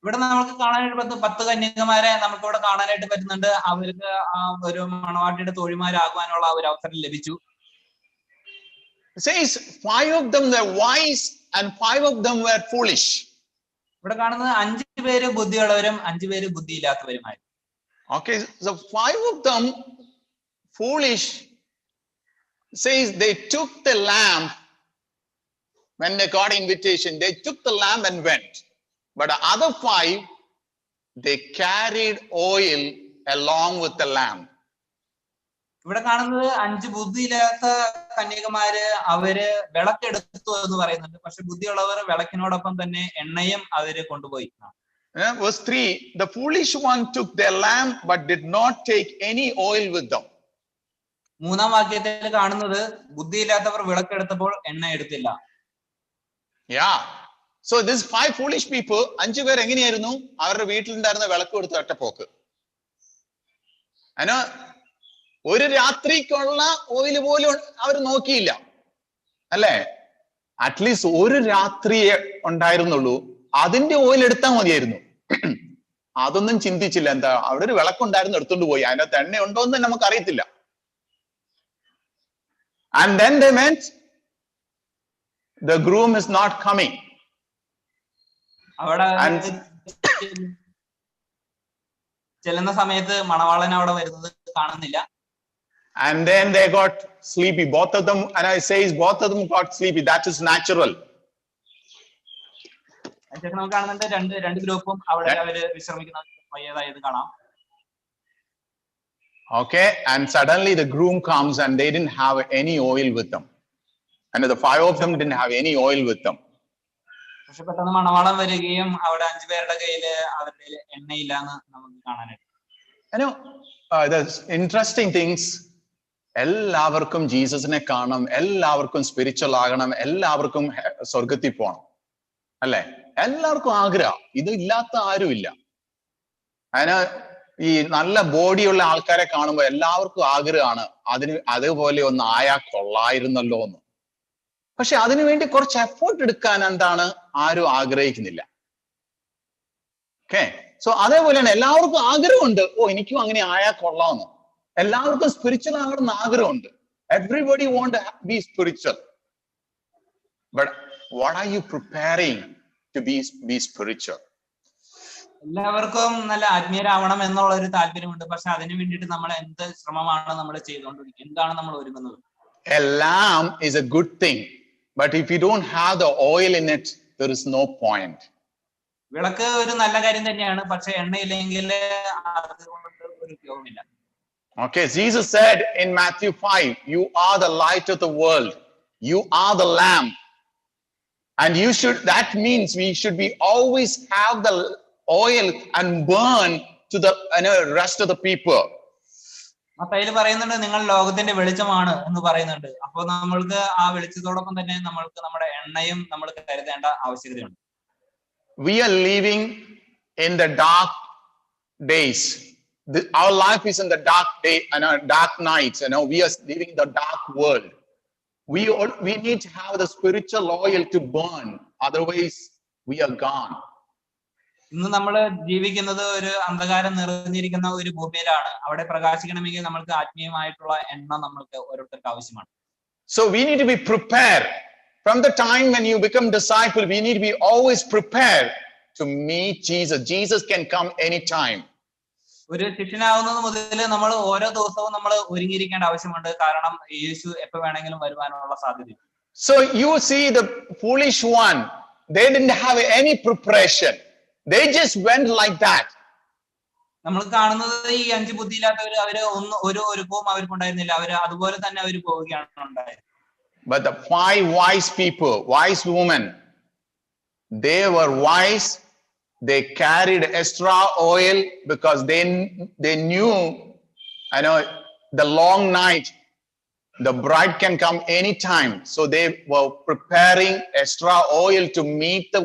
ഇവിടെ നമുക്ക് കാണാനായിട്ട് 10 കന്യകമാരെ നമുക്ക് ഇവിടെ കാണാനായിട്ട് പറ്റുന്നുണ്ട്. അവർക്ക് ആ ഒരു മണവാട്ടിയുടെ തോഴിമാരാകുവാനുള്ള ഒരു അവസരം ലഭിച്ചു. It says 5 of them were wise and 5 of them were foolish. ഇവിടെ കാണുന്നത് 5 പേര് ബുദ്ധിയുള്ളവരും 5 പേര് ബുദ്ധിയില്ലാത്തവരുമായി. Okay, so 5 of them foolish says they took the lamb when they got invitation. They took the lamb and went. But the other 5, they carried oil along with the lamb. ഇവിടെ കാണുന്നത് 5 ബുദ്ധിയില്ലാത്ത കന്യകമാര് അവര് വിളക്കെടുത്തു എന്ന് പറയുന്നുണ്ട്. പക്ഷെ ബുദ്ധിയുള്ളവർ വിളക്കിനോടൊപ്പം തന്നെ എണ്ണയും അവര് കൊണ്ടുപോയി. Verse 3, the foolish one took their lamp but did not take any oil with them. 3-ാം വാക്യത്തിൽ കാണുന്നത് ബുദ്ധിയില്ലാത്തവർ വിളക്കെടുത്തപ്പോൾ എണ്ണ എടുത്തില്ല. Yeah. So this 5 foolish people, 5 പേർ എങ്ങനെയായിരുന്നു? അവരുടെ വീട്ടിലുണ്ടായിരുന്ന വിളക്ക് കൊടുത്ത് ഒറ്റപ്പോക്ക്. അതിന് ഒരു രാത്രിക്കുള്ള ഓയിൽ പോലും അവർ നോക്കിയില്ല, അല്ലേ? അറ്റ്ലീസ്റ്റ് ഒരു രാത്രിയെ ഉണ്ടായിരുന്നുള്ളൂ, അതിന്റെ ഓയിൽ എടുത്താൽ മതിയായിരുന്നു. അതൊന്നും ചിന്തിച്ചില്ല. എന്താ, അവിടെ ഒരു വിളക്കുണ്ടായിരുന്നു, എടുത്തോണ്ട് പോയി. അതിനകത്ത് എണ്ണ ഉണ്ടോ എന്ന് നമുക്ക് അറിയത്തില്ല. And then they meant the groom is not coming. അവിടെ ചെല്ലുന്ന സമയത്ത് മണവാളൻ അവിടെ വരുന്നത് കാണുന്നില്ല. And then they got sleepy, both of them. And I say both of them got sleepy. That is natural. നമുക്ക് കാണുന്നുണ്ട് രണ്ട് ഗ്രൂപ്പും അവിടെ അവര് വിശ്രമിക്കുന്ന വയ്യതായത് കാണാം. Okay, and suddenly the groom comes and they didn't have any oil with them. And the 5 of them didn't have any oil with them. പക്ഷെ പെട്ടെന്ന് മണവാളൻ വരികയും അവിടെ 5 പേരുടെ കയ്യില് അവരുടെ എണ്ണയില്ലാന്ന് നമുക്ക് കാണാനായിട്ട്. The interesting things, എല്ലാവർക്കും ജീസസിനെ കാണണം, എല്ലാവർക്കും സ്പിരിച്വൽ ആകണം, എല്ലാവർക്കും സ്വർഗത്തിൽ പോകണം, അല്ലെ? എല്ലാവർക്കും ആഗ്രഹം. ഇത് ഇല്ലാത്ത ആരുമില്ല. അതിന് ഈ നല്ല ബോഡിയുള്ള ആൾക്കാരെ കാണുമ്പോൾ എല്ലാവർക്കും ആഗ്രഹമാണ് അതുപോലെ ഒന്ന് ആയാ കൊള്ളായിരുന്നല്ലോ എന്ന്. പക്ഷെ അതിനുവേണ്ടി കുറച്ച് എഫേർട്ട് എടുക്കാൻ എന്താണ് ആരും ആഗ്രഹിക്കുന്നില്ല. ഓക്കെ, സോ അതേപോലെയാണ് എല്ലാവർക്കും ആഗ്രഹമുണ്ട്, എനിക്കും അങ്ങനെ ആയാ കൊള്ളാമെന്ന്. എല്ലാവർക്കും സ്പിരിച്വൽ ആകണമെന്ന് ആഗ്രഹമുണ്ട്. Everybody want to be spiritual, but what are you preparing to be spiritual? എല്ലാവർക്കും നല്ല ആത്മീയരാവണം എന്നുള്ള ഒരു താല്പര്യമുണ്ട്. പക്ഷെ അതിനു വേണ്ടിയിട്ട് നമ്മൾ എന്ത് ശ്രമമാണ് നമ്മൾ ചെയ്തുകൊണ്ടിരിക്കുന്നത്? എന്താണ് നമ്മൾ ഒരുങ്ങുന്നത്? A lamp is a good thing, but if you don't have the oil in it, there is no point. വിളക്ക് ഒരു നല്ല കാര്യം തന്നെയാണ്, പക്ഷെ എണ്ണയില്ലെങ്കിൽ അതുകൊണ്ട് ഒരു ഉപയോഗമില്ല. Okay, Jesus said in Matthew 5, you are the light of the world. You are the lamp. And that means we should be always have the oil and burn to the rest of the people. മത്തായില് പറയുന്നുണ്ട് നിങ്ങൾ ലോകത്തിന്റെ വെളിച്ചമാണ് എന്ന് പറയുന്നുണ്ട്. അപ്പോൾ നമ്മൾക്ക് ആ വെളിച്ചത്തോടൊപ്പം തന്നെ നമ്മൾക്ക് നമ്മുടെ എണ്ണയും നമ്മൾ കരുതേണ്ട ആവശ്യകതയുണ്ട്. We are living in the dark days. Our life is in the dark day and dark nights. We are living in the dark world. We need to have the spiritual oil to burn. Otherwise, we are gone. ഇന്ന് നമ്മൾ ജീവിക്കുന്നത് ഒരു അന്ധകാരം നിറഞ്ഞിരിക്കുന്ന ഒരു ഭൂമിയിലാണ്. അവിടെ പ്രകാശിക്കണമെങ്കിൽ നമ്മൾക്ക് ആത്മീയമായിട്ടുള്ള എണ്ണ നമ്മൾക്ക് ഓരോരുത്തർക്ക് ആവശ്യമാണ്. So we need to be prepared. From the time when you become disciple, we need to be always prepared to meet Jesus. Jesus can come anytime. ഒരു ശിഷ്യനാവുന്നത് മുതൽ നമ്മൾ ഓരോ ദിവസവും നമ്മൾ ഒരുങ്ങിയിരിക്കേണ്ട ആവശ്യമുണ്ട്. കാരണം യേശു എപ്പോ വേണമെങ്കിലും വരുവാനുള്ള സാധ്യതയുണ്ട്. So you see the foolish one, they didn't have any preparation. They just went like that. നമ്മൾ കാണുന്നത് ഈ 5 ബുദ്ധിയില്ലാത്തവർ അവര് ഒരു ഒരുക്കവും അവർക്കുണ്ടായിരുന്നില്ല. അവര് അതുപോലെ തന്നെ അവർ പോവുകയാണ് ഉണ്ടായത്. But the 5 wise people, wise women, they were wise. They carried extra oil because they knew, the long night, the bride can come anytime. So they were preparing extra oil to meet the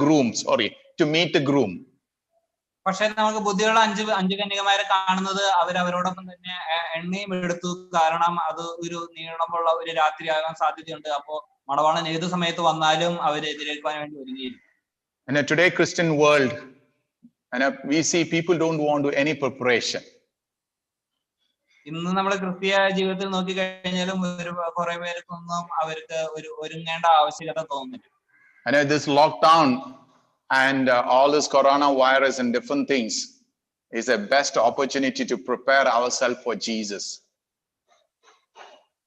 groom. പക്ഷെ നമുക്ക് ബുദ്ധിയുള്ള 5 കന്യകമാരെ കാണുന്നത് അവരോടൊപ്പം തന്നെ എണ്ണയും എടുത്തു. കാരണം അത് ഒരു നീളമുള്ള ഒരു രാത്രി ആകാൻ സാധ്യതയുണ്ട്. അപ്പോ മണവാളൻ ഏത് സമയത്ത് വന്നാലും അവരെ എതിരേൽക്കാൻ വേണ്ടി ഒരുങ്ങിയിരിക്കും. In a today Christian world, we see people don't want to do any preparation. ഇന്ന് നമ്മുടെ ക്രിസ്തീയ ജീവിതത്തിൽ നോക്കി കഴിഞ്ഞാലും കുറെ പേർക്കൊന്നും അവർക്ക് ഒരു ഒരുങ്ങേണ്ട ആവശ്യകത തോന്നുന്നില്ല. This lockdown and all this coronavirus and different things is the best opportunity to prepare ourselves for Jesus.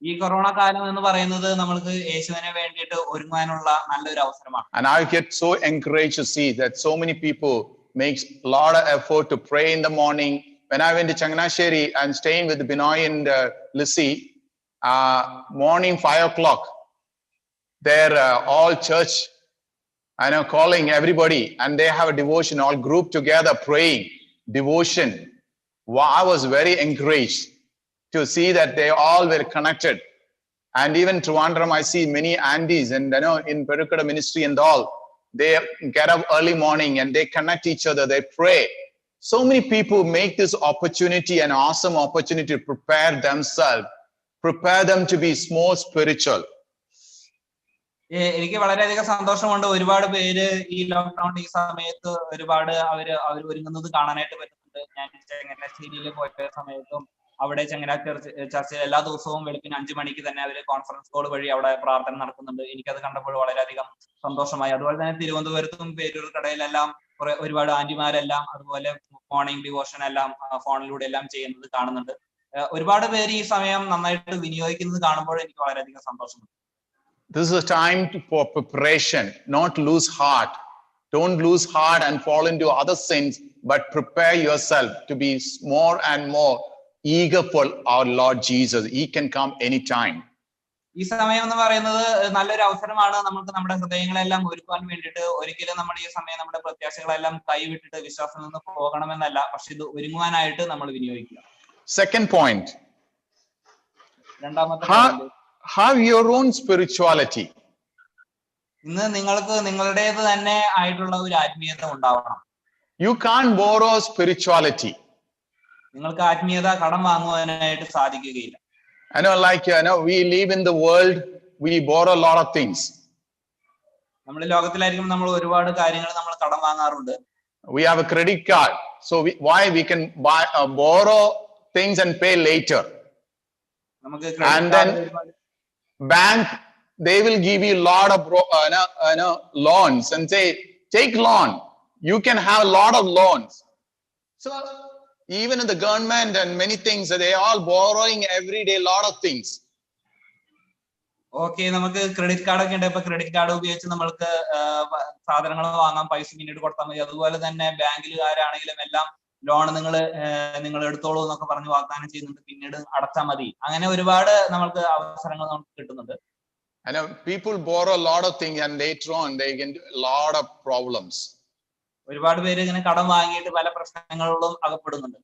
ഈ കൊറോണ കാലം എന്ന് പറയുന്നത് നമ്മൾക്ക് യേശുവിനെ വേണ്ടിയിട്ട് ഒരുങ്ങാനുള്ള നല്ലൊരു അവസരമാണ്. And I get so encouraged to see that so many people make a lot of effort to pray in the morning. When I went to Changnasheri and staying with Binoy and Lissy, morning 5 o'clock, they're all church, calling everybody, and they have a devotion, all group together praying, devotion. Wow, I was very encouraged to see that they all were connected. And even Trivandrum, I see many aunties and in Perukada ministry and all, they get up early morning and they connect each other, they pray. So many people make this opportunity an awesome opportunity to prepare themselves, prepare them to be more spiritual. എനിക്ക് വളരെയധികം സന്തോഷമുണ്ട്. ഒരുപാട് പേര് ഈ lockdown ഈ സമയത്ത് ഒരുപാട് അവർ ഒരുങ്ങുന്നത് കാണാനായിട്ട് പറ്റുന്നുണ്ട്. ഞാൻ ചങ്ങനാശ്ശേരിയിൽ പോയ സമയത്തും അവിടെ ചർച്ചയിൽ എല്ലാ ദിവസവും വെളുപ്പിന് 5 മണിക്ക് തന്നെ അവർ കോൺഫറൻസ് കോൾ വഴി അവിടെ പ്രാർത്ഥന നടക്കുന്നുണ്ട്. എനിക്കത് കണ്ടപ്പോൾ വളരെയധികം സന്തോഷമായി. അതുപോലെ തന്നെ തിരുവനന്തപുരത്തും പേരൂർക്കടയിലെല്ലാം ഒരുപാട് ആന്റിമാരെല്ലാം അതുപോലെ മോർണിംഗ് ഡിവോഷൻ എല്ലാം ഫോണിലൂടെ എല്ലാം ചെയ്യുന്നത് കാണുന്നുണ്ട്. ഒരുപാട് പേര് ഈ സമയം നന്നായിട്ട് വിനിയോഗിക്കുന്നത് കാണുമ്പോൾ എനിക്ക് വളരെയധികം സന്തോഷമുണ്ട്. This is a time for preparation, not lose heart. Don't lose heart and fall into other sins, but prepare yourself to be more and more eager for our Lord Jesus. He can come anytime. ഈ സമയം എന്ന് പറയുന്നത് നല്ലൊരു അവസരമാണ്. നമുക്ക് നമ്മുടെ ഹൃദയങ്ങളെല്ലാം ഒരുക്കാൻ വേണ്ടിയിട്ട്. ഒരിക്കലും നമ്മൾ ഈ സമയം നമ്മുടെ പ്രത്യാശകളെല്ലാം കൈവിട്ടിട്ട് വിശ്വാസത്തിൽ നിന്ന് പോകണമെന്നല്ല, പക്ഷെ ഇത് ഒരുങ്ങുവാനായിട്ട് നമ്മൾ വിനിയോഗിക്കുക. Second point. രണ്ടാമത്തെ have your own spirituality. ഇന്ന് നിങ്ങൾക്ക് നിങ്ങളുടേത് തന്നെ ആയിട്ടുള്ള ഒരു ആത്മീയത ഉണ്ടാവണം. You can't borrow spirituality. നിങ്ങൾക്ക് ആത്മീയത കടം വാങ്ങുവാനായിട്ട് സാധിക്കുകയില്ല. I know, like, we live in the world, we borrow a lot of things. നമ്മൾ ലോകത്തിലായിരിക്കും നമ്മൾ ഒരുപാട് കാര്യങ്ങൾ നമ്മൾ കടം വാങ്ങാറുണ്ട്. We have a credit card, so why we can borrow things and pay later. നമുക്ക് And then bank, they will give you a lot of loans and say, take loan. You can have a lot of loans. So even in the government and many things, they are all borrowing every day a lot of things. Okay, നമുക്ക് credit card ഒക്കെ ഉണ്ട്. ഇപ്പൊ credit card ഉപയോഗിച്ച് നമ്മൾക്ക് സാധനങ്ങൾ വാങ്ങാൻ പൈസ പിന്നീട് കൊടുത്താൽ മതി. അതുപോലെ തന്നെ ബാങ്കിലുകാരാണെങ്കിലും എല്ലാം ലോൺ നിങ്ങൾ എടുത്തോളൂ എന്നൊക്കെ പറഞ്ഞ് വാഗ്ദാനം ചെയ്യുന്നുണ്ട്, പിന്നീട് അടച്ചാൽ മതി. അങ്ങനെ ഒരുപാട് നമ്മൾക്ക് അവസരങ്ങൾ നമുക്ക് കിട്ടുന്നുണ്ട്. I know people borrow a lot of things and later on they get a lot of problems. ഒരുപാട് പേര് ഇങ്ങനെ കടം വാങ്ങിയിട്ട് പല പ്രശ്നങ്ങളിലും അകപ്പെടുന്നുണ്ട്.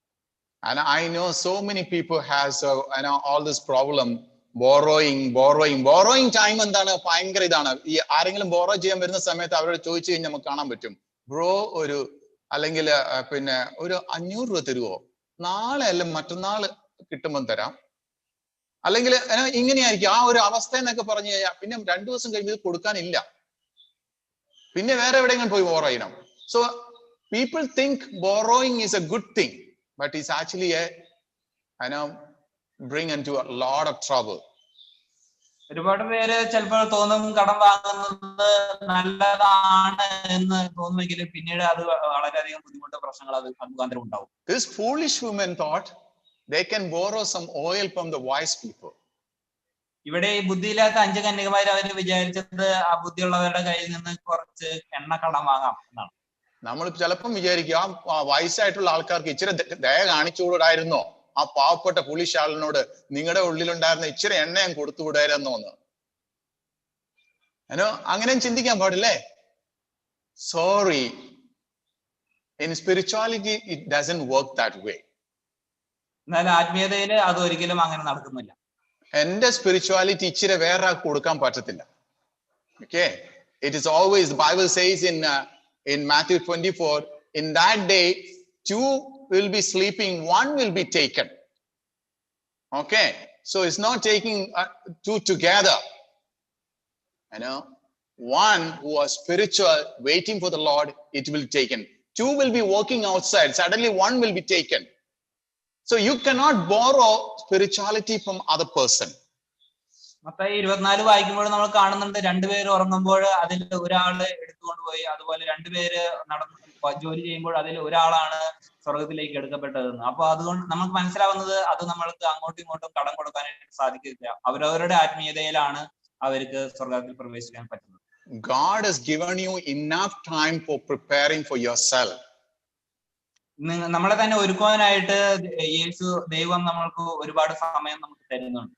And I know so many people has all this problem, borrowing time എന്താണ് ഭയങ്കര ഇതാണ്. ഈ ആരെങ്കിലും ബോറോ ചെയ്യാൻ വരുന്ന സമയത്ത് അവരോട് ചോദിച്ചു കഴിഞ്ഞാൽ നമുക്ക് കാണാൻ പറ്റും, ബ്രോ ഒരു അല്ലെങ്കിൽ പിന്നെ ഒരു 500 രൂപ തരുവോ, നാളെ അല്ല മറ്റന്നാൾ കിട്ടുമ്പോൾ തരാം, അല്ലെങ്കിൽ ഇങ്ങനെയായിരിക്കും ആ ഒരു അവസ്ഥ എന്നൊക്കെ പറഞ്ഞു കഴിഞ്ഞാൽ പിന്നെ 2 ദിവസം കഴിഞ്ഞ് ഇത് കൊടുക്കാനില്ല, പിന്നെ വേറെ എവിടെയെങ്കിലും പോയി ബോറോ ചെയ്യണം. So people think borrowing is a good thing, but it's actually bring into a lot of trouble. ഒരുപാട് പേര് ചിലപ്പോൾ തോന്നും കടം വാങ്ങുന്നത് നല്ലതാണ് എന്ന് തോന്നുമെങ്കിലും പിന്നീട് അത് വളരെയധികം ബുദ്ധിമുട്ട് പ്രശ്നങ്ങൾ അത് മുഖാന്തരം ഉണ്ടാവും. This foolish woman thought they can borrow some oil from the wise people. ഇവിടെ ഈ ബുദ്ധിയില്ലാത്ത 5 കന്യകമാര് അവര് വിചാരിച്ചത് ആ ബുദ്ധിയുള്ളവരുടെ കയ്യിൽ നിന്ന് കുറച്ച് എണ്ണ കടം വാങ്ങാം എന്നാണ്. നമ്മൾ ചിലപ്പം വിചാരിക്കും ആ വയസ്സായിട്ടുള്ള ആൾക്കാർക്ക് ഇച്ചിരി ദയ കാണിച്ചുകൂടായിരുന്നോ, ആ പാവപ്പെട്ട പുലിഷ് ആളിനോട് നിങ്ങളുടെ ഉള്ളിലുണ്ടായിരുന്ന ഇച്ചിരി എണ്ണ ഞാൻ കൊടുത്തുവിടായിരുന്നോ എന്ന്. അങ്ങനെ ചിന്തിക്കാൻ പാടില്ലേ? Sorry, in spirituality it doesn't work that way. എന്നാൽ ആത്മീയതയില് അത് ഒരിക്കലും അങ്ങനെ നടക്കുന്നില്ല. എന്റെ സ്പിരിച്വാലിറ്റി ഇച്ചിരി വേറെ കൊടുക്കാൻ പറ്റത്തില്ല. Okay, it is always, the Bible says in Matthew 24, in that day 2 will be sleeping, 1 will be taken. Okay, so it's not taking 2 together. One who was spiritual waiting for the Lord, it will be taken. 2 will be walking outside, suddenly 1 will be taken. So you cannot borrow spirituality from other person. Mathai 24 വായിക്കുമ്പോൾ നമ്മൾ കാണുന്നുണ്ട് 2 പേര് ഉറങ്ങുമ്പോൾ അതിൽ ഒരാള് എടുത്തുകൊണ്ടുപോയി, അതുപോലെ 2 പേര് ജോലി ചെയ്യുമ്പോൾ അതിൽ ഒരാളാണ് സ്വർഗത്തിലേക്ക് എടുക്കപ്പെട്ടതെന്ന്. അപ്പൊ അതുകൊണ്ട് നമുക്ക് മനസ്സിലാവുന്നത് അത് നമ്മൾക്ക് അങ്ങോട്ടും ഇങ്ങോട്ടും കടം കൊടുക്കാനായിട്ട് സാധിക്കില്ല. അവരവരുടെ ആത്മീയതയിലാണ് അവർക്ക് സ്വർഗത്തിൽ പ്രവേശിക്കാൻ പറ്റുന്നത്. God has given you enough time for preparing for yourself. നമ്മളെ തന്നെ ഒരുക്കുവാനായിട്ട് ദൈവം നമ്മൾക്ക് ഒരുപാട് സമയം നമുക്ക് തരുന്നുണ്ട്.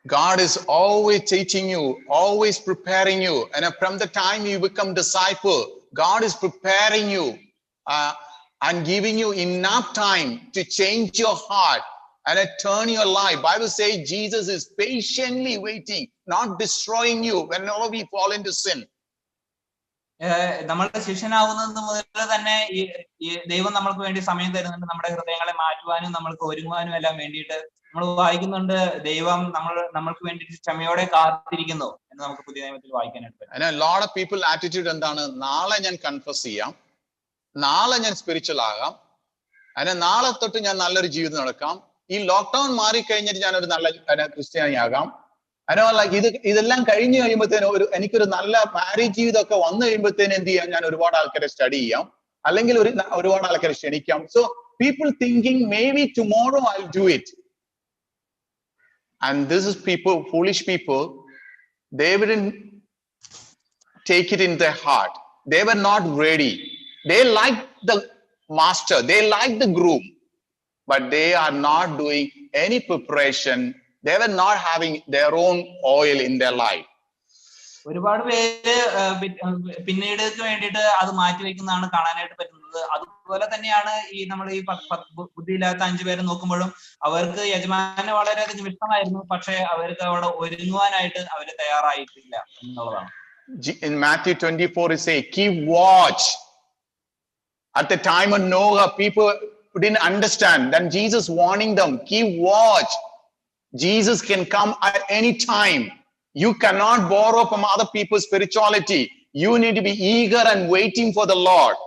God is always teaching you, always preparing you, and from the time you become disciple, God is preparing you and giving you enough time to change your heart and turn your life. Bible says Jesus is patiently waiting, not destroying you whenever we fall into sin. നമ്മളുടെ ശിഷ്യനാവുന്നത് മുതൽ തന്നെ ഈ ദൈവം നമ്മൾക്ക് വേണ്ടി സമയം തരുന്നുണ്ട്, നമ്മുടെ ഹൃദയങ്ങളെ മാറ്റുവാനും നമ്മൾക്ക് ഒരുങ്ങുവാനും എല്ലാം വേണ്ടിയിട്ട്. നമ്മൾ വായിക്കുന്നുണ്ട് ദൈവം നമ്മൾക്ക് വേണ്ടിയിട്ട് ക്ഷമയോടെ കാത്തിരിക്കുന്നു എന്ന് നമുക്ക് പുതിയ നിയമത്തിൽ വായിക്കാനായിട്ട് പറ്റും. A lot of people attitude എന്താണ്, നാളെ ഞാൻ കൺഫസ് ചെയ്യാം, നാളെ ഞാൻ സ്പിരിച്വൽ ആകാം, നാളെ തൊട്ട് ഞാൻ നല്ലൊരു ജീവിതം നടക്കാം, ഈ ലോക്ക്ഡൌൺ മാറിക്കഴിഞ്ഞിട്ട് ഞാൻ ഒരു നല്ല ക്രിസ്ത്യാനി ആകാം. ഇതെല്ലാം കഴിഞ്ഞു കഴിയുമ്പോഴത്തേനും എനിക്കൊരു നല്ല മാരേജ് ജീവിതമൊക്കെ വന്നു കഴിയുമ്പോഴത്തേനും എന്ത് ചെയ്യാം, ഞാൻ ഒരുപാട് ആൾക്കാരെ സ്റ്റഡി ചെയ്യാം, അല്ലെങ്കിൽ ഒരുപാട് ആൾക്കാരെ ക്ഷണിക്കാം. So people thinking maybe tomorrow I'll do it. And this is people, foolish people, they didn't take it in their heart. They were not ready. They like the master, they like the groom, but they are not doing any preparation. They were not having their own oil in their life. ഒരുപാട് പേര് പിന്നീടേക്ക് വേണ്ടിയിട്ട് അത് മാറ്റിവെക്കുന്നതാണ് കാണാനായിട്ട് പറ്റുന്നത്. അതുപോലെ തന്നെയാണ് നമ്മൾ ഈ ബുദ്ധിയില്ലാത്ത 5 പേരെ നോക്കുമ്പോഴും അവർക്ക് യജമാനെ വളരെയധികം ഇഷ്ടമായിരുന്നു, പക്ഷെ അവർക്ക് അവിടെ ഒരുങ്ങുവാനായിട്ട് അവര് തയ്യാറായിട്ടില്ല എന്നുള്ളതാണ്. In Matthew 24 it says, keep watch. At the time of Noah, people didn't understand, then Jesus warning them, keep watch. Jesus can come at any time. You cannot borrow from other people's spirituality. You need to be eager and waiting for the Lord.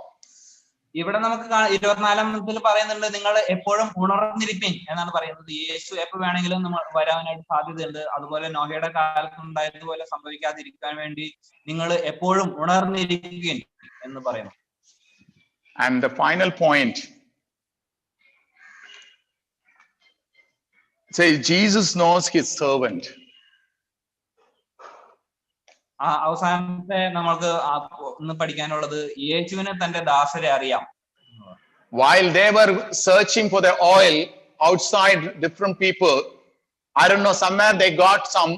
ഇവിടെ നമുക്ക് 24 പറയുന്നുണ്ട്, നിങ്ങൾ എപ്പോഴും ഉണർന്നിരിപ്പിൻ എന്നാണ് പറയുന്നത്. യേശു എപ്പോ വേണമെങ്കിലും വരാനായിട്ട് സാധ്യതയുണ്ട്. അതുപോലെ നോഹയുടെ കാലത്ത് ഉണ്ടായതുപോലെ സംഭവിക്കാതിരിക്കാൻ വേണ്ടി നിങ്ങൾ എപ്പോഴും ഉണർന്നിരിപ്പിൻ എന്ന് പറയുന്നു. And the final point says Jesus knows his servant. അവസാനത്തെ നമ്മൾക്ക് ഇന്ന് പഠിക്കാനുള്ളത്, യേശുവിന് തന്റെ ദാസരെ അറിയാം. While they were searching for the oil outside different people, I don't know, somewhere they got some.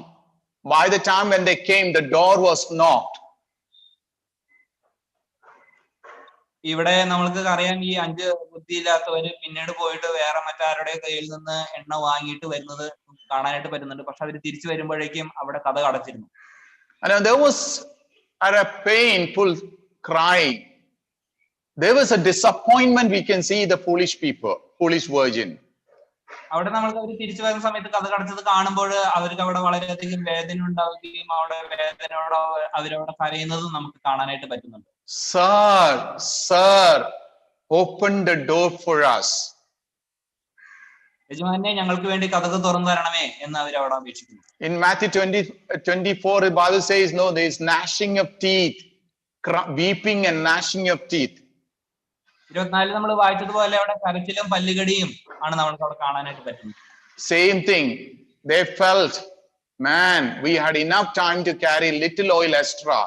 By the time when they came, the door was knocked. ഇവിടെ നമ്മൾക്ക് അറിയാം, ഈ 5 ബുദ്ധിയില്ലാത്തവര് പിന്നീട് പോയിട്ട് വേറെ മറ്റാരുടെ കയ്യിൽ നിന്ന് എണ്ണ വാങ്ങിയിട്ട് വരുന്നത് കാണാനായിട്ട് പറ്റുന്നുണ്ട്. പക്ഷെ അവര് തിരിച്ചു വരുമ്പോഴേക്കും അവിടെ കഥ അടച്ചിരുന്നു. And there was a painful cry. There was a disappointment. We can see the foolish people, foolish virgin. അവിടെ നമ്മൾക്ക് അവർ തിരിച്ചു വരുന്ന സമയത്ത് കഥ കടച്ചത് കാണുമ്പോൾ അവർക്ക് അവിടെ വളരെയധികം വേദന ഉണ്ടാവുകയും അവിടെ വേദനയോടെ അവരവിടെ കരയുന്നതും നമുക്ക് കാണാനായിട്ട് പറ്റുന്നുണ്ട്. Sir, open the door for us. യജമാനെ, ഞങ്ങൾക്ക് വേണ്ടി കഥക് തുറന്നു തരണമേ എന്ന് അവരവിടെ അപേക്ഷിക്കുന്നു. In Matthew 20:24, the Bible says, no, there is gnashing of teeth, weeping and gnashing of teeth. 24 നമ്മൾ വായിച്ചതുപോലെ അവിടെ കരച്ചിലും പല്ലുകടിയും ആണ് നമ്മൾക്ക് അവിടെ കാണാനായിട്ട് പറ്റുന്നത്. Same thing. They felt, man, we had enough time to carry little oil extra.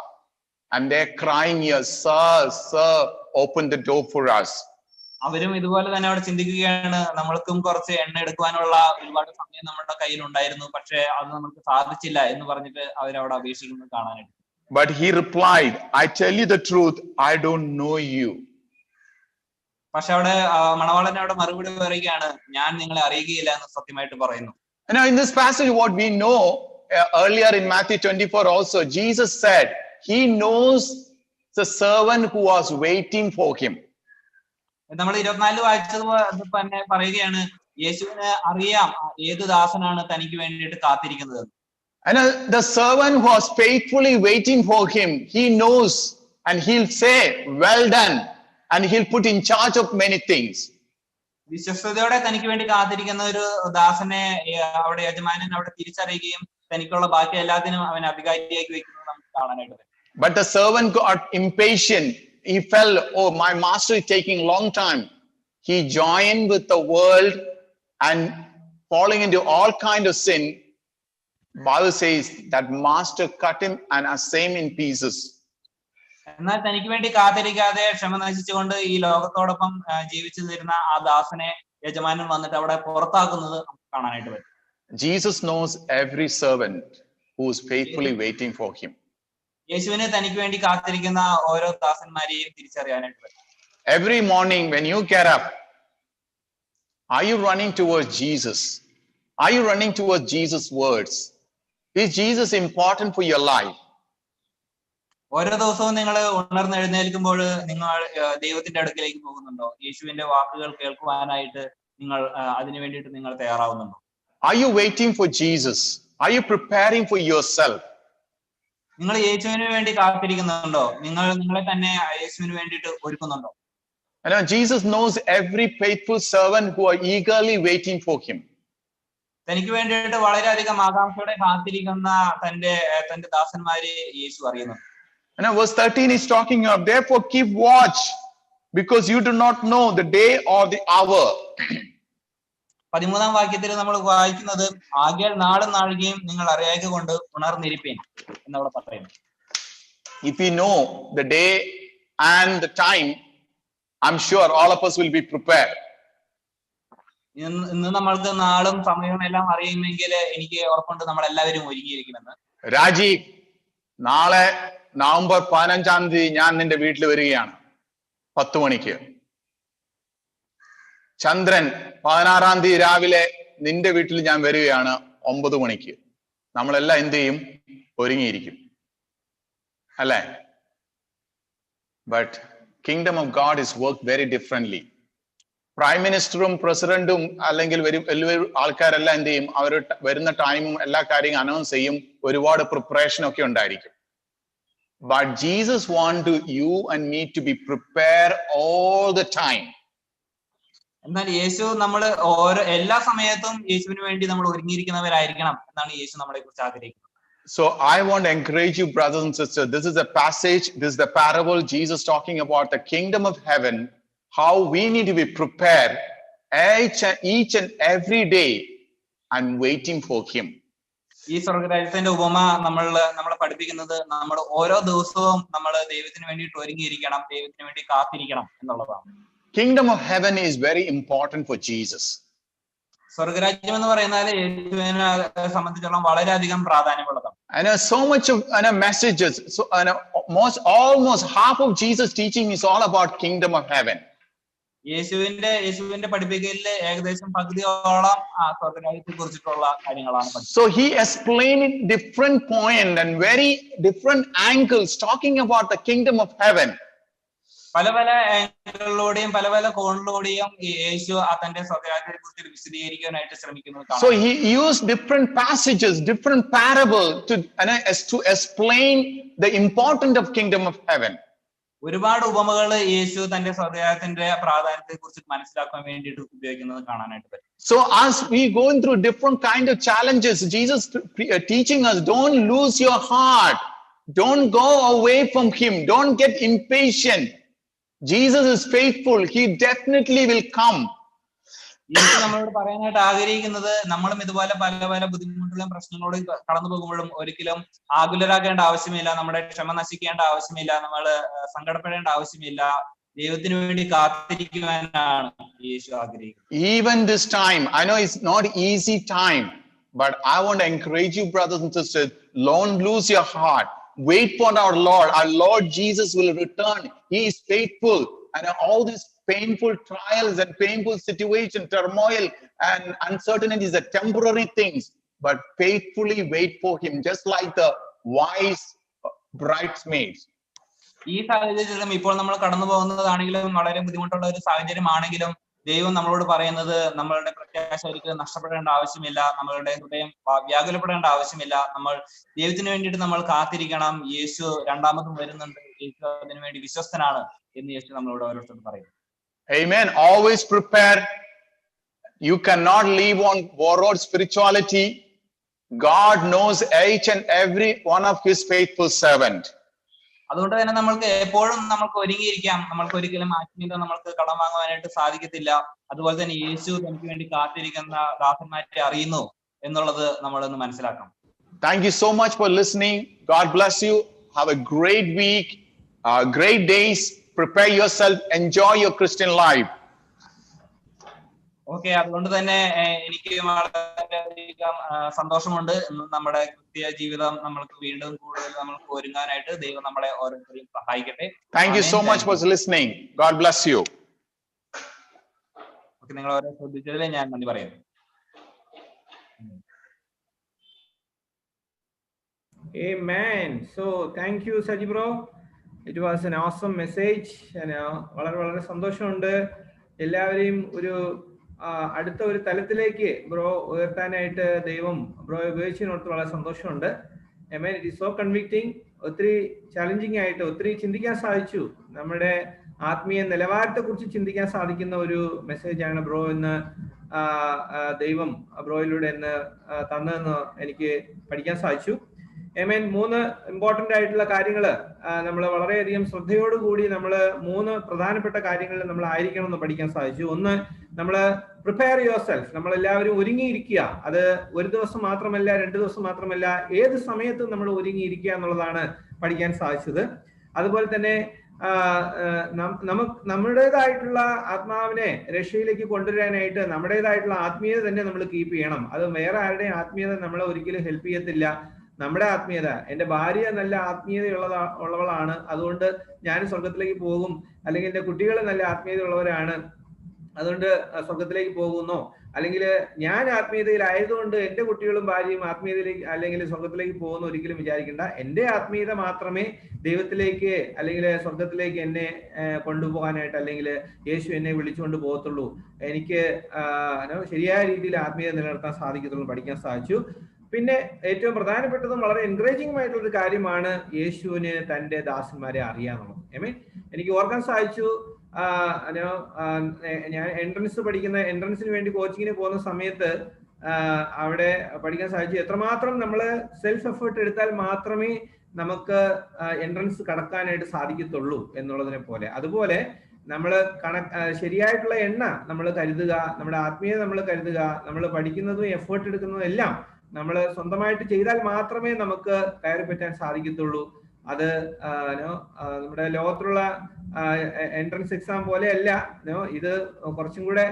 And they're crying here, sir, open the door for us. അവരും ഇതുപോലെ തന്നെ അവിടെ ചിന്തിക്കുകയാണ്, നമ്മൾക്കും കുറച്ച് എണ്ണ എടുക്കുവാനുള്ള ഒരുപാട് സമയം നമ്മുടെ കയ്യിൽ ഉണ്ടായിരുന്നു, പക്ഷെ അത് നമുക്ക് സാധിച്ചില്ല എന്ന് പറഞ്ഞിട്ട് അവരവിടെ അപേക്ഷിക്കുന്നത് കാണാനായിട്ട്. But he replied, I tell you the truth, I don't know you. പക്ഷെ അവിടെ മണവാളൻ അവിടെ മറുപടി പറയുകയാണ്, ഞാൻ നിങ്ങളെ അറിയുകയില്ല എന്ന് സത്യമായിട്ട് പറയുന്നു. Now in this passage, what we know earlier in Matthew 24 also, Jesus said he knows the servant who was waiting for him. നമ്മൾ 24 വായിച്ചത് തന്നെ പറയുകയാണ്, യേശുവിന് അറിയാം ഏത് ദാസനാണ് തനിക്ക് വേണ്ടിയിട്ട് കാത്തിരിക്കുന്നത്. And the servant who was faithfully waiting for him, he knows, and he'll say, well done, and he'll put in charge of many things. വിശ്വസ്തയോടെ തനിക്ക് വേണ്ടി കാത്തിരിക്കുന്ന ഒരു ദാസനെ അവിടെ യജമാനൻ അവിടെ തിരിച്ചറിയുകയും തനിക്കുള്ള ബാക്കി എല്ലാത്തിനും അവൻ അധികാരിയാക്കി വെക്കുന്നത് നമുക്ക് കാണാനായിട്ട് പറ്റും. But the servant got impatient. He felt, oh, my master is taking long time. He joined with the world and falling into all kind of sin. Bible says that master cut him and ashamed in pieces. എന്നാൽ തനിക്ക് വേണ്ടി കാത്തിരിക്കാതെ ക്ഷമ നശിച്ചുകൊണ്ട് ഈ ലോകത്തോടൊപ്പം ജീവിച്ചു തരുന്ന ആ ദാസനെ യജമാനൻ വന്നിട്ട് അവിടെ പുറത്താക്കുന്നത് നമുക്ക് കാണാനായിട്ട് പറ്റും. Jesus knows every servant who is faithfully waiting for him. യേശുവിനെ തനിക്ക് വേണ്ടി കാത്തിരിക്കുന്ന ഓരോ ദാസന്മാരെയും തിരിച്ചറിയാനായിട്ട് പറ്റും. Every morning when you get up, are you running towards Jesus? Are you running towards Jesus' words? Is Jesus important for your life? ഓരോ ദിവസവും നിങ്ങൾ ഉണർന്നെഴുന്നേൽക്കുമ്പോൾ നിങ്ങൾ ദൈവത്തിന്റെ അടുക്കലേക്ക് പോകുന്നുണ്ടോ? യേശുവിന്റെ വാക്കുകൾ കേൾക്കുവാനായിട്ട് നിങ്ങൾ അതിനു വേണ്ടിയിട്ട് നിങ്ങൾ തയ്യാറാവുന്നുണ്ടോ? Are you waiting for Jesus? Are you preparing for yourself? നിങ്ങൾ യേശുവിന് വേണ്ടി കാത്തിരിക്കുന്നുണ്ടോ? നിങ്ങൾ നിങ്ങളെ തന്നെ യേശുവിന് വേണ്ടിയിട്ട് ഒരുക്കുന്നുണ്ടോ? And Jesus knows every faithful servant who are eagerly waiting for him. തനിക്ക് വേണ്ടിയിട്ട് വളരെയധികം ആകാംക്ഷയോടെ കാത്തിരിക്കുന്ന തന്റെ ദാസന്മാരെ യേശു അറിയുന്നു. And verse 13 is talking about, therefore keep watch, because you do not know the day or the hour. 13-ാം വാക്യത്തിൽ നമ്മൾ വായിക്കുന്നത്, ആകയാൽ നാളും നാഴികയും നിങ്ങൾ അറിയാതെ കൊണ്ട് ഉണർന്നിരിപ്പീൻ എന്നവിടെ പറയുന്നു. If we know the day and the time, I'm sure all of us will be prepared. ഇന്ന് നമ്മൾക്ക് നാളും സമയവും എല്ലാം അറിയുമെങ്കിൽ എനിക്ക് ഉറപ്പുണ്ട് നമ്മൾ എല്ലാവരും ഒരുങ്ങിയിരിക്കുമെന്ന്. രാജീവ്, നാളെ നവംബർ 15-ാം തീയതി ഞാൻ നിന്റെ വീട്ടിൽ വരികയാണ് 10 മണിക്ക്. ചന്ദ്രൻ 16-ാം തീയതി രാവിലെ നിന്റെ വീട്ടിൽ ഞാൻ വരികയാണ് 9 മണിക്ക്. നമ്മളെല്ലാം എന്ത് ചെയ്യും? ഒരുങ്ങിയിരിക്കും, അല്ലേ? But kingdom of God is worked very differently. Prime മിനിസ്റ്ററും പ്രസിഡന്റും അല്ലെങ്കിൽ വലിയ ആൾക്കാരെല്ലാം എന്ത് ചെയ്യും, അവർ വരുന്ന ടൈമും എല്ലാ കാര്യങ്ങളും അനൗൺസ് ചെയ്യും, ഒരുപാട് പ്രിപ്പറേഷൻ ഒക്കെ ഉണ്ടായിരിക്കും. But Jesus wants you and me to be prepared all the time. എന്നാൽ യേശു നമ്മൾ എല്ലാ സമയത്തും യേശുവിന് വേണ്ടി നമ്മൾ ഒരുങ്ങിയിരിക്കുന്നവരായിരിക്കണം എന്നാണ് യേശു നമ്മളെ കുറിച്ച് ആഗ്രഹിക്കുന്നത്. So I want to encourage you, brothers and sisters. This is a passage, this is the parable Jesus talking about the kingdom of heaven, how we need to be prepared each and every day and waiting for him. ഈ സ്വർഗരാജ്യത്തിന്റെ ഉപമ നമ്മളെ പഠിപ്പിക്കുന്നത് നമ്മൾ ഓരോ ദിവസവും നമ്മൾ ദൈവത്തിന് വേണ്ടിയിട്ട് ഒരുങ്ങിയിരിക്കണം, ദൈവത്തിന് വേണ്ടി കാത്തിരിക്കണം എന്നുള്ളതാണ്. Kingdom of heaven is very important for Jesus. സ്വർഗരാജ്യം എന്ന് പറയുന്നത് യേശുവിനെ സംബന്ധിച്ചിടത്തോളം വളരെയധികം പ്രാധാന്യമുള്ളതാണ്. And so much of messages, so almost half of Jesus' teaching is all about kingdom of heaven. യേശുവിന്റെ പഠിപ്പിക്കലിൽ ഏകദേശം പകുതിയോളം സ്വർഗരാജ്യത്തെ കുറിച്ചിട്ടുള്ള കാര്യങ്ങളാണ്. So he explained it different point and very different angles talking about the kingdom of heaven. പല ആംഗിളിലൂടെയും പല കോണിലൂടെയും യേശു തന്റെ സ്വർഗരാജ്യത്തെ കുറിച്ച് വിശദീകരിക്കാനായിട്ട് ശ്രമിക്കുന്നത്. So he used different passages, different parable to explain the importance of kingdom of heaven. ഒരുപാട് ഉപമകൾ യേശു തന്റെ സ്വർഗരാജ്യത്തിന്റെ പ്രാധാന്യത്തെ കുറിച്ച് മനസ്സിലാക്കാൻ വേണ്ടിയിട്ട് ഉപയോഗിക്കുന്നത് കാണാനായിട്ട് പറ്റും. So as we going through different kind of challenges, Jesus teaching us, don't lose your heart, don't go away from him, don't get impatient. Jesus is faithful, he definitely will come. യേശു നമ്മളോട് പറയാനായിട്ട് ആഗ്രഹിക്കുന്നത്, നമ്മളും ഇതുപോലെ പല ബുദ്ധിമുട്ടുകളും പ്രശ്നങ്ങളോടും കടന്നു പോകുമ്പോഴും ഒരിക്കലും ആകുലരാകേണ്ട ആവശ്യമില്ല, നമ്മുടെ ക്ഷമ നശിക്കേണ്ട ആവശ്യമില്ല, നമ്മൾ സങ്കടപ്പെടേണ്ട ആവശ്യമില്ല. ദൈവത്തിന് വേണ്ടി കാത്തിരിക്കുവാനാണ് യേശു ആഗ്രഹിക്കുന്നത്. Even this time, I know it's not easy time, but I want to encourage you, brothers and sisters, don't lose your heart. Wait for our Lord. Our Lord Jesus will return. He is faithful, and all these painful trials and painful situation, turmoil and uncertainties are temporary things, but faithfully wait for him, just like the wise bridesmaids. ഈ സാഹചര്യത്തിലും ഇപ്പോൾ നമ്മൾ കടന്നു പോകുന്നതാണെങ്കിലും വളരെ ബുദ്ധിമുട്ടുള്ള ഒരു സാഹചര്യമാണെങ്കിലും ദൈവം നമ്മളോട് പറയുന്നത്, നമ്മളുടെ പ്രത്യാശ ഒരിക്കലും നഷ്ടപ്പെടേണ്ട ആവശ്യമില്ല, നമ്മളുടെ ഹൃദയം വ്യാകുലപ്പെടേണ്ട ആവശ്യമില്ല, നമ്മൾ ദൈവത്തിന് വേണ്ടിയിട്ട് നമ്മൾ കാത്തിരിക്കണം. യേശു രണ്ടാമതും വരുന്നുണ്ട്, യേശു അതിനു വേണ്ടി വിശ്വസ്തനാണ് എന്ന് യേശു നമ്മളോട് ഓരോരുത്തരും പറയുന്നു. Amen. Always prepare. You cannot live on borrowed spirituality. God knows each and every one of his faithful servant. അതുകൊണ്ട് തന്നെ നമ്മൾക്ക് എപ്പോഴും നമുക്ക് ഒരുങ്ങിയിരിക്കാം. നമ്മൾക്ക് ഒരിക്കലും ആത്മീയത നമ്മൾക്ക് കടം വാങ്ങുവാനായിട്ട് സാധിക്കത്തില്ല. അതുപോലെ തന്നെ യേശു നമുക്ക് വേണ്ടി കാത്തിരിക്കുന്ന ദാസന്മാരെ അറിയുന്നു എന്നുള്ളത് നമ്മളൊന്ന് മനസ്സിലാക്കണം. Thank you so much for listening. God bless you. Have a great week, great days. Prepare yourself. Enjoy your Christian life. Okay, അതുകൊണ്ട് തന്നെ എനിക്ക് വളരെയധികം സന്തോഷമുണ്ട്. നമ്മുടെ ക്രിസ്തീയ ജീവിതം നമ്മൾക്ക് വീണ്ടും കൂടുതൽ നമ്മൾക്ക് ഒരുങ്ങാനായിട്ട് ദൈവം നമ്മളെ ഓരോരുത്തരെയും സഹായിക്കട്ടെ. Thank you so much for listening. God bless you. Okay, നിങ്ങൾ ഓരോ ശ്രദ്ധിച്ചതിൽ ഞാൻ നന്ദി പറയുന്നു. Amen. So thank you Saji bro. It was an awesome message. വളരെ സന്തോഷമുണ്ട്. എല്ലാവരെയും ഒരു അടുത്ത ഒരു തലത്തിലേക്ക് ബ്രോ ഉയർത്താനായിട്ട് ദൈവം ബ്രോയെ ഉപയോഗിച്ചതിനോട് വളരെ സന്തോഷമുണ്ട്. Amen. It is so convicting. ഒത്തിരി ചാലഞ്ചിങ് ആയിട്ട് ഒത്തിരി ചിന്തിക്കാൻ സാധിച്ചു. നമ്മുടെ ആത്മീയ നിലവാരത്തെ കുറിച്ച് ചിന്തിക്കാൻ സാധിക്കുന്ന ഒരു മെസ്സേജാണ് ബ്രോ ഇന്ന് ദൈവം ബ്രോയിലൂടെ ഇന്ന് തന്നതെന്ന് എനിക്ക് പഠിക്കാൻ സാധിച്ചു. Amen. 3 ഇമ്പോർട്ടന്റ് ആയിട്ടുള്ള കാര്യങ്ങൾ നമ്മൾ വളരെയധികം ശ്രദ്ധയോടുകൂടി നമ്മൾ 3 പ്രധാനപ്പെട്ട കാര്യങ്ങളിൽ നമ്മൾ ആയിരിക്കണം എന്ന് പഠിക്കാൻ സാധിച്ചു. ഒന്ന്, നമ്മൾ പ്രിപ്പയർ യുവർ സെൽഫ്, നമ്മൾ എല്ലാവരും ഒരുങ്ങിയിരിക്കുക. അത് ഒരു ദിവസം മാത്രമല്ല, 2 ദിവസം മാത്രമല്ല, ഏത് സമയത്തും നമ്മൾ ഒരുങ്ങിയിരിക്കുക എന്നുള്ളതാണ് പഠിക്കാൻ സാധിച്ചത്. അതുപോലെ തന്നെ നമ്മുടേതായിട്ടുള്ള ആത്മാവിനെ രക്ഷയിലേക്ക് കൊണ്ടുവരാനായിട്ട് നമ്മുടേതായിട്ടുള്ള ആത്മീയത തന്നെ നമ്മൾ കീപ്പ് ചെയ്യണം. അത് വേറെ ആരുടെയും ആത്മീയത നമ്മളെ ഒരിക്കലും ഹെൽപ്പ് ചെയ്യത്തില്ല. നമ്മുടെ ആത്മീയത, എൻ്റെ ഭാര്യ നല്ല ആത്മീയതയുള്ളവളാണ്, അതുകൊണ്ട് ഞാൻ സ്വർഗത്തിലേക്ക് പോകും, അല്ലെങ്കിൽ എൻ്റെ കുട്ടികൾ നല്ല ആത്മീയതയുള്ളവരാണ്, അതുകൊണ്ട് സ്വർഗത്തിലേക്ക് പോകുന്നോ, അല്ലെങ്കിൽ ഞാൻ ആത്മീയതയിലായതുകൊണ്ട് എൻ്റെ കുട്ടികളും ഭാര്യയും ആത്മീയതയിലേക്ക് അല്ലെങ്കിൽ സ്വർഗത്തിലേക്ക് പോകുന്ന ഒരിക്കലും വിചാരിക്കേണ്ട. എൻ്റെ ആത്മീയത മാത്രമേ ദൈവത്തിലേക്ക് അല്ലെങ്കിൽ സ്വർഗത്തിലേക്ക് എന്നെ കൊണ്ടുപോകാനായിട്ട് അല്ലെങ്കിൽ യേശു എന്നെ വിളിച്ചുകൊണ്ട് പോകത്തുള്ളൂ. എനിക്ക് ശരിയായ രീതിയിൽ ആത്മീയത നിലനിർത്താൻ സാധിക്കത്തുള്ളൂ, പഠിക്കാൻ സാധിച്ചു. പിന്നെ ഏറ്റവും പ്രധാനപ്പെട്ടതും വളരെ എൻകറേജിംഗ് ആയിട്ടുള്ള ഒരു കാര്യമാണ് യേശുവിന് തൻ്റെ ദാസന്മാരെ അറിയാമെന്നുള്ളത്. എനിക്ക് ഓർക്കാൻ സാധിച്ചു, ഞാൻ എൻട്രൻസിന് വേണ്ടി കോച്ചിങ്ങിന് പോകുന്ന സമയത്ത് അവിടെ പഠിക്കാൻ സാധിച്ചു എത്രമാത്രം നമ്മൾ സെൽഫ് എഫേർട്ട് എടുത്താൽ മാത്രമേ നമുക്ക് എൻട്രൻസ് കടക്കാനായിട്ട് സാധിക്കത്തുള്ളൂ എന്നുള്ളതിനെ പോലെ. അതുപോലെ നമ്മൾ ശരിയായിട്ടുള്ള എണ്ണ നമ്മൾ കരുതുക, നമ്മുടെ ആത്മീയത നമ്മൾ കരുതുക, നമ്മൾ പഠിക്കുന്നതും എഫേർട്ട് എടുക്കുന്നതും എല്ലാം നമ്മൾ സ്വന്തമായിട്ട് ചെയ്താൽ മാത്രമേ നമുക്ക് കയറി പറ്റാൻ സാധിക്കത്തുള്ളൂ. അത് നമ്മുടെ ലോകത്തിലുള്ള എൻട്രൻസ് എക്സാം പോലെയല്ല, ഇത് കുറച്ചും കൂടെ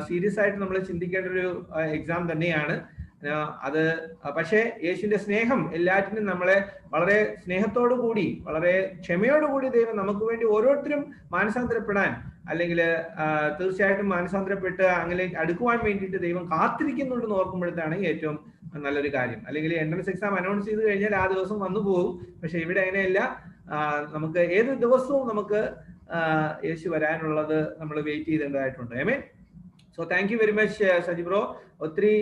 സീരിയസ് ആയിട്ട് നമ്മൾ ചിന്തിക്കേണ്ട ഒരു എക്സാം തന്നെയാണ് അത്. പക്ഷേ യേശുവിന്റെ സ്നേഹം എല്ലാറ്റിനും നമ്മളെ വളരെ സ്നേഹത്തോടു കൂടി വളരെ ക്ഷമയോടുകൂടി ദൈവം നമുക്ക് വേണ്ടി ഓരോരുത്തരും മാനസാന്തരപ്പെടാൻ അല്ലെങ്കിൽ തീർച്ചയായിട്ടും മാനസാന്തരപ്പെട്ട് അങ്ങനെ അടുക്കുവാൻ വേണ്ടിയിട്ട് ദൈവം കാത്തിരിക്കുന്നുണ്ടെന്ന് ഓർക്കുമ്പോഴത്താണ് ഏറ്റവും നല്ലൊരു കാര്യം. അല്ലെങ്കിൽ എൻട്രൻസ് എക്സാം അനൗൺസ് ചെയ്ത് കഴിഞ്ഞാൽ ആ ദിവസം വന്നു പോകും. പക്ഷെ ഇവിടെ അങ്ങനെയല്ല, നമുക്ക് ഏത് ദിവസവും നമുക്ക് യേശു വരാനുള്ളത് നമ്മൾ വെയിറ്റ് ചെയ്തതായിട്ടുണ്ട്. ആമേൻ. So thank you very much Saji bro. ഒത്തിരി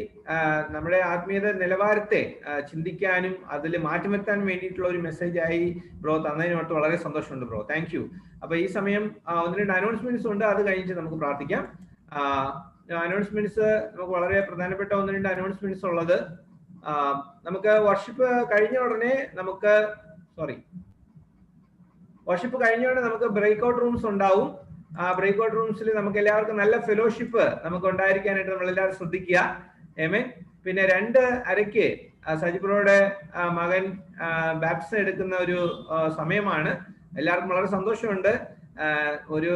നമ്മുടെ ആത്മീയത നിലവാരത്തെ ചിന്തിക്കാനും അതിൽ മാറ്റം വരുത്താൻ വേണ്ടിയിട്ടുള്ള ഒരു മെസ്സേജായി ബ്രോ തന്നതിനോട്ട് വളരെ സന്തോഷമുണ്ട് ബ്രോ. Thank you. അപ്പൊ ഈ സമയം 1-2 അനൗൺസ്മെന്റ്സ് ഉണ്ട്, അത് കഴിഞ്ഞിട്ട് നമുക്ക് പ്രാർത്ഥിക്കാം. അനൗൺസ്മെന്റ്സ് നമുക്ക് വളരെ പ്രധാനപ്പെട്ട 1-2 അനൗൺസ്മെന്റ്സ് ഉള്ളത്. നമുക്ക് വർഷിപ്പ് കഴിഞ്ഞ ഉടനെ നമുക്ക് ബ്രേക്ക് ഔട്ട് റൂംസ് ഉണ്ടാവും. ആ ബ്രേക്ക് ഔട്ട് റൂംസിൽ നമുക്ക് എല്ലാവർക്കും നല്ല ഫെലോഷിപ്പ് നമുക്ക് ഉണ്ടായിരിക്കാനായിട്ട് നമ്മൾ എല്ലാവരും ശ്രദ്ധിക്കുക. പിന്നെ 2:30 സജിബ്രോയുടെ മകൻ ബാപ്റ്റിസം എടുക്കുന്ന ഒരു സമയമാണ്. എല്ലാവർക്കും വളരെ സന്തോഷമുണ്ട്. ഒരു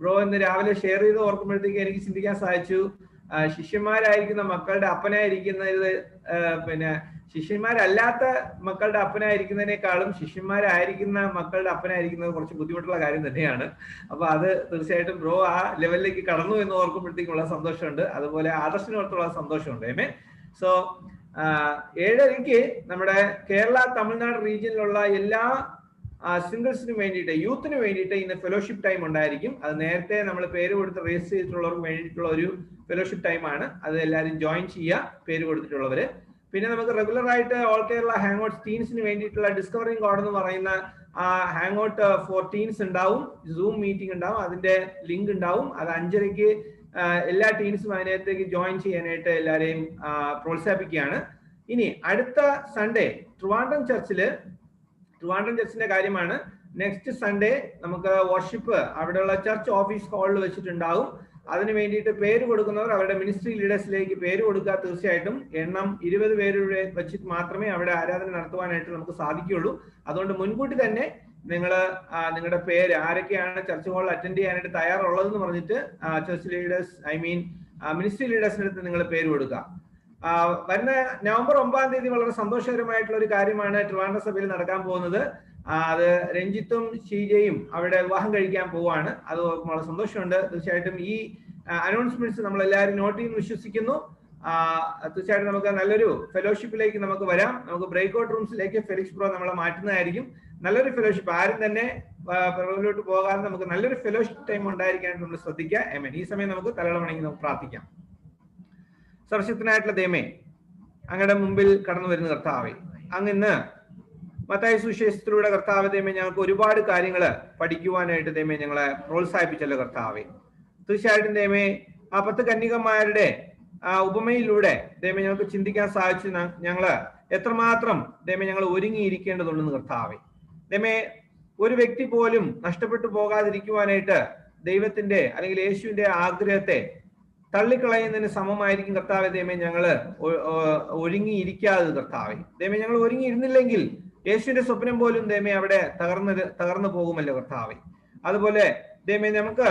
ബ്രോ ഇന്ന് രാവിലെ ഷെയർ ചെയ്ത് ഓർക്കുമ്പോഴത്തേക്ക് എനിക്ക് ചിന്തിക്കാൻ സാധിച്ചു, ശിഷ്യന്മാരായിരിക്കുന്ന മക്കളുടെ അപ്പനായിരിക്കുന്നത് പിന്നെ ശിഷ്യന്മാരല്ലാത്ത മക്കളുടെ അപ്പനായിരിക്കുന്നതിനേക്കാളും ശിഷ്യന്മാരായിരിക്കുന്ന മക്കളുടെ അപ്പനായിരിക്കുന്നത് കുറച്ച് ബുദ്ധിമുട്ടുള്ള കാര്യം തന്നെയാണ്. അപ്പൊ അത് തീർച്ചയായിട്ടും ബ്രോ ആ ലെവലിലേക്ക് കടന്നു എന്ന് ഓർക്കുമ്പോഴത്തേക്കുള്ള സന്തോഷമുണ്ട്. അതുപോലെ ആദർശിനോർത്തുള്ള സന്തോഷമുണ്ട്. സോ 7:30 നമ്മുടെ കേരള തമിഴ്നാട് റീജിയനിലുള്ള എല്ലാ സിംഗിൾസിന് വേണ്ടിയിട്ട് യൂത്തിന് വേണ്ടിയിട്ട് ഇന്ന് ഫെലോഷിപ്പ് ടൈം ഉണ്ടായിരിക്കും. അത് നേരത്തെ നമ്മൾ പേര് കൊടുത്ത് രജിസ്റ്റർ ചെയ്തിട്ടുള്ളവർക്ക് വേണ്ടിയിട്ടുള്ള ഒരു ഫെലോഷിപ്പ് ടൈമാണ്. അത് എല്ലാവരും ജോയിൻ ചെയ്യുക, പേര് കൊടുത്തിട്ടുള്ളവര്. പിന്നെ നമുക്ക് റെഗുലർ ആയിട്ട് ഓൾ കേരള ഹാങ് ഔട്ട് ടീൻസിന് വേണ്ടിയിട്ടുള്ള ഡിസ്കവറിംഗ് ഗോഡ് എന്ന് പറയുന്ന ആ ഹാങ് ഔട്ട് ഫോർ ടീൻസ് ഉണ്ടാവും, സൂം മീറ്റിംഗ് ഉണ്ടാവും, അതിന്റെ ലിങ്ക് ഉണ്ടാവും. അത് 5:30 എല്ലാ ടീൻസും അതിനകത്തേക്ക് ജോയിൻ ചെയ്യാനായിട്ട് എല്ലാവരെയും പ്രോത്സാഹിപ്പിക്കുകയാണ്. ഇനി അടുത്ത സൺഡേ ട്രിവാൻഡ്രം ചർച്ചിന്റെ കാര്യമാണ്. നെക്സ്റ്റ് സൺഡേ നമുക്ക് വർഷിപ്പ് അവിടെയുള്ള ചർച്ച് ഓഫീസ് ഹാളിൽ വെച്ചിട്ടുണ്ടാവും. അതിന് വേണ്ടിയിട്ട് പേര് കൊടുക്കുന്നവർ അവരുടെ മിനിസ്ട്രി ലീഡേഴ്സിലേക്ക് പേര് കൊടുക്കുക. തീർച്ചയായിട്ടും എണ്ണം 20 പേരുടെ വെച്ചിട്ട് മാത്രമേ അവിടെ ആരാധന നടത്തുവാനായിട്ട് നമുക്ക് സാധിക്കുകയുള്ളൂ. അതുകൊണ്ട് മുൻകൂട്ടി തന്നെ നിങ്ങൾ നിങ്ങളുടെ പേര് ആരൊക്കെയാണ് ചർച്ച് ഹാളിൽ അറ്റൻഡ് ചെയ്യാനായിട്ട് തയ്യാറുള്ളതെന്ന് പറഞ്ഞിട്ട് ചർച്ച് ലീഡേഴ്സ് മിനിസ്ട്രി ലീഡേഴ്സിന്റെ അടുത്ത് നിങ്ങൾ പേര് കൊടുക്കുക. വരുന്ന നവംബർ 9-ാം തീയതി വളരെ സന്തോഷകരമായിട്ടുള്ള ഒരു കാര്യമാണ് ട്രിവാൻഡ്രം സഭയിൽ നടക്കാൻ പോകുന്നത്. അത് രഞ്ജിത്തും ഷീജയും അവിടെ വിവാഹം കഴിക്കാൻ പോവാണ്. അത് വളരെ സന്തോഷമുണ്ട്. തീർച്ചയായിട്ടും ഈ അനൗൺസ്മെന്റ്സ് നമ്മൾ എല്ലാവരും നോട്ട് ചെയ്യുന്നു വിശ്വസിക്കുന്നു. തീർച്ചയായിട്ടും നമുക്ക് നല്ലൊരു ഫെലോഷിപ്പിലേക്ക് നമുക്ക് വരാം. നമുക്ക് ബ്രേക്ക് ഔട്ട് റൂംസിലേക്ക് ഫെലിക്സ് ബ്രോ നമ്മളെ മാറ്റുന്നതായിരിക്കും. നല്ലൊരു ഫെലോഷിപ്പ്, ആരും തന്നെ പുറകിലോട്ട് പോകാതെ നമുക്ക് നല്ലൊരു ഫെലോഷിപ്പ് ടൈം ഉണ്ടായിരിക്കാനായിട്ട് നമ്മൾ ശ്രദ്ധിക്കുക. ഈ സമയം നമുക്ക് തലവണങ്ങി നമുക്ക് പ്രാർത്ഥിക്കാം. സർവശക്തനായിട്ടുള്ള ദൈവമേ, അങ്ങയുടെ മുമ്പിൽ കടന്നു വരുന്ന കർത്താവേ, അങ്ങ് ഇന്ന് മത്തായി സുവിശേഷത്തിലൂടെ കർത്താവേ ദൈവമേ ഞങ്ങൾക്ക് ഒരുപാട് കാര്യങ്ങൾ പഠിക്കുവാനായിട്ട് ദൈവമേ ഞങ്ങളെ പ്രോത്സാഹിപ്പിച്ചല്ലോ കർത്താവേ. തീർച്ചയായിട്ടും ദൈവമേ ആ 10 കന്യകമാരുടെ ഉപമയിലൂടെ ദൈവമേ ഞങ്ങൾക്ക് ചിന്തിക്കാൻ സാധിച്ചു ഞങ്ങള് എത്രമാത്രം ദൈവമേ ഞങ്ങൾ ഒരുങ്ങിയിരിക്കേണ്ടതുണ്ടെന്ന് കർത്താവേ. ദൈവമേ ഒരു വ്യക്തി പോലും നഷ്ടപ്പെട്ടു പോകാതിരിക്കുവാനായിട്ട് ദൈവത്തിന്റെ അല്ലെങ്കിൽ യേശുവിന്റെ ആഗ്രഹത്തെ തള്ളിക്കളയുന്നതിന് സമമായിരിക്കും കർത്താവെ. ദൈവമേ ഞങ്ങള് ഒരുങ്ങിയിരിക്കാതെ കർത്താവെ. ദൈവമേ ഞങ്ങൾ ഒരുങ്ങിയിരുന്നില്ലെങ്കിൽ യേശുവിന്റെ സ്വപ്നം പോലും ദൈവമേ അവിടെ തകർന്നു പോകുമല്ലോ കർത്താവെ. അതുപോലെ ദൈവമേ നമുക്ക്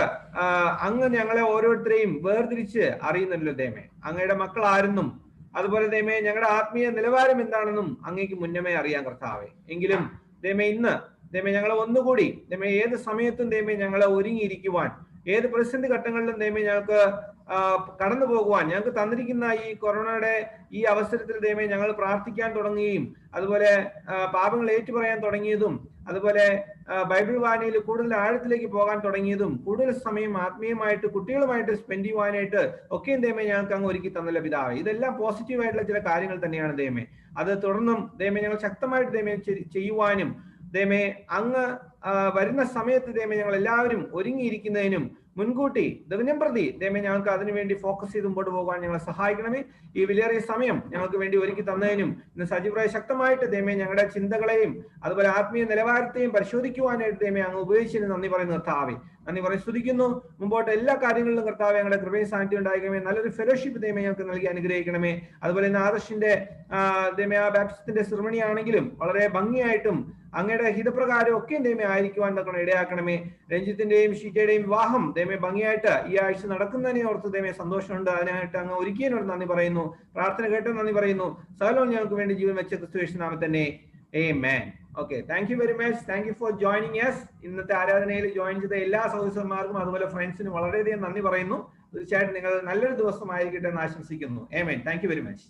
അങ്ങ് ഞങ്ങളെ ഓരോരുത്തരെയും വേർതിരിച്ച് അറിയുന്നല്ലോ ദൈവമേ. അങ്ങയുടെ മക്കൾ ആരെന്നും അതുപോലെ ദൈവമേ ഞങ്ങളുടെ ആത്മീയ നിലവാരം എന്താണെന്നും അങ്ങേക്ക് മുന്നമേ അറിയാം കർത്താവെ. എങ്കിലും ദൈവമേ ഇന്ന് ദൈവമേ ഞങ്ങളെ ഒന്നുകൂടി ദൈവമേ ഏത് സമയത്തും ദൈവമേ ഞങ്ങളെ ഒരുങ്ങിയിരിക്കുവാൻ ഏത് പ്രതിസന്ധി ഘട്ടങ്ങളിലും ദൈവമേ ഞങ്ങൾക്ക് കടന്നു പോകുവാൻ ഞങ്ങൾക്ക് തന്നിരിക്കുന്ന ഈ കൊറോണയുടെ ഈ അവസരത്തിൽ ദൈവമേ ഞങ്ങൾ പ്രാർത്ഥിക്കാൻ തുടങ്ങുകയും അതുപോലെ പാപങ്ങൾ ഏറ്റുപറയാൻ തുടങ്ങിയതും അതുപോലെ ബൈബിൾ വായനയിൽ കൂടുതൽ ആഴത്തിലേക്ക് പോകാൻ തുടങ്ങിയതും കൂടുതൽ സമയം ആത്മീയമായിട്ട് കുട്ടികളുമായിട്ട് സ്പെൻഡ് ചെയ്യുവാനായിട്ട് ഒക്കെയും ദൈവമേ ഞങ്ങൾക്ക് അങ്ങ് ഒരുക്കി തന്നല്ല പിതാവേ. ഇതെല്ലാം പോസിറ്റീവായിട്ടുള്ള ചില കാര്യങ്ങൾ തന്നെയാണ് ദൈവമേ. അത് തുടർന്നും ദൈവമേ ഞങ്ങൾ ശക്തമായിട്ട് ദൈവമേ ചെയ്യുവാനും ദൈവമേ അങ്ങ് വരുന്ന സമയത്ത് ദൈവമേ ഞങ്ങൾ എല്ലാവരും ഒരുങ്ങിയിരിക്കുന്നതിനും മുൻകൂട്ടി ദിനം പ്രതി ദൈവമേ ഞങ്ങൾക്ക് അതിനുവേണ്ടി ഫോക്കസ് ചെയ്ത് മുമ്പോട്ട് പോകാൻ ഞങ്ങളെ സഹായിക്കണമേ. ഈ വിലയേറിയ സമയം ഞങ്ങൾക്ക് വേണ്ടി ഒരുക്കി തന്നതിനും ഇന്ന് സജീവമായി ശക്തമായിട്ട് ദൈവമേ ഞങ്ങളുടെ ചിന്തകളെയും അതുപോലെ ആത്മീയ നിലവാരത്തെയും പരിശോധിക്കുവാനായിട്ട് ദൈവമേ അങ്ങ് ഉപയോഗിച്ചതിന് നന്ദി പറയുന്ന കർത്താവേ. നന്ദി പറയും സ്തുതിക്കുന്നു. മുമ്പോട്ട് എല്ലാ കാര്യങ്ങളിലും കർത്താവേ ഞങ്ങളുടെ കൃപയും സാന്നിധ്യം ഉണ്ടായിരിക്കണമേ. നല്ലൊരു ഫെലോഷിപ്പ് ദൈവമേ ഞങ്ങൾക്ക് നൽകി അനുഗ്രഹിക്കണമേ. അതുപോലെ ഇന്ന് ആദർശിന്റെ ദൈവമേ ആ ബാപ്റ്റിസത്തിന്റെ സെറിമണി ആണെങ്കിലും വളരെ ഭംഗിയായിട്ടും അങ്ങയുടെ ഹിതപ്രകാരം ഒക്കെ ദൈവമേ ആയിരിക്കുവാൻ തക്കണം ഇടയാക്കണമേ. രഞ്ജിത്തിന്റെയും ഷീറ്റയുടെയും വിവാഹം ദൈവമേ ഭംഗിയായിട്ട് ഈ ആഴ്ച നടക്കുന്നതിനെ ഓർത്ത് ദൈവമേ സന്തോഷമുണ്ട്. അതിനായിട്ട് അങ്ങ് ഒരുക്കിയതിനോട് നന്ദി പറയുന്നു. പ്രാർത്ഥന കേട്ടോ നന്ദി പറയുന്നു. സകലവും ഞങ്ങൾക്ക് വേണ്ടി ജീവൻ വെച്ച ക്രിസ്തു നാമത്തിൽ തന്നെ ആമേൻ. Okay, thank you very much. Thank you for joining us. ഇന്നത്തെ ആരാധനയിൽ ജോയിൻ ചെയ്ത എല്ലാ സഹോദരന്മാർക്കും അതുപോലെ ഫ്രണ്ട്സിനും വളരെയധികം നന്ദി പറയുന്നു. തീർച്ചയായിട്ടും നിങ്ങൾ നല്ലൊരു ദിവസമായിരിക്കട്ടെ എന്ന് ആശംസിക്കുന്നു. ആമേൻ. Thank you very much.